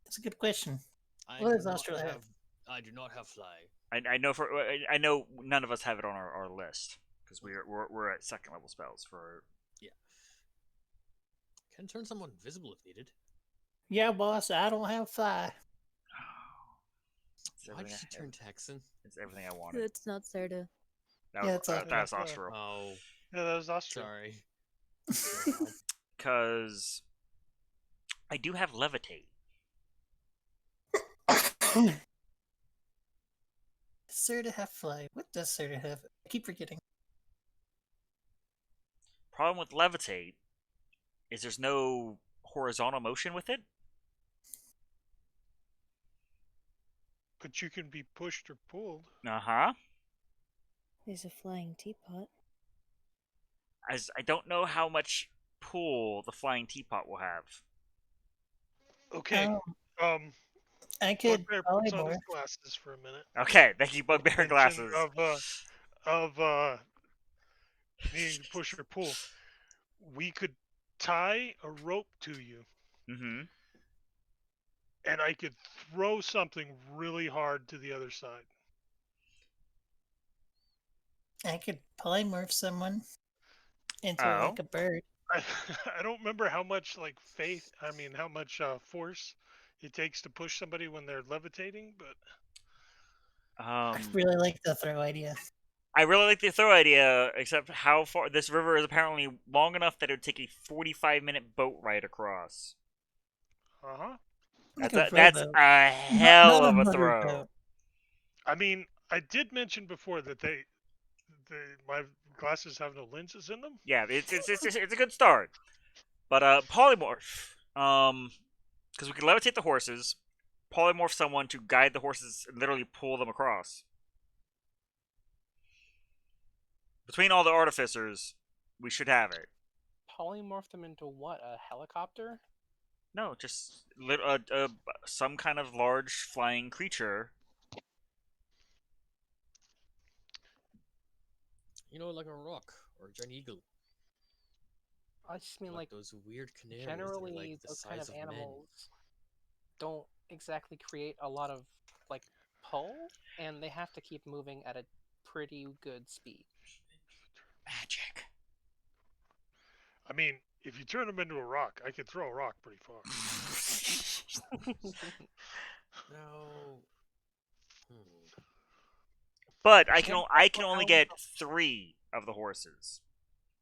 [SPEAKER 1] That's a good question.
[SPEAKER 6] I
[SPEAKER 1] What
[SPEAKER 6] do
[SPEAKER 1] does
[SPEAKER 6] not
[SPEAKER 1] Austral have?
[SPEAKER 6] I do not have fly.
[SPEAKER 2] I know none of us have it on our list because we're at second level spells for.
[SPEAKER 6] Yeah. Can turn someone invisible if needed.
[SPEAKER 1] Yeah, boss, I don't have fly.
[SPEAKER 6] Why did you turn Texan?
[SPEAKER 2] It's everything I wanted.
[SPEAKER 8] It's not Serta.
[SPEAKER 2] That's Ostro.
[SPEAKER 6] Oh,
[SPEAKER 4] Yeah, that was Austria.
[SPEAKER 6] sorry.
[SPEAKER 2] Because I do have levitate.
[SPEAKER 1] Does Serta have fly? What does Serta have? I keep forgetting.
[SPEAKER 2] problem with levitate is there's no horizontal motion with it.
[SPEAKER 4] But you can be pushed or pulled.
[SPEAKER 2] Uh-huh.
[SPEAKER 8] There's a flying teapot.
[SPEAKER 2] As I don't know how much pull the flying teapot will have.
[SPEAKER 4] Okay.
[SPEAKER 1] I could
[SPEAKER 4] Bugbear
[SPEAKER 1] probably
[SPEAKER 4] puts on his
[SPEAKER 1] morph.
[SPEAKER 4] glasses for a minute.
[SPEAKER 2] Okay, thank you, Bugbear
[SPEAKER 4] Mention
[SPEAKER 2] glasses.
[SPEAKER 4] Of needing to push or pull. We could tie a rope to you,
[SPEAKER 2] Mm-hmm.
[SPEAKER 4] and I could throw something really hard to the other side.
[SPEAKER 1] I could polymorph someone into
[SPEAKER 2] Oh.
[SPEAKER 1] like a bird.
[SPEAKER 4] I don't remember how much like how much force it takes to push somebody when they're levitating, but
[SPEAKER 1] I really like the throw idea.
[SPEAKER 2] I really like the throw idea, except how far this river is apparently long enough that it would take a 45-minute boat ride across.
[SPEAKER 4] uh-huh.
[SPEAKER 1] Like
[SPEAKER 2] That's
[SPEAKER 1] rowboat.
[SPEAKER 2] a
[SPEAKER 1] Not
[SPEAKER 2] hell
[SPEAKER 1] a
[SPEAKER 2] of a
[SPEAKER 1] motorboat.
[SPEAKER 2] throw.
[SPEAKER 4] I mean, I did mention before that my glasses have no lenses in them.
[SPEAKER 2] Yeah, it's a good start. But polymorph, because we can levitate the horses, polymorph someone to guide the horses and literally pull them across. Between all the artificers, we should have it.
[SPEAKER 7] Polymorph them into what? A helicopter?
[SPEAKER 2] No, just some kind of large flying creature.
[SPEAKER 6] You know, like a rock or a giant eagle.
[SPEAKER 7] I just mean like
[SPEAKER 6] those weird canaries
[SPEAKER 7] generally
[SPEAKER 6] that are like the
[SPEAKER 7] those kind
[SPEAKER 6] size
[SPEAKER 7] of
[SPEAKER 6] of men.
[SPEAKER 7] animals don't exactly create a lot of like pull, and they have to keep moving at a pretty good speed.
[SPEAKER 2] Magic.
[SPEAKER 4] I mean, if you turn them into a rock, I could throw a rock pretty far.
[SPEAKER 6] No.
[SPEAKER 2] But I can only get 3 of the horses.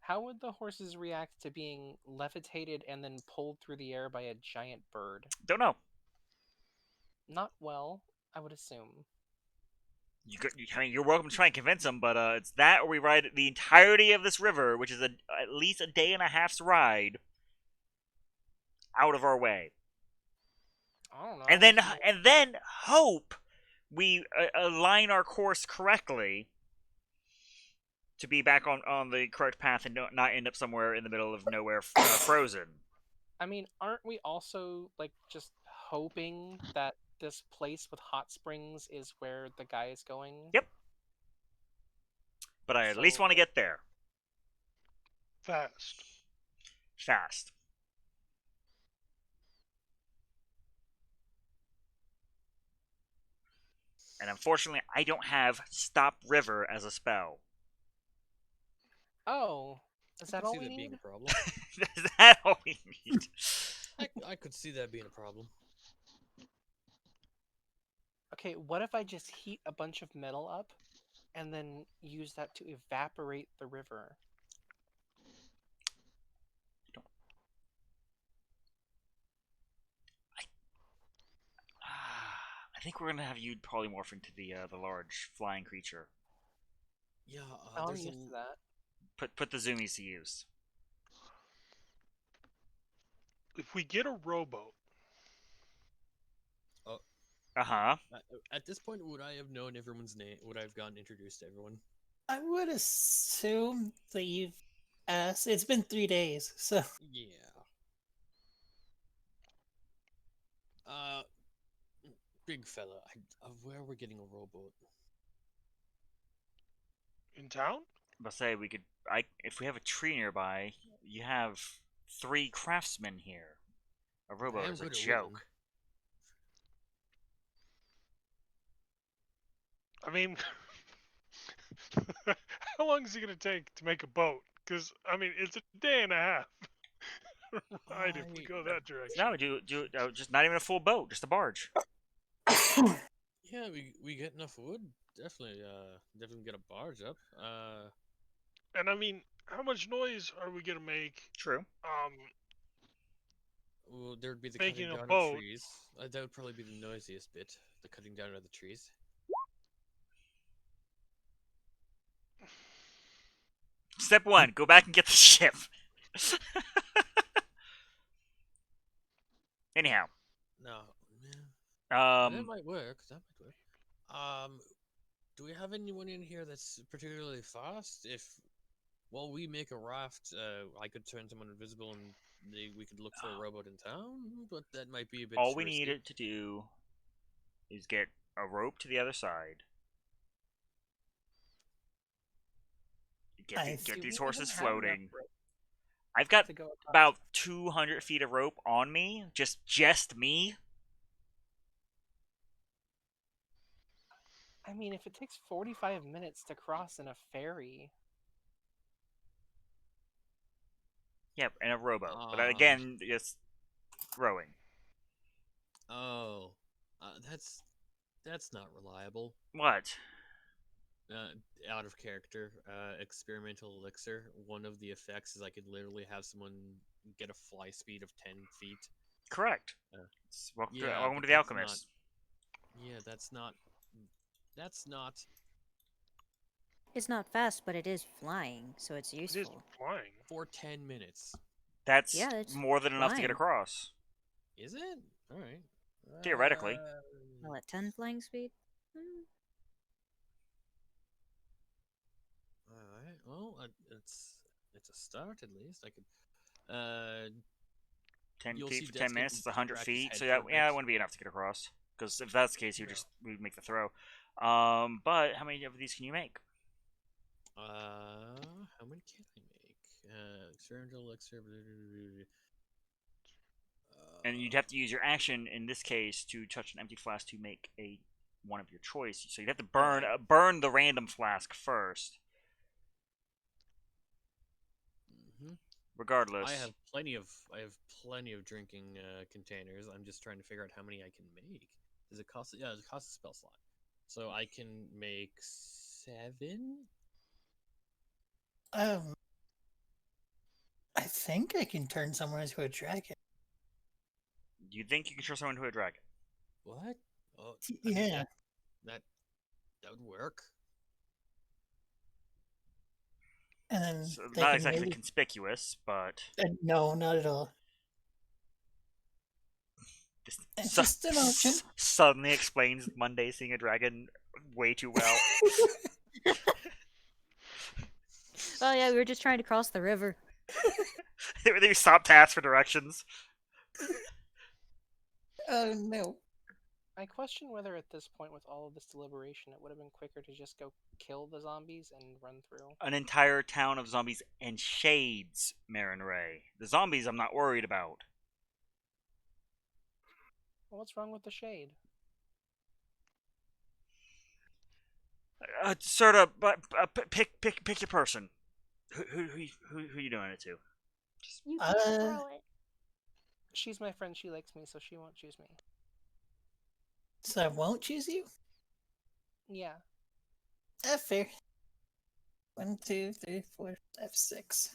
[SPEAKER 7] How would the horses react to being levitated and then pulled through the air by a giant bird?
[SPEAKER 2] Don't know.
[SPEAKER 7] Not well, I would assume.
[SPEAKER 2] I mean, you're welcome to try and convince them, but it's that or we ride the entirety of this river, which is at least a day and a half's ride, out of our way.
[SPEAKER 7] I don't know.
[SPEAKER 2] And then hope we align our course correctly to be back on the correct path and not end up somewhere in the middle of nowhere frozen.
[SPEAKER 7] I mean, aren't we also like just hoping that this place with hot springs is where the guy is going?
[SPEAKER 2] Yep. But I at least want to get there.
[SPEAKER 4] Fast.
[SPEAKER 2] And unfortunately, I don't have Stop River as a spell.
[SPEAKER 7] Oh, is that all we
[SPEAKER 6] that
[SPEAKER 7] need?
[SPEAKER 6] being a problem.
[SPEAKER 2] Is that all we need?
[SPEAKER 6] I could see that being a problem.
[SPEAKER 7] Okay, what if I just heat a bunch of metal up and then use that to evaporate the river?
[SPEAKER 2] I think we're gonna have you polymorph into the large flying creature.
[SPEAKER 6] Yeah,
[SPEAKER 7] I'm used to that.
[SPEAKER 2] Put the zoomies to use.
[SPEAKER 4] If we get a rowboat.
[SPEAKER 2] Uh-huh.
[SPEAKER 6] At this point, would I have known everyone's name? Would I have gotten introduced to everyone?
[SPEAKER 1] I would assume that you've asked. It's been 3 days, so.
[SPEAKER 6] Yeah. Big fella, where are we getting a rowboat?
[SPEAKER 4] In town?
[SPEAKER 2] But say we could. If we have a tree nearby, you have 3 craftsmen here. A rowboat is a joke.
[SPEAKER 4] I mean, how long is it going to take to make a boat? Because, I mean, it's a day and a half ride if we go that direction.
[SPEAKER 2] No, just not even a full boat, just a barge.
[SPEAKER 6] Yeah, we get enough wood. Definitely get a barge up.
[SPEAKER 4] And I mean, how much noise are we going to make?
[SPEAKER 2] True.
[SPEAKER 6] Well, there'd be the
[SPEAKER 4] making
[SPEAKER 6] cutting
[SPEAKER 4] a
[SPEAKER 6] down
[SPEAKER 4] boat.
[SPEAKER 6] of trees. That would probably be the noisiest bit, the cutting down of the trees.
[SPEAKER 2] Step 1, go back and get the ship. Anyhow,
[SPEAKER 6] No. Yeah. That
[SPEAKER 2] um,
[SPEAKER 6] might work. That might work. Do we have anyone in here that's particularly fast? If while we make a raft, I could turn someone invisible and we could look for a rowboat in town, but that might be a bit
[SPEAKER 2] all we
[SPEAKER 6] risky.
[SPEAKER 2] needed to do is get a rope to the other side.
[SPEAKER 1] I
[SPEAKER 2] Get
[SPEAKER 7] Do
[SPEAKER 2] these
[SPEAKER 7] we
[SPEAKER 2] horses
[SPEAKER 7] even have enough
[SPEAKER 2] floating.
[SPEAKER 7] rope
[SPEAKER 2] I've got
[SPEAKER 7] to go across?
[SPEAKER 2] about 200 feet of rope on me, just me.
[SPEAKER 7] I mean, if it takes 45 minutes to cross in a ferry,
[SPEAKER 2] Yep, and a rowboat. But
[SPEAKER 6] Um.
[SPEAKER 2] again, just rowing.
[SPEAKER 6] Oh. That's not reliable.
[SPEAKER 2] What?
[SPEAKER 6] Out of character. Experimental elixir. One of the effects is I could literally have someone get a fly speed of 10 feet.
[SPEAKER 2] Correct.
[SPEAKER 6] Uh,
[SPEAKER 2] Welcome
[SPEAKER 6] yeah,
[SPEAKER 2] welcome
[SPEAKER 6] but
[SPEAKER 2] to the
[SPEAKER 6] that's
[SPEAKER 2] Alchemist.
[SPEAKER 6] Yeah, that's not. That's not.
[SPEAKER 8] It's not fast, but it is flying, so it's
[SPEAKER 4] It is
[SPEAKER 8] useful.
[SPEAKER 4] flying.
[SPEAKER 6] For 10 minutes.
[SPEAKER 2] That's
[SPEAKER 8] Yeah, it's
[SPEAKER 2] more than enough to get
[SPEAKER 8] flying.
[SPEAKER 2] across.
[SPEAKER 6] Is it? Alright.
[SPEAKER 2] Theoretically.
[SPEAKER 8] Well, at 10 flying speed?
[SPEAKER 6] Alright. Well, it's a start at least. I could.
[SPEAKER 2] 10
[SPEAKER 6] You'll
[SPEAKER 2] feet
[SPEAKER 6] see
[SPEAKER 2] for 10
[SPEAKER 6] Deskin
[SPEAKER 2] minutes is 100
[SPEAKER 6] distract his
[SPEAKER 2] feet.
[SPEAKER 6] head
[SPEAKER 2] So
[SPEAKER 6] for a
[SPEAKER 2] yeah, that
[SPEAKER 6] bit.
[SPEAKER 2] wouldn't be enough to get across. Because if that's the case,
[SPEAKER 4] No.
[SPEAKER 2] we'd make the throw. But how many of these can you make?
[SPEAKER 6] How many can I make? Experimental elixir.
[SPEAKER 2] And you'd have to use your action in this case to touch an empty flask to make one of your choice. So you'd have to burn the random flask first. Regardless,
[SPEAKER 6] I have plenty of drinking containers. I'm just trying to figure out how many I can make. Does it cost? Yeah, it costs a spell slot. So I can make 7.
[SPEAKER 1] I think I can turn someone into a dragon.
[SPEAKER 2] you think you can turn someone into a dragon?
[SPEAKER 6] What? Oh,
[SPEAKER 1] Yeah.
[SPEAKER 6] that would work.
[SPEAKER 1] And then
[SPEAKER 2] So
[SPEAKER 1] they
[SPEAKER 2] not
[SPEAKER 1] can
[SPEAKER 2] exactly
[SPEAKER 1] maybe...
[SPEAKER 2] conspicuous, but
[SPEAKER 1] No, not at all.
[SPEAKER 2] this
[SPEAKER 1] It's just an option.
[SPEAKER 2] suddenly explains Monday seeing a dragon way too well.
[SPEAKER 8] Oh yeah, we were just trying to cross the river.
[SPEAKER 2] They stopped to ask for directions.
[SPEAKER 1] Oh no.
[SPEAKER 7] I question whether at this point, with all of this deliberation, it would have been quicker to just go kill the zombies and run through.
[SPEAKER 2] An entire town of zombies and shades, Marin Ray. The zombies I'm not worried about.
[SPEAKER 7] Well, what's wrong with the shade?
[SPEAKER 2] Sort of, but pick your person. Who you doing it to?
[SPEAKER 5] You can't throw it.
[SPEAKER 7] She's my friend. She likes me, so she won't choose me.
[SPEAKER 1] So I won't choose you?
[SPEAKER 7] Yeah.
[SPEAKER 1] Fair. 1, 2, 3, 4, 5, 6.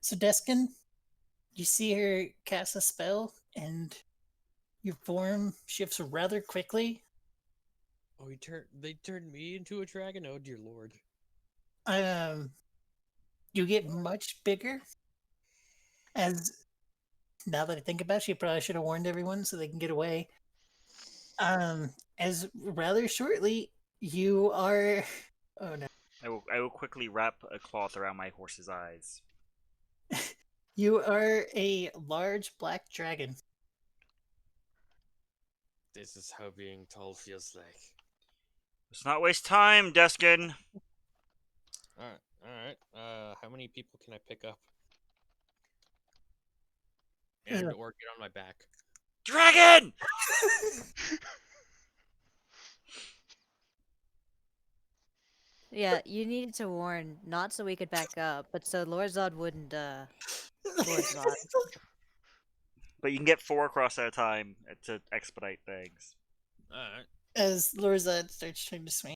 [SPEAKER 1] So Deskin, you see her cast a spell, and your form shifts rather quickly.
[SPEAKER 6] Oh, they turned me into a dragon? Oh dear lord.
[SPEAKER 1] You get much bigger. As now that I think about it, she probably should have warned everyone so they can get away. As rather shortly, you are... Oh no.
[SPEAKER 2] I will quickly wrap a cloth around my horse's eyes.
[SPEAKER 1] You are a large black dragon.
[SPEAKER 6] This is how being tall feels like.
[SPEAKER 2] Let's not waste time, Deskin.
[SPEAKER 6] Alright. How many people can I pick up? And or get on my back?
[SPEAKER 2] Dragon!
[SPEAKER 8] Yeah, you needed to warn, not so we could back up, but so Lord Zod wouldn't, Lord Zod.
[SPEAKER 2] But you can get 4 across at a time to expedite things.
[SPEAKER 6] Alright.
[SPEAKER 1] As Lorzad starts trying to swing.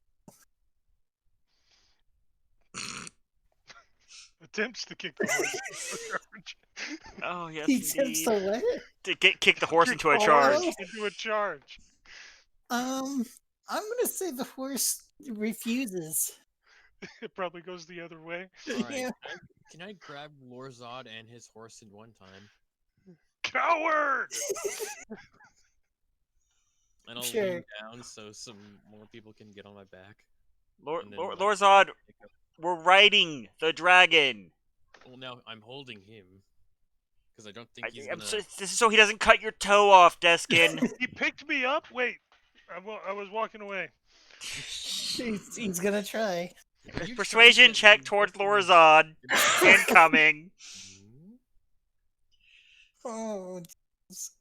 [SPEAKER 4] Attempts to kick the horse into a charge.
[SPEAKER 2] Oh, yes,
[SPEAKER 1] He attempts
[SPEAKER 2] indeed.
[SPEAKER 1] to what?
[SPEAKER 2] To kick the horse
[SPEAKER 4] Kick
[SPEAKER 2] into a
[SPEAKER 4] the
[SPEAKER 2] charge.
[SPEAKER 4] horse into a charge.
[SPEAKER 1] I'm gonna say the horse refuses.
[SPEAKER 4] It probably goes the other way.
[SPEAKER 6] All right.
[SPEAKER 1] Yeah.
[SPEAKER 6] Can I grab Lorzod and his horse in one time?
[SPEAKER 4] Coward!
[SPEAKER 6] And I'll
[SPEAKER 1] Sure.
[SPEAKER 6] lean down so some more people can get on my back. And then, like,
[SPEAKER 2] Lorzod,
[SPEAKER 6] pick up-
[SPEAKER 2] we're riding the dragon.
[SPEAKER 6] Well, now I'm holding him because I don't think he's
[SPEAKER 2] I'm
[SPEAKER 6] gonna.
[SPEAKER 2] this is so he doesn't cut your toe off, Deskin.
[SPEAKER 4] He picked me up? Wait. I was walking away.
[SPEAKER 1] He's gonna try.
[SPEAKER 6] Are you
[SPEAKER 2] Persuasion
[SPEAKER 6] trying to
[SPEAKER 2] check
[SPEAKER 6] get
[SPEAKER 2] towards
[SPEAKER 6] me
[SPEAKER 2] Lorzod.
[SPEAKER 6] your back?
[SPEAKER 2] Incoming.
[SPEAKER 6] Hmm?
[SPEAKER 1] Oh, jeez.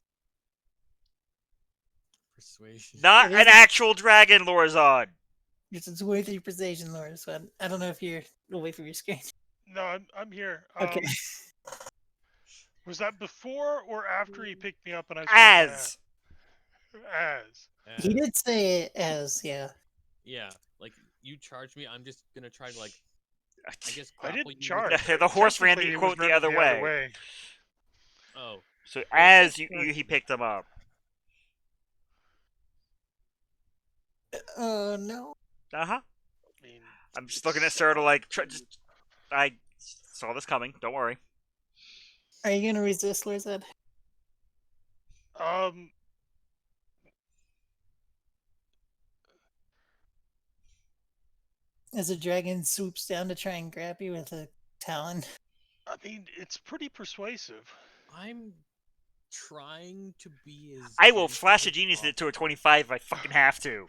[SPEAKER 6] Persuasion.
[SPEAKER 2] Not
[SPEAKER 1] It
[SPEAKER 2] an
[SPEAKER 1] is-
[SPEAKER 2] actual dragon, Lorzod.
[SPEAKER 1] It's a 23 persuasion, Laura. So I don't know if you're away from your screen.
[SPEAKER 4] No, I'm here.
[SPEAKER 1] Okay.
[SPEAKER 4] Was that before or after he picked me up and I said
[SPEAKER 2] As.
[SPEAKER 4] As.
[SPEAKER 1] He did say it as, yeah.
[SPEAKER 6] Yeah, like you charge me, I'm just gonna try to like. I guess
[SPEAKER 4] I
[SPEAKER 6] grapple
[SPEAKER 4] didn't
[SPEAKER 6] you with
[SPEAKER 4] charge.
[SPEAKER 2] The horse ran
[SPEAKER 4] Technically,
[SPEAKER 2] the
[SPEAKER 4] it was
[SPEAKER 2] quote the
[SPEAKER 4] running
[SPEAKER 2] other way.
[SPEAKER 6] Oh,
[SPEAKER 2] So
[SPEAKER 6] it
[SPEAKER 2] as
[SPEAKER 6] says
[SPEAKER 2] he picked him up.
[SPEAKER 1] Oh, no.
[SPEAKER 2] Uh-huh.
[SPEAKER 4] I mean,
[SPEAKER 2] I'm just looking at Sir to like I saw this coming, don't worry.
[SPEAKER 1] Are you gonna resist, Larzad? As a dragon swoops down to try and grab you with a talon.
[SPEAKER 4] I mean, it's pretty persuasive.
[SPEAKER 6] I'm trying to be as.
[SPEAKER 2] I will
[SPEAKER 6] gentle
[SPEAKER 2] flash a
[SPEAKER 6] as
[SPEAKER 2] genius it to a
[SPEAKER 6] possible.
[SPEAKER 2] 25 if I fucking have to.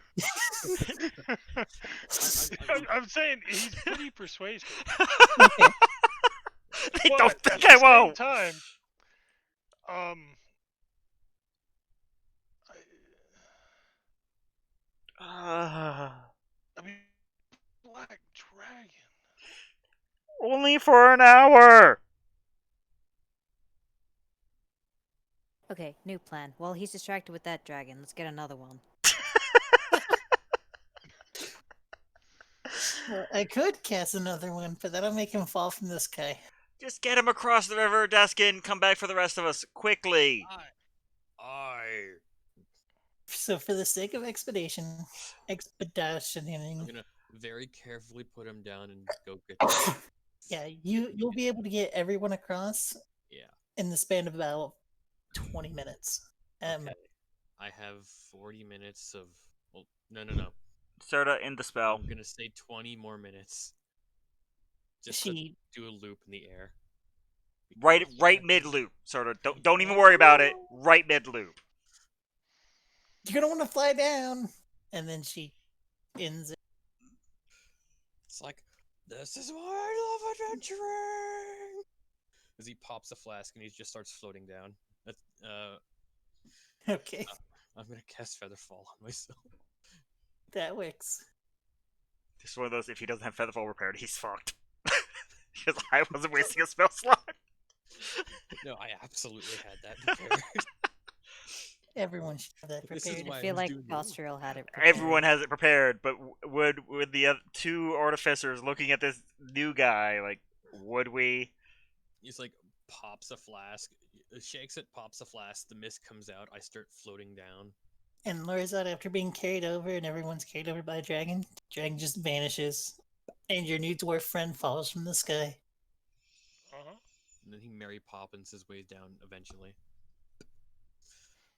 [SPEAKER 4] I'm saying he's pretty persuasive.
[SPEAKER 1] Okay.
[SPEAKER 2] They
[SPEAKER 4] But
[SPEAKER 2] don't
[SPEAKER 4] at
[SPEAKER 2] think
[SPEAKER 4] the
[SPEAKER 2] I
[SPEAKER 4] same
[SPEAKER 2] won't.
[SPEAKER 4] time, I mean, Black Dragon.
[SPEAKER 2] Only for an hour.
[SPEAKER 8] Okay, new plan. While he's distracted with that dragon, let's get another one.
[SPEAKER 1] Well, I could cast another one, but that'll make him fall from the sky.
[SPEAKER 2] Just get him across the river, Deskin. Come back for the rest of us quickly.
[SPEAKER 6] I.
[SPEAKER 1] So for the sake of
[SPEAKER 6] I'm
[SPEAKER 1] expeditioning,
[SPEAKER 6] gonna very carefully put him down and go get. Him.
[SPEAKER 1] yeah, you'll be able to get everyone across
[SPEAKER 6] Yeah.
[SPEAKER 1] in the span of about 20 minutes.
[SPEAKER 6] Okay. I have 40 minutes of. Well, no.
[SPEAKER 2] Serta in the spell.
[SPEAKER 6] I'm gonna say 20 more minutes. Just
[SPEAKER 1] She
[SPEAKER 6] to do a loop in the air.
[SPEAKER 2] Right mid loop. Serta. Don't even worry about it. Right mid loop.
[SPEAKER 1] you're gonna want to fly down, and then she ends it.
[SPEAKER 6] It's like, this is why I love adventuring! As he pops a flask and he just starts floating down. That's,
[SPEAKER 1] Okay,
[SPEAKER 6] I'm gonna cast Featherfall on myself.
[SPEAKER 1] that works.
[SPEAKER 2] Just one of those, if he doesn't have Featherfall repaired, he's fucked. Because I wasn't wasting a spell slot.
[SPEAKER 6] No, I absolutely had that prepared.
[SPEAKER 1] Everyone should have that
[SPEAKER 6] This is
[SPEAKER 1] prepared.
[SPEAKER 6] why
[SPEAKER 8] I feel
[SPEAKER 6] was
[SPEAKER 8] like
[SPEAKER 6] doing it.
[SPEAKER 8] Austrial had it. Prepared.
[SPEAKER 2] Everyone has it prepared, but would the other two artificers looking at this new guy, like, would we?
[SPEAKER 6] He's like, pops a flask, shakes it, pops a flask, the mist comes out, I start floating down.
[SPEAKER 1] And Lorzad, after being carried over, and everyone's carried over by a dragon, dragon just vanishes, and your new dwarf friend falls from the sky.
[SPEAKER 6] And then he Mary Poppins his way down eventually.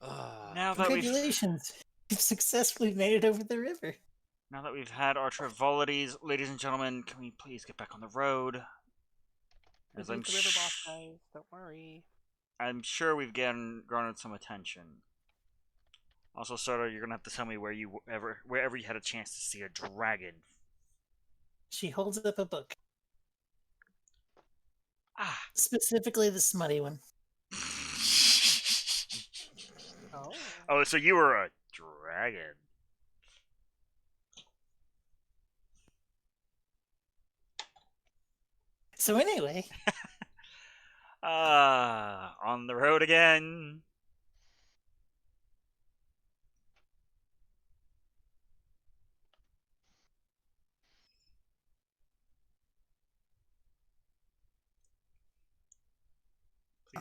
[SPEAKER 2] Now that
[SPEAKER 1] Congratulations! You've successfully made it over the river.
[SPEAKER 2] we've had our trivolities, ladies and gentlemen, can we please get back on the road?
[SPEAKER 7] We
[SPEAKER 2] As
[SPEAKER 7] beat the river boss, guys. Don't worry.
[SPEAKER 2] I'm sure we've garnered some attention. Also, Soda, you're gonna have to tell me wherever you had a chance to see a dragon.
[SPEAKER 1] She holds up a book,
[SPEAKER 2] Ah.
[SPEAKER 1] specifically the smutty one.
[SPEAKER 7] Oh.
[SPEAKER 2] Oh, so you were a dragon.
[SPEAKER 1] So anyway,
[SPEAKER 2] On the road again.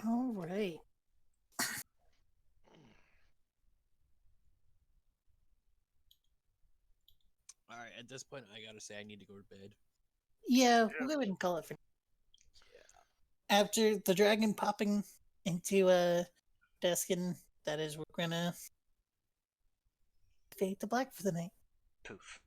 [SPEAKER 1] all right.
[SPEAKER 6] All right, at this point, I gotta say I need to go to bed.
[SPEAKER 1] Yeah, we'll go ahead and call it for. After the dragon popping into Deskin, that is, we're gonna fade to black for the night.
[SPEAKER 2] Poof.